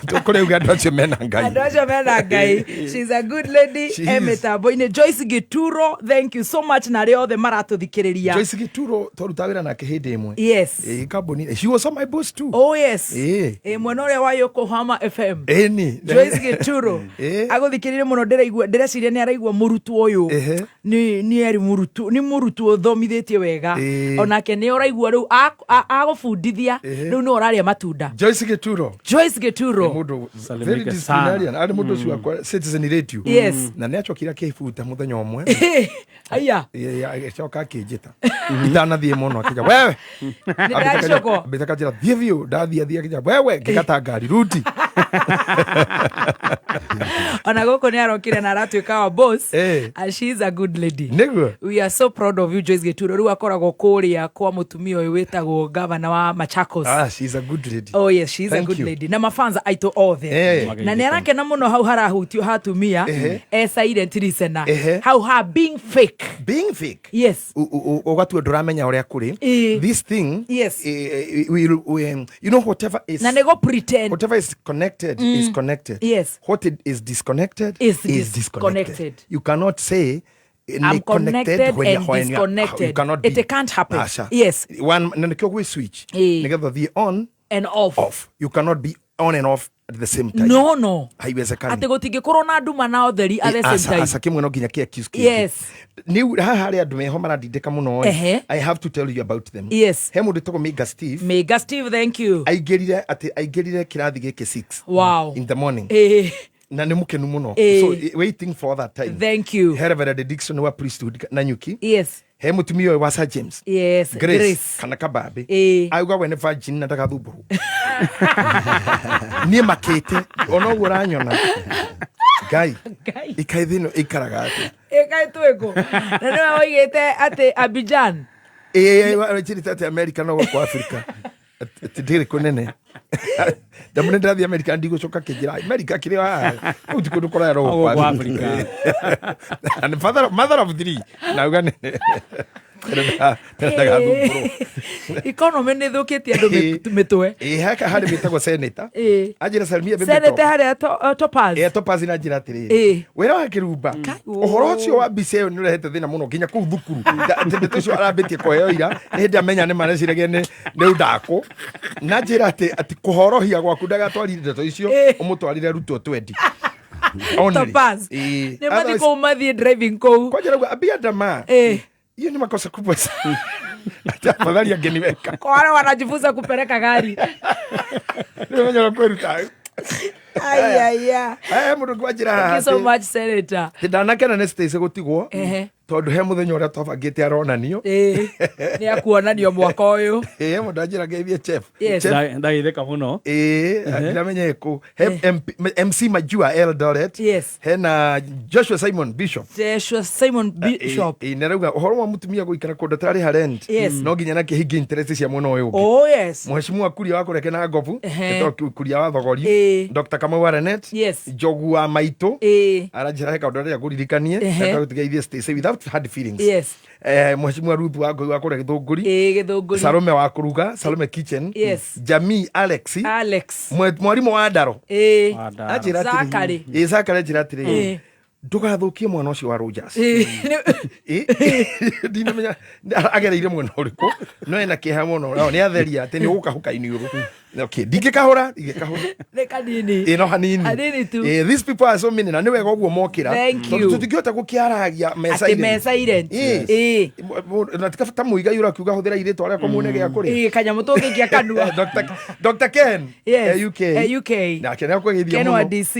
tukureuga andu acio mena Ngai she's a good lady emetambo-inĩ Joyce Gituro thank you so much na arĩa othe maratũthikĩrĩria Joyce Gituro twaruta wĩra nake hĩndĩ ĩmwe yes kambuni she was on my boss too oh yes mwena ũrĩa wa Yokohama FM Joyce Gituro agũthikĩrĩria mũno ndĩreciria nĩ araigua mũrutwo ũyũ ni eri mũrutwo thomithĩtie wega onake nĩ ũraigua rĩu agũbundithia rĩu nĩ ũrarĩa matunda Joyce Gituro very disciplinarian ari mundu ucio akwa Citizen Radio na nĩ acokire akibuta muthenya ũmwe aya acoka akĩnjĩta ndanathie mũno akija wewe abitaka njĩra thiĩ ndathia akija wewe ngĩgata ngari ruti ona gũkũ nĩ arokire na aratuĩka wa boss and she is a good lady we are so proud of you Joyce Gituro rĩu akoragwo kũrĩa kwa mũtumia ũyũ wĩtagwo governor wa Machakos she is a good lady oh yes she is a good lady na mafanza aitũ othe na nĩ arakena mũno hau harahutio hatumia silent listener how her being fake yes ugatua nduramenya ũrĩa kũrĩ this thing yes you know whatever is na nego pretend whatever is connected is connected yes what is disconnected is disconnected you cannot say I'm connected and disconnected. It can't happen. Yes. One we switch. Together the on and off. You cannot be on and off at the same time. No. Haiwezekani. Ate gotingĩkorwo na nduma na ũtheri at the same time. Asa kimwe no nginya kia kiss. Yes. Ni haha harĩa andũ meho marandindĩka mũno. I have to tell you about them. Yes. He mũndũ tagwo Mega Steve, thank you. Aingĩrire kĩrathi gĩkĩ 6. Wow. In the morning. Na nĩ mũkenu mũno so waiting for that time. Thank you. Reverend Dixon wa priesthood Nanyuki. Yes. He mutumia wa Sir James. Yes. Grace kana kababe. Auga wene virgin na ndagathuburu. Niĩ makĩte ona ũguo ũranyona. Ngai ikaithino ikaraga atĩ. Ikaitweko. Na nĩwe woigĩte atĩ Abidjan. Wachirita atĩ America no kwa Africa. Tindiri kunene ndamune ndathi America ndigũcoka kĩnjĩra America kĩrĩ wa uti kũndũ kũraya ro kwa Africa and mother of three nauga nene economy nĩ thũkĩtie andũ mĩtwe haka harĩ wĩtagwo senator anjĩra Salmia Bembe senator harĩa Topaz Topaz na njĩra atĩrĩrĩ wĩra wa kĩrumba ũhoro ũcio wa mbica ĩyo nĩ ũrehete thĩna mũno nginya kũu thukuru ndeto icio arambĩtie kũheo ira nĩ hĩndĩ amenya nĩ mareciragia nĩ ndakũ na njĩra atĩ kũhorohia gwaku ndagatwarire ndeto icio ũmũtwarire Ruto 20 Topaz nĩ mathi kũu mathiĩ driving kũu kwa njĩra abia dama hiyo ni makosa kubwa sana. Tafadhali angeniweka. Kwa wale wanajifunza kupeleka gari. Nimenyora kweruta. Mundu kwajira. Thank you so much Senator. Ndanakena nestase gutigwo. Tondu he muthenya uria twabangite aronanio. Ni akuonanio mwaka uyu. Mundu anjira geithie chef. Ndaitheka muno. Ndamenya ku MC Majua Eldoret. Hena Joshua Simon Bishop. Nerauga uhoro wa mutumia guikara kundu tari harend. No nginya na kihingi interest cia muno uyu. Oh yes. Mheshimiwa kuria wa kurekena ngovu. Kuria wa thogori. Dr. Kamau Arenet. Jogu wa Maito. Aranjira heka undu ria kuririkanie. Heka gutigeithie stay without hard feelings. Mheshimiwa Ruth wa kũrĩa Gĩthũngũri. Salome wa kũruga, Salome Kitchen. Jamii Alex. Mwarimũ wa Ndaro. Zakari njĩra atĩrĩ. Ndũgathũkie mwana ũcio wa Rogers. Ndinamenya agereire mwena ũrĩkũ no ena kĩeha mũno nĩ atheria atĩ nĩ ũgũkahũka iniũrũ Okay, digikahora. Reka nini. No hanini. Hanini tu. These people are so many na niwe goguo mokira. Thank you. Tutikihota gukiaragia mesa ati mesa silent. Natika fata muiga yura kiuga huthira ire twara ko mune gya kuri. Kanyamu tungikia kanua. Dr. Ken. Yes. UK. Na kena ko githia muno. Ken wa DC.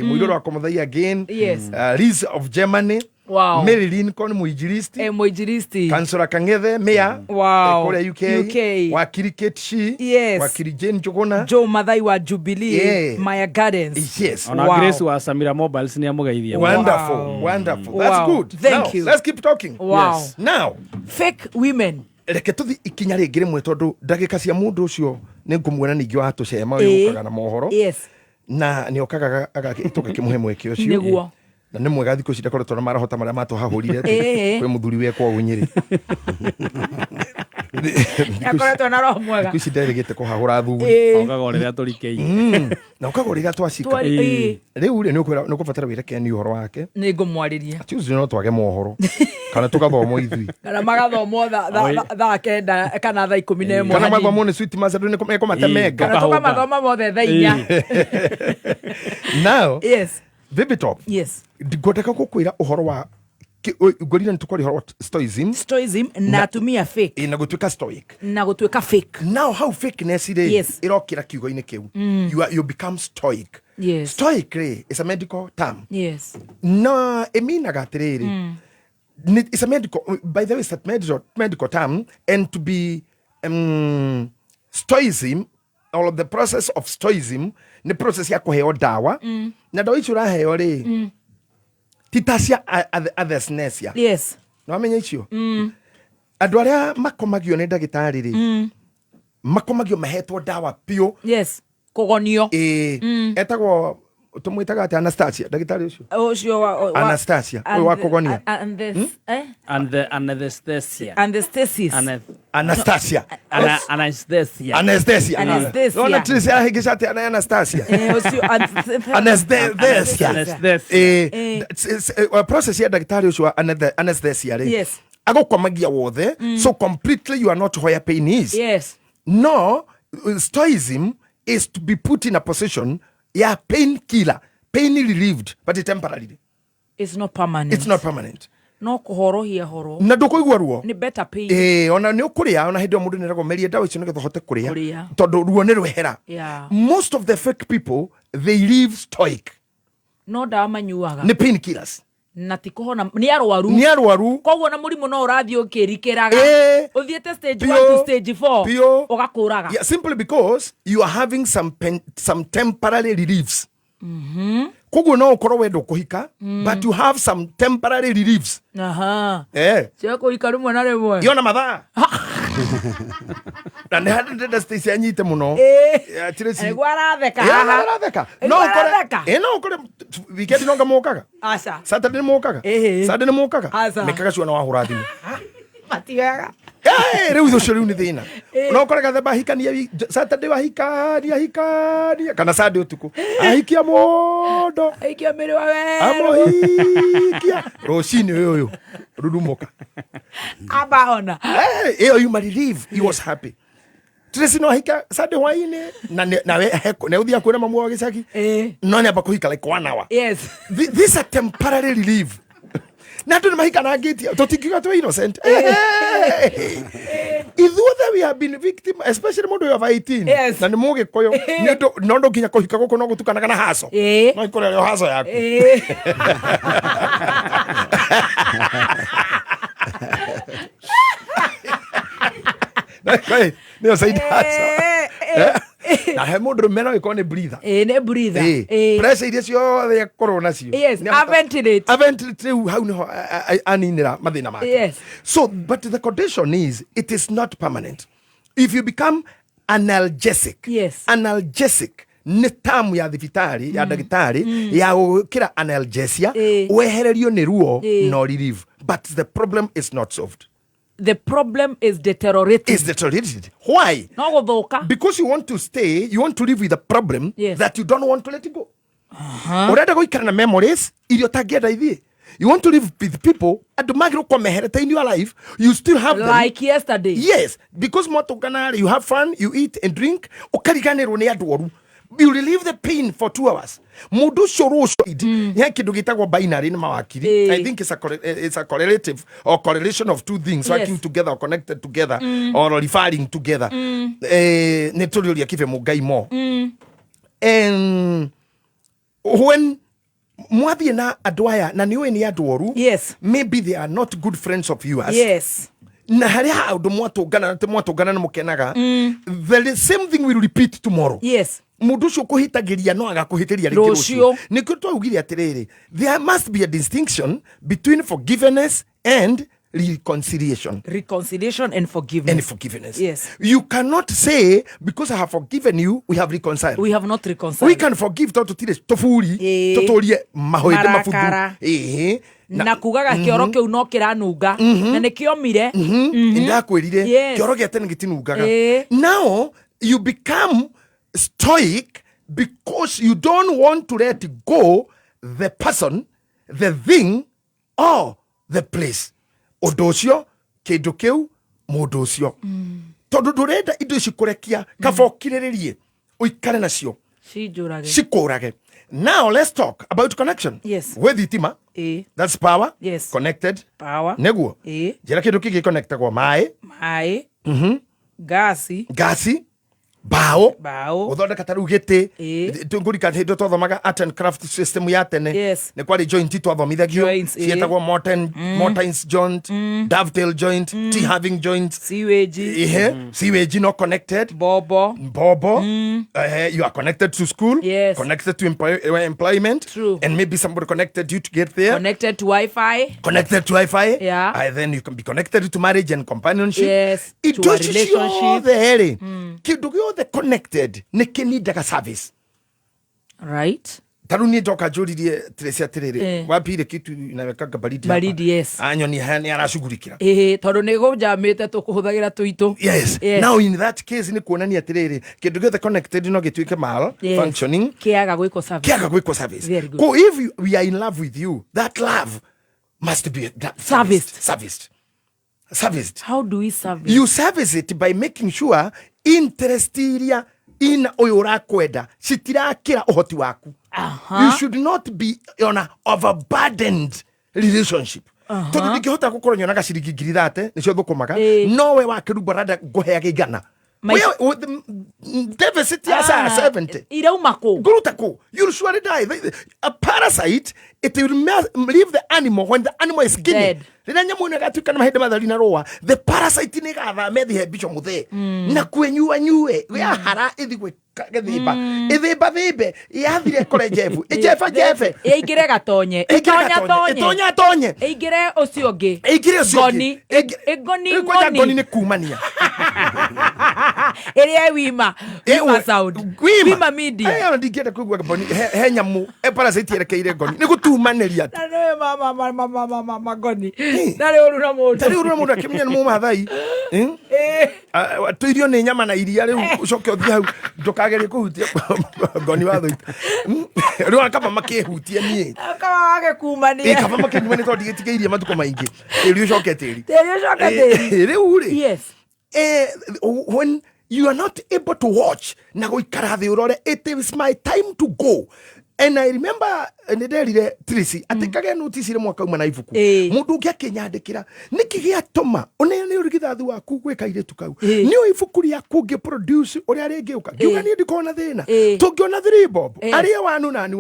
Muido wa komuthai again. Yes. Liz of Germany. Wow. Mary Lincoln muijiristi. Muijiristi. Kansora Kangethe Mea. Wow. Kore UK. Wakiri Ketshi. Yes. Wakiri Jane Jogona. Joe Mathai wa Jubilee. Maya Gardens. Yes. Ona Grace wa Samira Mobiles ni amugeithia. Wonderful. That's good. Thank you. Let's keep talking. Wow. Yes. Now, fake women. Reke tuthi ikinya ringi rimwe tondu ndagika cia mundu ucio ni ngumwona ningi wa tucema uyu ukaga na mohoro. Yes. Na ni okaga agakituka kimuhe mweke ucio. Niguo. Na nä mwega thikå ci ndakoretwo na marahota marä a matåhahå kwä må thuri wekwa å nyä akoretwo na roho mwega ici nderä gä te kå hahå ra thuri okaga rä rä a tå rikeirie na å kagwo rä rä a twacika rä u rä nä kå batara wä rekeni å horo wake nä ngå mwarä ria no twage mohoro kana tå gathomwo ithui kana magathomwo thaa kenda kana thaa 11 kana mathomwo nä switi macandå nä mekå matemenga kana tå kamathoma mothe thaa 4 now yes Vibitop. Yes. Ngoteka gukwira uhoro wa ngorira ntukori uhoro wa stoicism na tumia fake na gutwika stoic na gutwika fake. Now how fakeness is irokira kiugo-ini kiu you become stoic. Yes. Stoic is a medical term. Yes. No, eminaga atiriri it's a medical, by the way, it's a medical term, and to be stoicism, all of the process of stoicism ni process ya kuheo dawa na dawa icio uraheo ri titacia othersnesia. Yes. No amenye icio andu aria makomagio ni ndagitari ri makomagio mahetwo dawa pio. Yes. Kugonio. Etagwo tumwitaga ati Anastasia ndagitari ucio wa Anastasia wa kugonia and the anesthesia Anastasia no Tricia higisha ati Anastasia ucio Anastasia process ya ndagitari ucio Anastasia ri yes agokwamagia wothe so completely you are not where pain is. Yes. No, stoicism is to be put in a position yeah, pain killer, pain relieved, but temporarily. It's not permanent. It's not permanent. No kuhorohia horo. Na ndukuigua ruo. Ni better pain. Ona ni ukuria ona hindi mundu nirago meria dawa icio nigetha hote kuria. Tondu ruo ni rwehera. Yeah. Most of the fake people they live stoic. No dawa manyuaga. Ni pain killers. Na tikuhona ni arwaru koguo na murimu no urathie ukirikiraga uthiete stage 1 to stage 4 ugakuraga. Yeah, simply because you are having some temporary reliefs. Koguo no ukorwo wendo kuhika but you have some temporary reliefs. Cia kuhika rimwe na rimwe yona mathaa na nä handå ndä staci anyite må no aratheka no å kore wikendi no ngamå kaga Saturday nä må kaga Sunday nä må kaga mä kaga cio na wahå ra thimå matigaga rä u thå cio rä u nä thä na no å kore gathemba ahikania Saturday wahikania kana Sunday å tukå ahikia må ndo ahikia mä rä wa amå hikia rå cinä å yå rurumå ka abahona ĩyo you relieve he was happy Tracy no hika Sunday hwaini na heko na uthia kuona mamu wa gicagi no nyamba kuhika like 1 hour. Yes. This a temporary relief na ndu mahika na ngiti tutingiga tu innocent ithuothe we have been victim especially mundu wa 18 na ni muge koyo no ndo nginya kuhika guko no gutukanaga na haso no ikore leo haso yaku Nio saidi haso na he mundu mena iko ni breather ni breather pressure iria ciothe ya corona cio ventilate hau niho aninira mathina make. So but the condition is it is not permanent. If you become analgesic ni tamu ya thibitari ya ndagitari ya ukira analgesia wehererio ni ruo no relief, but the problem is not solved. The problem is deteriorated. It's deteriorated. Why? Because you want to stay, you want to live with the problem that you don't want to let it go. Urenda guikara na memories irio tangienda ithie You want to live with people at the magro komehereta in your life, you still have them. Like yesterday. Yes, because motokana, you have fun, you eat and drink. Okariganero ne adoru. You relieve the pain for 2 hours. Mudu shoro shoid. Kidu gitagwa binary na mawakili. I think it's a correlative or correlation of two things working together or connected together or referring together. Netorioli akive mugai mo. And when mwabi na adwaya na niwe ni adoru, maybe they are not good friends of yours. Yes. Na haria do mwatogana na mukenaga. The same thing will repeat tomorrow. Yes. Mudusho kuhitagiria no agakuhitiria rikirusho. Nikuto ugiri atiriri. There must be a distinction between forgiveness and reconciliation. Reconciliation and forgiveness. And forgiveness. Yes. You cannot say, because I have forgiven you, we have reconciled. We have not reconciled. We can forgive tofuri, totorie mahoide mafudu. Na kugaga kioro kiu no kiranunga na nikiomire ndakwirire kioro giate ngitinungaga. Now you become stoic because you don't want to let go the person, the thing, or the place. Odosio, kedokeu, modosio. Todo dureda ido shikurekia kafokiririe. Uikare nasio. Shikorage. Now let's talk about connection. Yes. With itima. That's power. Yes. Connected. Power. Neguo. Jera kedoki ge connecta kwa mae. Mae. Gasi. Gasi. Bao. Uthoda kataru gete. Tunguri kathedo tothomaga art and craft system ya tene. Yes. Ne kwari joint twathomithagio. Cietagwo mortise joint, dovetail joint, T-having joint. Sewage. Sewage not connected. Bobo. You are connected to school. Yes. Connected to employment. True. And maybe somebody connected you to get there. Connected to Wi-Fi. Yeah. And then you can be connected to marriage and companionship. Yes. It to a relationship. The connected nidaga service, right? Taruni doka jodirie Tresia Terere wapire kitu inawekaga baridi yes anyo ni arashughulikia tondu ni gujamite tukuhuthagira tuitu. Yes. Now in that case ni kuonania Terere kindu githe connected no gituike mal functioning kiaga gwiko service. Very good. So if we are in love with you, that love must be serviced. How do we service? You service it by making sure interest iria in oyora kwenda citirakira uhoti waku. You should not be on a overburdened relationship. Tondu ndingihota gukorwo nyonaga ciringi ngiri 30 nicio thukumaga nowe wakirubarada nguheage igana. With the deficit ya 70. Iraumako. Gurutako. You'll surely die. A parasite, it will leave the animal when the animal is skinny. The parasite methi bicho muthe na kwenyua nyue we hara ithigwe githimba ithimba thimbe yathire kore jefu jefe igire gatonye tonye igire ucio ngi goni ni kumania ere wima sound wima media ndingenda kugwa goni he nyamu parasite yerekeire goni ni gutumaniria mama goni Tari uruna akimenya ni mumathai tuirio ni nyama na iria riu ucoke uthi hau ndukagerie kuhutia goni wa thuita riu kama makihutie nie kama wage kumania kama makikumania to digitigeire matuko maingi riu ucoke tiri riu ri yes when you are not able to watch na goikara thi urore it is my time to go. And I remember nderire Tracy atikage notice mwaka uma na ibuku mundu ngi akinyandikira nikigia toma onene urigithathu waku gwika iretu kau ni ibuku ria kungi produce uria ringi uka ngiuga ni ndikona thina tungiona 3 bob aria wanu nani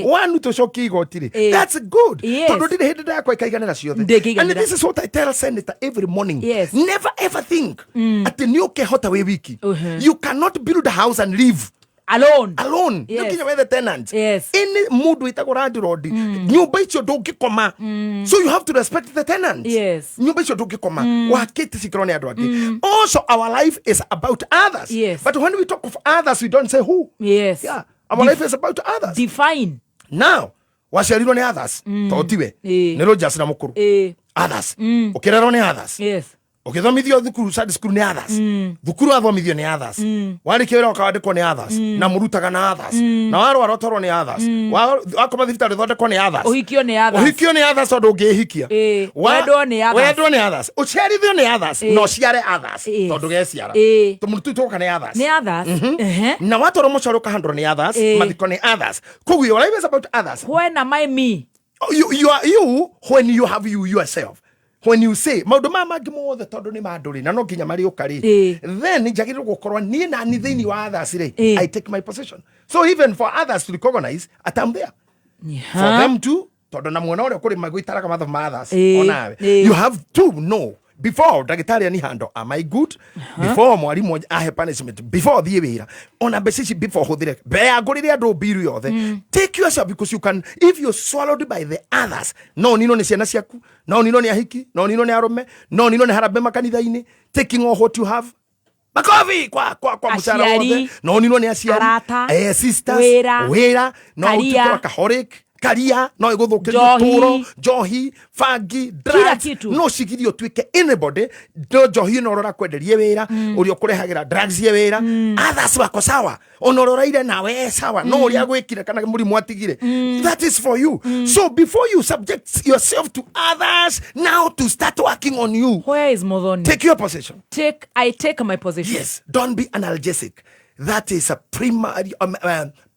wanu tucoki igotire that's good tondu ndire hindi ndakwa ikaiganira ciothe. And this is what I tell Senator every morning. Never ever think ati ni ukihota we wiki. You cannot build a house and live alone. You can wear the tenant. Any mood with a landlord. Nyumba icio ndungikoma. So you have to respect the tenant. Nyumba icio ndungikoma. Wakiti sikrone andu angi. Also our life is about others. But when we talk of others we don't say who. Our life is about others. Define. Now, waciarirwo ni others. Totiwe. Ni Rogers na mukuru. Others. Ukirerwo ni others. Ukithomithio thukuru Sunday school ni others. Thukuru athomithio ni others. Wali kĩwĩra ũkawandĩkwo ni others. Na mũrutaga na others. Na warwara ũtwarwo ni others. Wakoma thibitarĩ thondekwo ni others. Ũhikio ni others. Ũhikio ni others tondũ ũngĩhikia. Wendwo ni others. Wendwo ni others. Ũciarithio ni others. No ciare others. Tondũ geciara. Tũmũrutu tũka ni others. Ni others. Na watwarwo mũciari ũkahandwo ni others. Mathiko ni others. Koguo your life is about others. When am I me? You when you have you yourself. When you say maundu mama mangi mothe tondu ni manduri na no nginya mari ukari, then njagirwo gukorwa nie na ni thiini wa others ri, I take my position. So even for others to recognize at I'm there. For them to tondu na muona uri kuri magwitaraga matho ma others onawe, you have to know before dagitari ani hando, am I good? Before mwarimu ahe punishment, before thie wira ona besisi, before hothire be agurire andu biru yothe, take yourself, because you can, if you're swallowed by the others, no nino ni ciana ciaku, no nino ni ahiki, no nino ni arume, no nino ni harabe makanitha-ini, taking all what you have, makofi kwa musara wothe, no nino ni aciari, sisters, wira no utukwa kahoric karia, no iguthukiria turo, johi, fagi, drugs, no cigirio twike anybody, do johi no rora kwenderie wira, uri okurehagira drugs ye wira, others wako sawa, onororaire nawe sawa, no uri agwikire kana murimu atigire, that is for you. So before you subject yourself to others, now to start working on you. Where is Modoni? Take your position. I take my position. Yes, don't be analgesic. That is a primary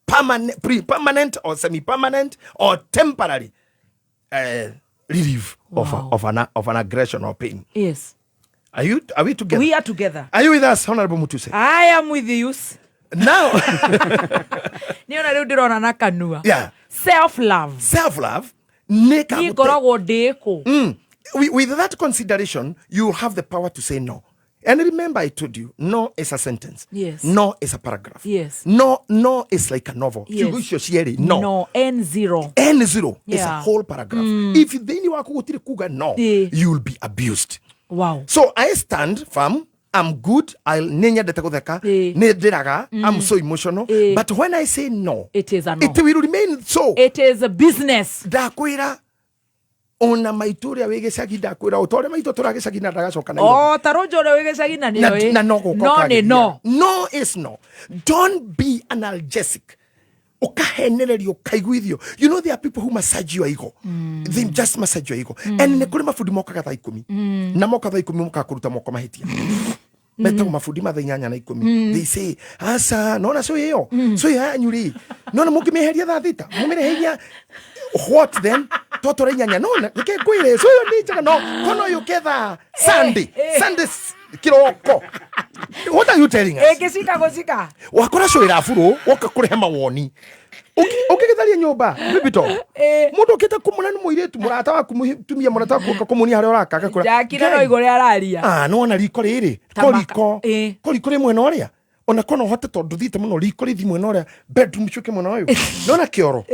permanent or semi-permanent or temporary relief of an aggression or pain. Yes. Are we together? We are together. Are you with us, Honorable Mutuse? I am with you. Now. Yeah. Self-love. Self-love. With that consideration, you have the power to say no. And remember, I told you, no is a sentence. Yes. No is a paragraph. Yes. No is like a novel. Yes. No. N0. N0 is a whole paragraph. If then you are kuga no, you will be abused. Wow. So I stand firm. I'm good. I'll nenya detakodeka. Nediraga. I'm so emotional. But when I say no, it is a no. It will remain so. It is a business. Dakwira. Ona maituria wege sagi dakwira utore maito turage sagi na daga soka na yo. Tarojo le wege sagi na niyo. No. No is no. Don't be analgesic. Ukahenererio kaiguithio. You know there are people who massage your ego. They just massage your ego. And ne kuri mafudi moka ga 10. Na moka 10 moka kuruta moko mahitia. Meta mafudi ma 8 na 10. They say, "Asa, no na so yo. So ya nyuri. No na mukimeheria 30. Mumereheria what then? Toto nyanya no na ke kwire so yo ni chaka no kono yo ketha Sunday kiroko. What are you telling us? Kesika gosika. Wakora so irafuro woka kurehe mawoni. Ukigitharia nyumba bibito. Mundu ukita kumuna ni muiretu murata wa kumutumia murata wa kumunia hari oraka akakura. Jakira no igore araria. No na riko riri. Koriko ri mwena uria. Ona kono hote tondu thite muno riko ri thimwe noria bedroom chuke muno uyu. Nona kioro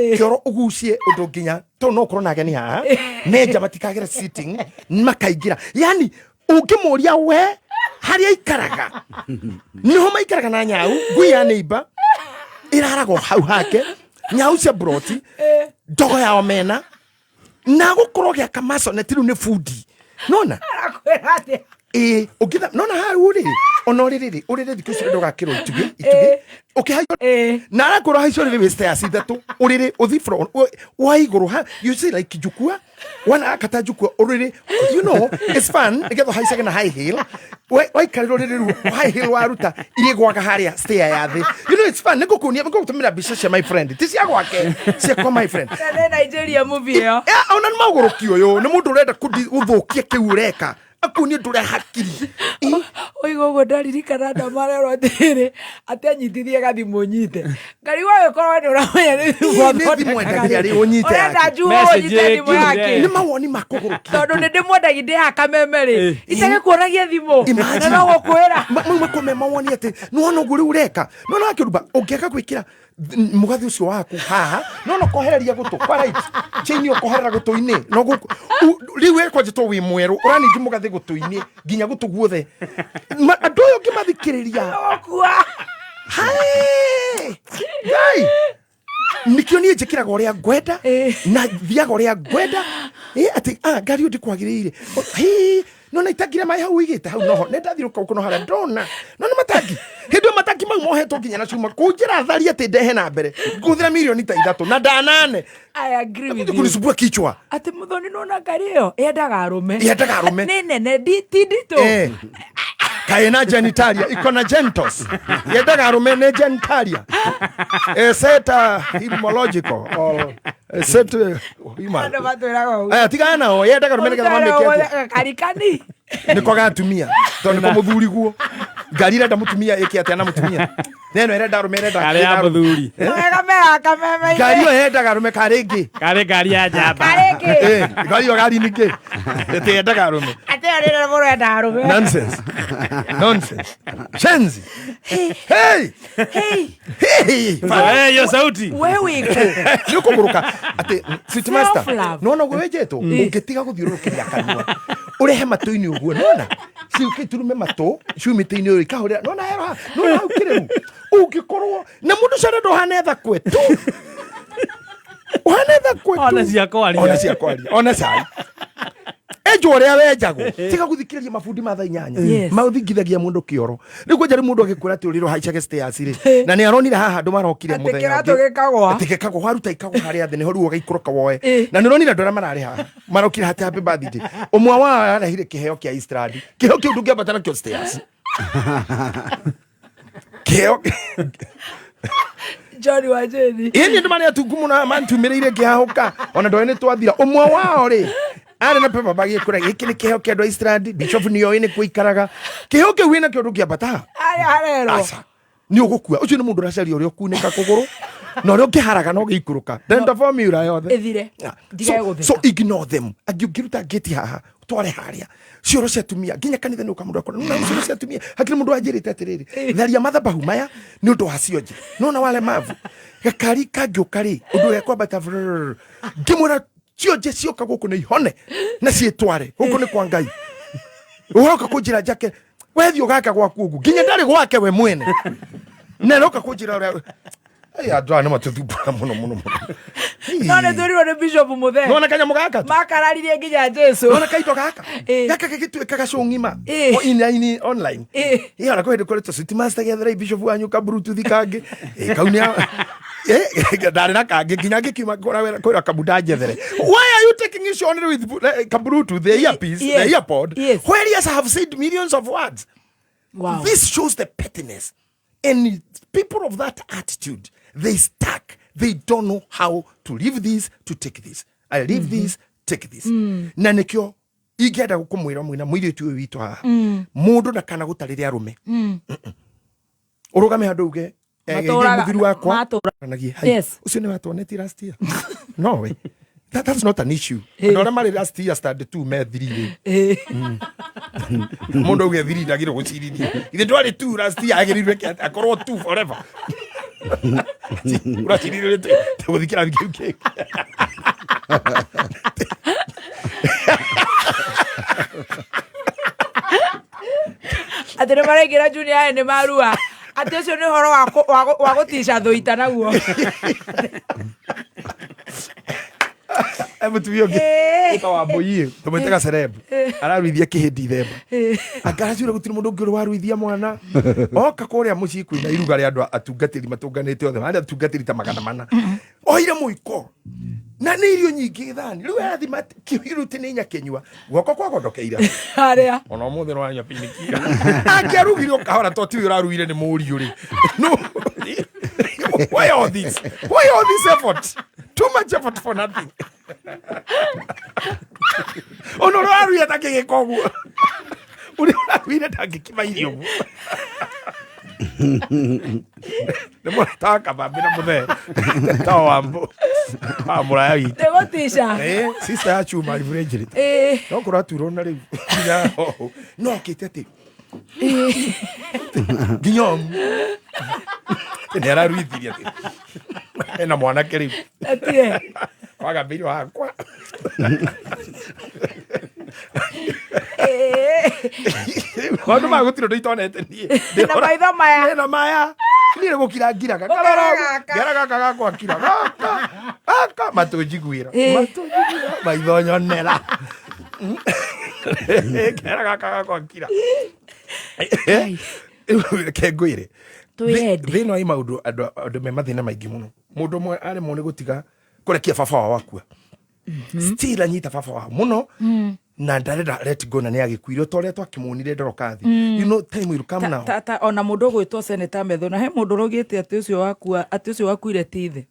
ugucie undu nginya to no korona ageni ha. Neja batikagira sitting makaigira. Yani ungimuria we haria ikaraga. Niho maikaraga na nyau ngui ya neighbor irarago hau hake nyau cia broti dogo ya omena na gukorogia kamaso na tiru ne foodi nona ukitha nona hau ri ona ri dikisire doga kiro ituge okay na arakoro haicio ri weste ya sithatu uriri uthi from wa iguru ha you see like jukua wana akata jukua uriri you know it's fun igetho haicage na high heel wai kariro riri high heel waruta iri gwaka haria stair ya thi you know it's fun niko kunia niko kutumira bisha my friend tisi ya gwake cia kwa my friend Nigeria movie yo ona ni maguru kioyo ni mundu urenda kuthukia kiureka akuni ndure hakiri oigo ndaririkana na marero atire atanyitithie gathimu nyite ngari wayo korwa ni uramenya ni thimũ ndagĩrĩ unyite yake ni mawoni makugurukia tondu ni ndimwendagi ndi hakameme ri itage kuonagia thimu na no gukwira mwe mawoni ati nuona nguri ureka nuona akiruba ungeka gwikira mugathi ucio waku haha no kohereria gutu kwa right chaini ukoherera gutu-ini no riu wekwa jito wi mweru urani ngi mugathi gutu-ini nginya gutu guothe andu yo ngimathikiriria hai nikio nie njikiraga uria ngwenda na thiaga uria ngwenda ati ngari ndi kwagiriire nona itagire mai hau igite hau noho nendathiruka kuno hara ndona nona mataki hindu mataki mau mohetwo nginya na cuma kunjira tharia ati ndehe na mbere nguthira milioni ta 3 na ndanane. I agree with you. Kunisubua kichwa ati muthoni nona ngari iyo yendaga arume ni nene ndito kaina genitalia ikona genitals yendaga arume ne genitalia seta imological or set human tigana o yendaga arume ngetha mameke karikani niko gatumia to niko muthuri guo ngari renda mutumia ati ana mutumia neno erenda arume renda kare ya muthuri kameme ngari yo yendaga arume karingi kare ngari ya njamba ngari yo gari nike ete yendaga arume ate arira moro enda arume nonsense shenzi hey yo sauti wewe niko kuruka ate city master nona gwejeto ungetiga guthiurukiria kanua urehe matu-ini uguo nona ciukiturume matu ciumite-ini uri kahurira nona hero nona ukire ugikorwo na mundu cerendo hanetha kwetu hanetha kwetu ona cia ejo ria wenjago tiga guthikiriria mabundi ma thaa 8 mauthingithagia mundu kioro rigu njari mundu agikwira ati uriro haicage stairs ri na ni aronire haha andu marokire muthenya atikekagwo haruta ikagwo haria thi niho ruo gaikoroka woe na nironire andu aria marari haha marokire hati happy birthday umwe wao arahire kiheo kia Eastrad kiheo kiu ndungiambatana kio stairs kiheo Johnny Wajeni ini ndu mari atungumu na mantumireire ngihahuka ona ndoene twathira umwe wao ri ari na pepa bagi kura giki ni kiheo kia Eastrad bishop niyo ine kuikaraga kiheo kiu wina kio ndungiambata arero ni ugukua ucio ni mundu racaria uri okunika kuguru na uri ukiharaga no giikuruka then the formula yothe ethire so ignore them agiugiruta geti haha tware haria cioro cia tumia nginya kanitha ni ukamundu akora na cioro cia tumia hakiri mundu anjirite atiriri tharia mathabahu maya ni undu wa cionje nona wale mavu gakari kangiukari undu ya kwambata ngimura cionje cioka guku ni ihone na cietware guku ni kwa Ngai uhoka kunjira njake wethio gaka gwaku ugu nginya ndari gwake we mwene neroka kunjira ria ya dwa no matuthumbura muno none thuri ne bishop muthe nona kanya mugaka makararirie nginya Jesu nona kaito gaka gagituika gacungima ini online iyo na kwende kore to city master gethera bishop wanyu ka bluetooth kangi kaunia ndari na kangi nginya ngikima kora wera kora kabuda jethere why are you taking issue on with ka bluetooth the earpiece the earpod where yes I have said millions of words. Wow, this shows the pettiness and people of that attitude they stuck. They don't know how to leave this to take this. I leave this, take this. Na nikyo igenda gukumwira mwina mwiritu uyu witu haha mundu na kana gutariria arume urugame handu uge muthiru wakwa nagie ucio ni watwoneti last year no way that's not an issue ndora mari last year started to me 3 mundu uge 3 ndagiro gucirithia ithe ndwari 2 last year agirirwe akorwo 2 forever uracirithio tuguthikira kiuke atire marengira junior ni marua ati ucio ni horo wa gutisha thuita naguo mutumia ungi utawa boyie tumwitaga celeb araruithia kihindi themba angaracura gutiri mundu ungi waruithia mwana oka kuria mucii kwina iruga ria andu atungatiri matunganite othe ari atungatiri ta magana mana oire muiko na ni irio nyingi thani riu athima kihiruti ni nyakenyua guoko kwa gondokeira aria ona muthe no anya pinikira angiarugire ukahora to tiwi uraruire ni muri uri no why all this effort too much effort for nothing ono no aruire takigikoguo uri aruire takikima irio gu nemo taka babira muthe tawambo amura yi tegotisha sister ya chuma ivurejiri no kuraturo na riu no kitete ginyom ni araruithiria ena mwana keriu atie waga mbiri wakwa Wandu magutiro nditonete nie na maitho maya na maya nire gukira ngiraga ngaraga gakwa kira gaka matunjiguira maitho nyonera kera gaka kwa kira kengwire thina wa maundu andu me mathina maingi muno mundu mwe ari mu ni gutiga kurekia baba wa wakua still anyita baba wa muno na ndarenda let go na ni agikuire toria twakimunire ndorokathi you know time will come now tata ona mundu gwitwo Senator Metho na he mundu rogite ati ucio wakuire tithe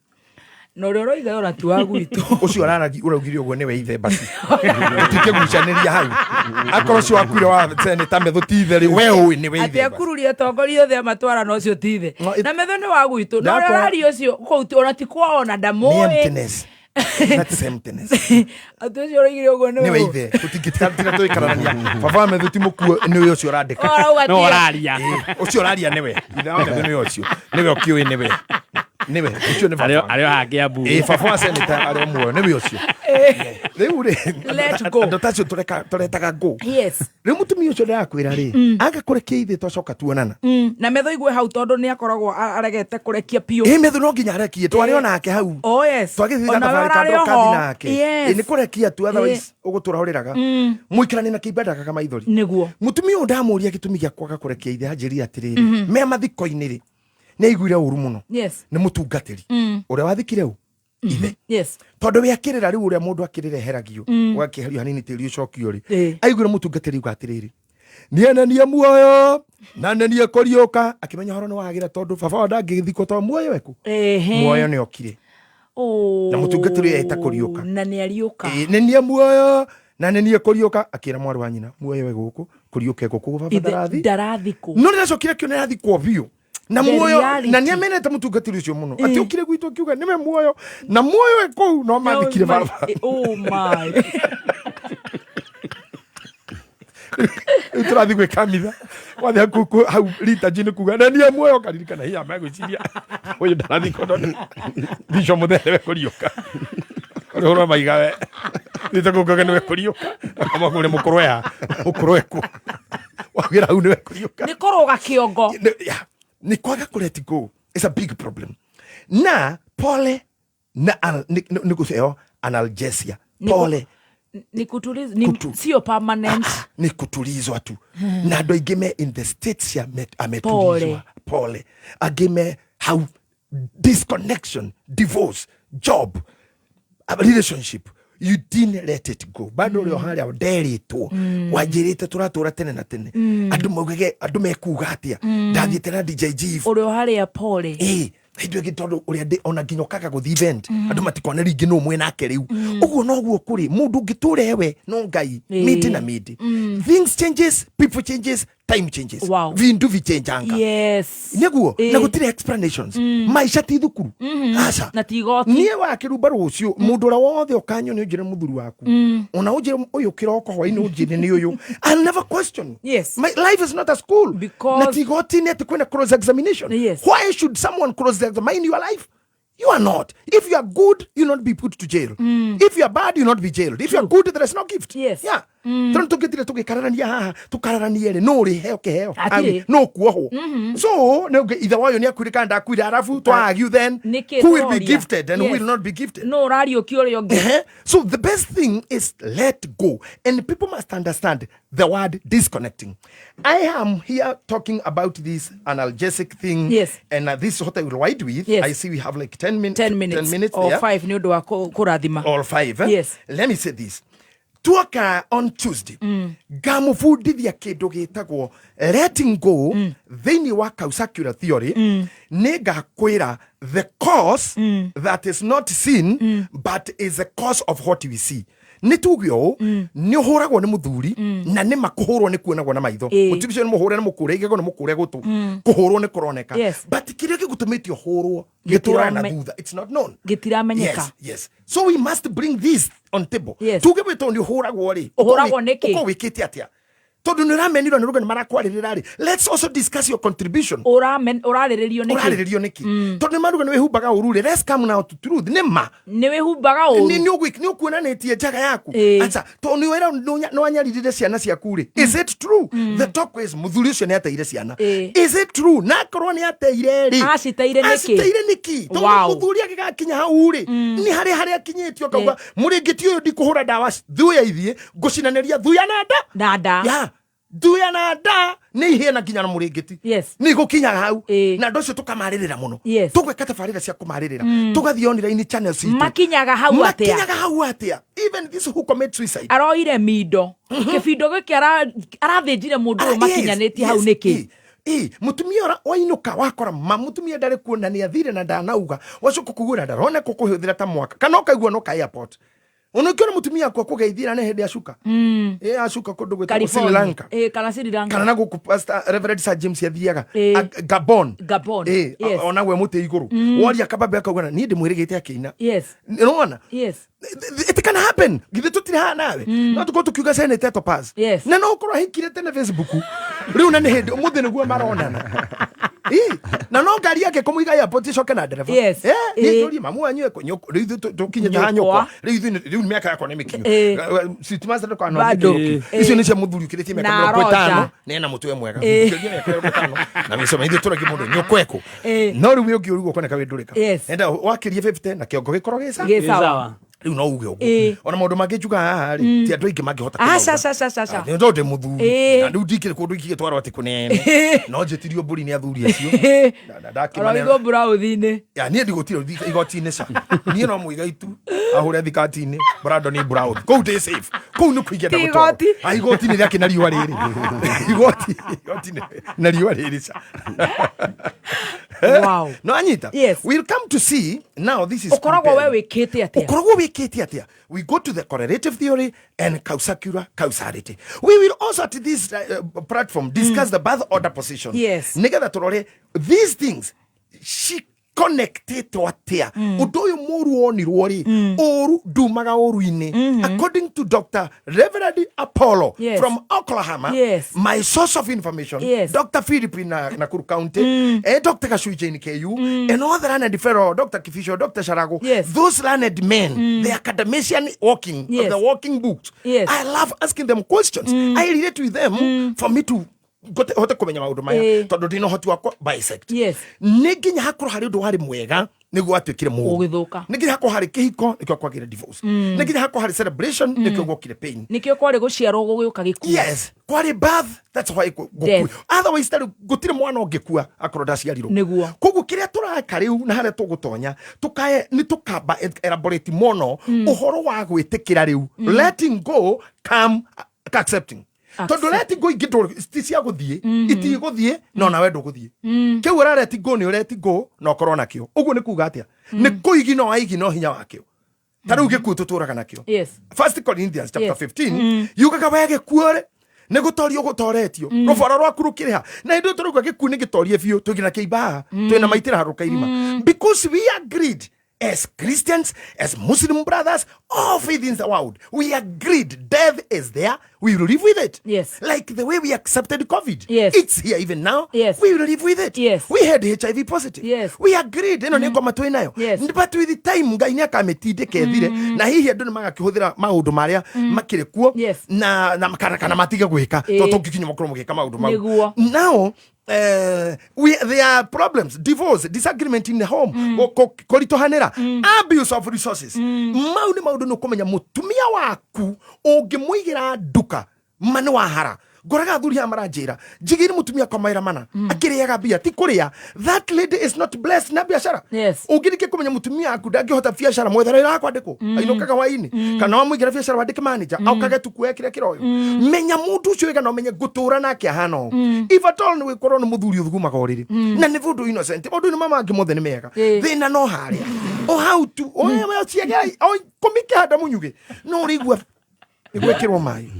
no ro roiga ora tu waguitu ucio araragi uraugire ugo ni we ithe basi tikigucaniria hau akoro ucio wakuire wa Senator Metho tithe ri we ui ni we ithe ati akururia tongoria othe matwara no ucio tithe na Metho ni waguitu no ro rari ucio ko ona ti kwa ona ndamoe that's emptiness atucio roigire ugo ni we ithe utingitika tuikarania baba Metho ti mukuo ni we ucio urandika no oraria ucio oraria ni we ithe wa Metho ni we ucio ni we okiui ni we niwe ucio ni baba ario hagia bu baba Senator ario muo ni we ucio riu ri let go ndotacio turetaga go yes riu mutumia ucio ndakwira ri agakurekia ithe twacoka tuonana na Metho igwe hau tondu ni akoragwo aregete kurekia pio Metho no nginya arekie twari nake hau oh yes twagithitha thabari kandokathi nake ni kurekia tu otherwise uguturahuriraga muikarani na kibenda kaka maithori niguo mutumia ndamuria gitumi gya kwaga kurekia ithe anjiri atiriri me mathiko-ini ri ni aiguire uru muno yes ni mutungatiri uria wathikire u ithe yes tondu we akirira riu uria mundu akirireheragio ugakiherio hanini tiri ucokio ri aiguire mutungatiri uga atiriri nienenia muoyo na nenia koriuka akimenya horo ni wagira tondu baba ndangithiko to muoyo weku muoyo ni okire na mutungatiri eta koriuka na ni ariuka nenia muoyo na nenia koriuka akira mwari wa nyina muoyo we guku koriuke guku baba ndarathiko no ndacokire kio nerathiko biu na muoyo na ni amenete mutungatiri ucio muno ati ukire gwitu akiuga nime muoyo na muoyo we kou no mathikire baba oh my turathi gwe kamitha wathe kuku hau rita jini kuga na ni muoyo karirikana hiya magwiciria uyu ndarathi kondo bisho muthere we kuriuka ro maiga we nitakugaga ni we kuriuka kama kule mukoroya ku wagira hau ni we kuriuka ni koroga kiongo ni kwaga let go is a big problem na pole na ni kuseo analgesia pole ni kutuliza sio permanent ni kutulizwa tu na ndo igeme in the states ya ametulizwa pole ageme how disconnection divorce job a relationship you didn't let it go bado rio haria nderitwo wanjirite turatura tene na tene andu maugege andu mekuga atia ndathiite na DJ Jive urio haria pole hindũ ĩngĩ tondũ ũrĩa ona nginya ũkaga gũthi event andũ matikone rĩngĩ no mwe nake rĩu ũguo noguo kũrĩ mũndũ ũngĩtũra we no ngai mĩndĩ na mĩndĩ things changes people changes time changes vindu vichenjanga nĩguo na gũtirĩ explanations maisha ti thukuru aca na ti igoti niĩ wakĩrumba rũciũ mũndũ ũrĩa wothe ũkanyo nĩ ũnjĩre mũthuri waku ona ũnjĩre ũyũ kĩroko hwainĩ ũnjĩre nĩ ũyũ I'll never question my life is not a school na ti igoti-inĩ atĩ kwĩna cross examination why should someone cross examine your life? You are not. If you are good, you'll not be put to jail. If you are bad, you'll not be jailed. If you are good, there is no gift. Yes. Yeah. Tukitire tugikararania haha tukararania ri no ri heo keheo no kuoho so no either wayo ni akwirika ndakwira arafu to argue then who will be gifted and who will not be gifted no radio kiorio so the best thing is let go and people must understand the word disconnecting. I am here talking about this analgesic thing and this is what I will write with. I see we have like 10 minutes or 5 ni undu wa kurathima all 5 let me say this. Tuoka on Tuesday ngamufundithia kindu gitagwo letting go thini wa Kausacular theory ngakwira the cause that is not sin but is the cause of what we see. Ni tugio ni uhuragwo ni muthuri na ni makuhurwo ni kuonagwo na maitho mutibicio ni muhure ni mukure igego ni mukure gutu kuhurwo ni kuroneka but kiria gigutumitio hurwo gitura na thutha it's not known gitiramenyeka yes so we must bring this on table yes. tuge beto ni uhuragwo ri uhuragwo niki uko wikiti atia tondu ni ramenirwo ni ruga ni marakwaririra ri let's also discuss your contribution uraririo niki tondu ni maruga ni wihumbaga urure let's come now to truth ni ma ni wihumbaga uru ni ukuonanitie njaga yaku acha tondu ni wera no anyaririre ciana ciaku ri is it true the talk is muthuri ucio ni ateire ciana is it true na korwo ni ateire ri aciteire niki tondu muthuri agigakinya hau ri ni hari akinyitio kauga muringiti uyu ndikuhura ndawa thuya ithie ngucinaniria thuya na nda Duya na da ni ihena kinya na muringiti ni gukinya hau na ndocio tukamarĩrĩra muno tugweka tabarĩra cia kumarĩrĩra tugathie online channels itu makinyaga hau atia even this who commit suicide aroire mindo kibindo giki arathinjire mundu makinyanĩtie hau niki mutumia wainuka wakora mutumia ndari kuona ni athire na ndanauga wacuka kugura ndarona kukuhuthira ta mwaka kana ukaigua no ka airport unokiona mutumia kwa kugeithira ne hedi ashuka ashuka kundu gwita Sri Lanka kana Sri Lanka kana nago Pastor Reverend Sir James yathiaga Gabon ona we muti iguru wori akababe akauga ni ndimwirigite akiina unaona it can happen githe tutire ha nawe no tuko tukiuga senate to pass na no ukoro hikire tene Facebook riu na ni hedi muthi niguo maronana na no ngari yake kumuiga ya potishoke na dereva ni tori mamu anywe ko nyoko riu tukinye ta nyoko riu miaka yako na mikinyo situmasa ndo kwa no icio ni cia muthuri ukirite miaka 50 nena mutwe mwega na misoma ithu turagi mundu nyoko eko no riu ugi urugo kone kawe ndurika enda wakirie 50 na kiongo gikorogeca riu no uge ugo ona maundu mangijuga haha ri ti andu aingi mangihota kuuga ni ndo de muthuri na riu ndikire kundu ikige twaro ati kunene no njetirio mburi ni athuri acio na ndakimane ro buraudhine ya ni ndigotiro igoti-ini ca ni no muiga itu ahure thikati-ini Brandon ni Brown kou te safe kou ni kuigenda gutoro igoti-ini riake na riua riri igoti-ini na riua riri ca wow no anyita we'll come to see now this is ukoragwo we wikite atia we go to the correlative theory and causality we will also at this platform discuss the birth order position nigetha turore these things connected to atia undu uyu muru onirwo ri oru dumaga oru-ini according to Dr. Reverend Apollo from Oklahoma my source of information Dr. Philip in Nakuru County Dr. Kashui Jane KU and other learned fellow Dr. Kifisho Dr. Sharago those learned men the academician walking the walking books I love asking them questions I relate with them for me to hote kumenya maundu maya tondu ndino hoti wakwa bisect ni nginya hakorwo hari undu wari mwega niguo atwikire mu ugithuka ni nginya hakorwo hari kihiko nikio kwagira divorce ni nginya hakorwo hari celebration nikio gwokire pain nikio kwari guciarwo gugiuka gikuo kwari birth that's why gukua otherwise tari gutire mwana ungikua akorwo ndaciarirwo niguo koguo kiria turaka riu na haria tugutonya tukae ni tukamba elaborate mono uhoro wa gwitikira riu letting go come accepting tondu leti go igito cia guthie iti guthie no na wendo guthie kiu ura leti go ni leti go no korona kio uguo ni kuga atia ni kuigi no aigi no hinya wakio taru giku tuturaga nakio First Corinthians chapter 15 yugaga wege kuore ne gutorio gutoretio rubaro rwaku rukiriha na indu turuga giku ni gitorie biu tugina kiiba twina maitira haruka irima because we agreed as Christians, as Muslim brothers, all faith in the world, we agreed death is there. We will live with it. Like the way we accepted COVID. It's here even now. We will live with it. We had HIV positive. We agreed. Ino ni ngoma twinayo. But with the time Ngai ni akametindike thire na hihi andu ni magakihuthira maundu maria makire kuo na kana matige gwika to tukikinya makoro mugika maundu mau. Now there are problems, divorce, disagreement in the home, koritohanira, abuse of resources. Maundu no kumenya mutumia waku ungimuigira duka manu wahara goraga thuri amarajira jigiri mutumia kwa maira mana akiriaga bia ti kuria that lady is not blessed na biashara ungirike kumenya mutumia aku ndangihota biashara mwetharira akwa ndiko ainokaga waini kana wamuigira biashara wandike manager au kage tukuekire kiroyo menya mundu ucio wega no menye gutura nake ahano if at all we korona muthuri uthuguma goriri na ni vundu innocent mundu ni mama angi mothe ni mega thina no haria how to o ciega o komike hada munyuge no rigwa igwekirwo mai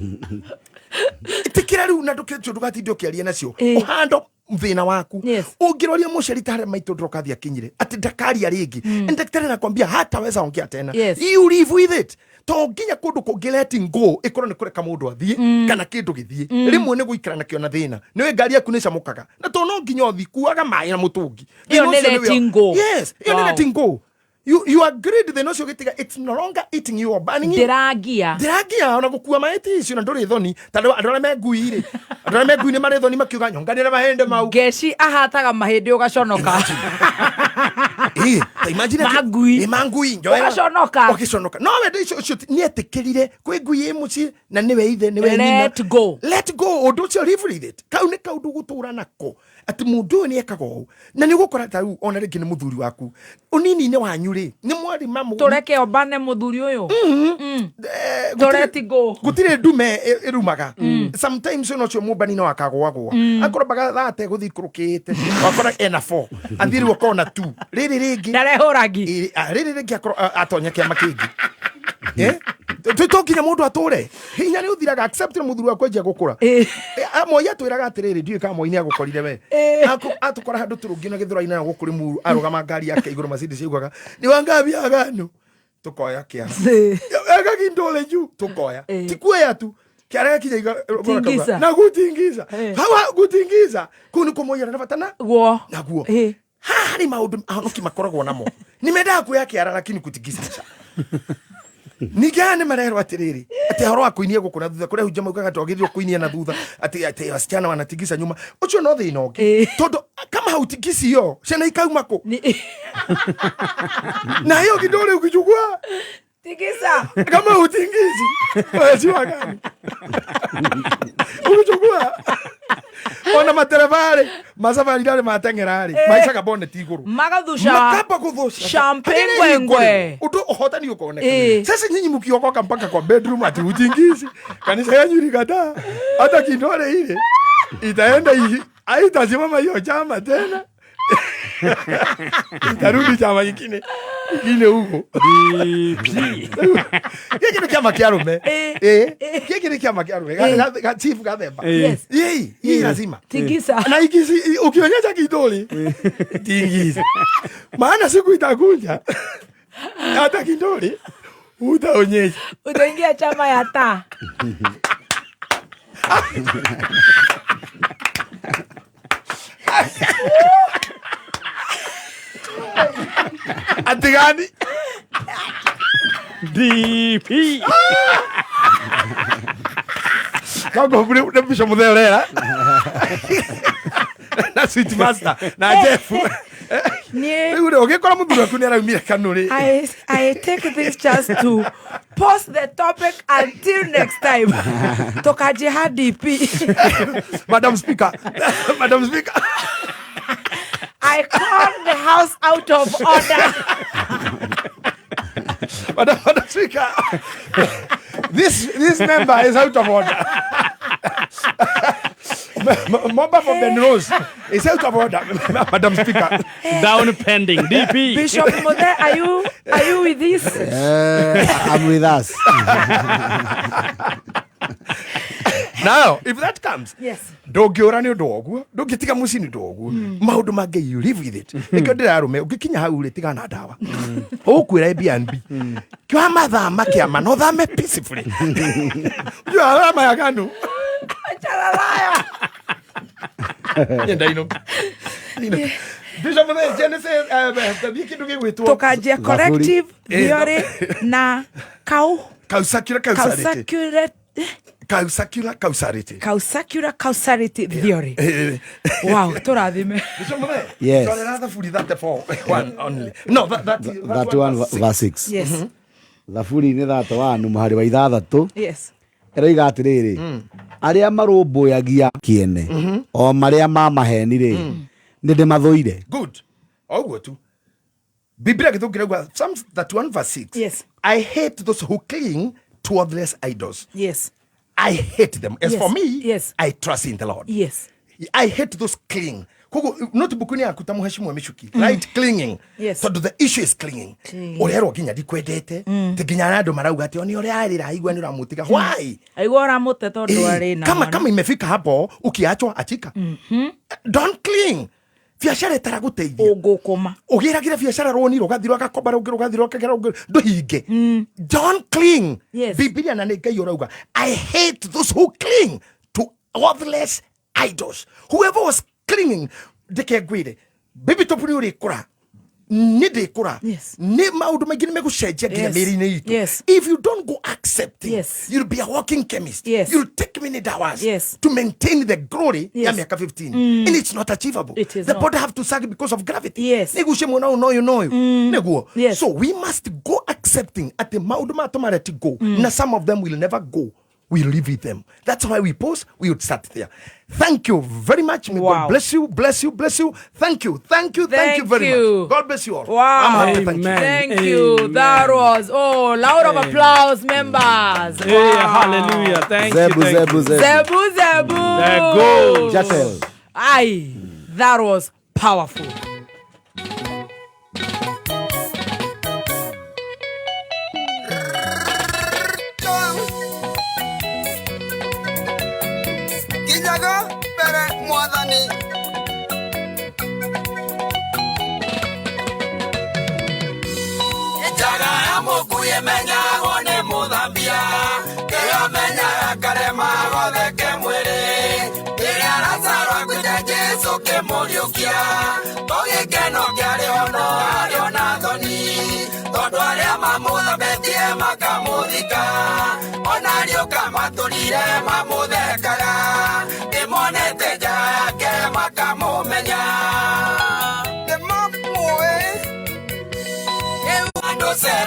itikira riu na ndukitio ndugati ndokiaria nacio uhando mthina waku ungiroria muceri tare maitu ndrokathia kinyire ati ndakari aringi daktari nakwambia hataweza ongea tena you live with it to nginya kundu kungi letting go ikoro ni kureka mundu athie kana kindu githie rimwe ni guikara nakio na thina niwe ngari yaku ni camukaga na to no nginya othikuaga mai na mutungi iyo ni letting go yes iyo ni letting go you agreed the notion getiga it's no longer eating you or burning you diragia ona gukua maiti icio na nduri thoni tando andora meguire andora meguine mari thoni makiuga nyonganira mahende mau geci ahataga mahindi ugaconoka imagine mangui njoya ugaconoka no we icio ni etikirire kwi ngui imuci na niwe ithe niwe nyina let go undu cio live with it kau ni kaundu gutura nako ati mundu ni ekago na ni gukora ta ona ringi ni muthuri waku unini ni wanyu ri ni mwari mamu tureke obane muthuri uyu let go gutire ndume irumaga sometimes no cio mubani no akagwagwa akora baga thate guthikurukite wakora ena 4 athiri wakona 2 riri ringi ndarehoragi riri ringi akora atonya kia makingi tutokinya mundu ature hinya ni uthiraga accept muthuri wakwa njia gukura amoya twiraga atiriri ndiwe kama moini agukorire we atukora handu turungina githura-ini na gukuri muru arugama ngari yake iguru Mercedes ciguaga ni wangabi agano tukoya kia ega kindole juu tukoya tikuya tu kiarega kinya tingiza na gutingiza hawa gutingiza kuni kumoya na fatana guo na guo hari maundu ahonoki makoragwo namo nimenda kuya kiara lakini kutingiza nigane marero atiriri ati horo akuinia gukuna thutha kuria hujja maugaga twagirio kuinia na thutha ati wasichana wanatigisa nyuma ucio no thina ungi tondu kama hautigisi yo ciana ikauma ku na hiyo kidole ukichukua tigisa kama utingizi wewe wagani ukichukua ona materevare masafari dale matengerari maisaga bonnet iguru magathusha makapa kuthusha champagne ngwe uto hota ni ukoneka sasa nyinyi mkiokoka mpaka kwa bedroom ati utingizi kanisa yanyu ligata hata kindole ile itaenda haitasimama hiyo chama tena itarudi chama kingine huko kile chama kiarume kile chama kiarume chief gademba hii lazima tingisa na ikisi ukionyesha kidole tingisa maana siku itakuja hata kidole utaonyesha utaingia chama ya taa Atigani DP Kago bure bisho mudhelera na sweet master na Jeff ule ogekora muthura kuni araumira kanuri I take this chance to post the topic until next time tokaje ha DP Madam Speaker I called the house out of order. Madam Speaker, this member is out of order. Member for Ben Rose is out of order, Madam Speaker. Down pending. DP. Bishop Mode, are you with this? I'm with us. Now, if that comes, yes. Ndongiura ni undu oguo, ndungitiga muci ni undu oguo. Maundu mangi you live with it. Nikio ndirarume ugikinya hau ri tigana ndawa. Ukwira Airbnb. Kwa mathaa makiama no thame peacefully. You alama ya kanu. Achala layo. Yenda ino. Bishop the Genesis kitu gigwitwo. Tukajia collective theory na causality theory. Wow, turathime. Yes. No, that one verse 6. Yes. Thaburi ni thato wa numahari wa ithathatu. Yes. Eroiga atiriri. Aria marumbuyagia kiene. O maria mamaheni ri. Ninde mathuire. Good. Oguo tu. Biblia githukira Psalms 31 verse 6. Yes. I hate those who cling to worthless idols. Yes. I hate them. As for me, yes. I trust in the Lord. Yes. I hate those cling kogo notebook ni akuta muheshimu Michuki right clinging so the issue is clinging orero ginya dikwendete te ginya nando marauga ati oni ore arira aigwa ni uramutiga why aigwa uramute tondu ari na kama imefika hapo ukiachwa achika don't cling biacara itaraguteithia ugukoma ugiragira biacara roni rugathiro agakomba rugathiro akagera nduhinge don't cling Biblia na Ngai urauga I hate those who cling to worthless idols. Whoever was clinging ndikegwire bibi topuri uri kura nide kura ne maudu magini megucenjia nginya miri-ini itu if you don't go accepting you'll be a walking chemist you'll take many hours to maintain the glory ya miaka 15 and it's not achievable. The body have to sag because of gravity negushe mwana unoyo neguo so we must go accepting at the maudu matomareti go na some of them will never go. We live with them. That's why we post. We would start there. Thank you very much. May God bless you, bless you, bless you. Thank you very much. God bless you all. Wow. I'm happy. Thank you. That was loud of applause, members. Hey, hallelujah. Thank you. Zebu. There goes. Jatel. Aye, that was powerful. Menya one Mudambia Kaya menya karema gothe ke mwiri Kaya Lazaro kuja Jesu ke muriukia Toge keno kiari ono ari ona thoni Tondu aria mamuthambetie makamuthika Ona rioka maturire mamuthekaga Nimonete nja yake makamumenya Nimamuwe Andu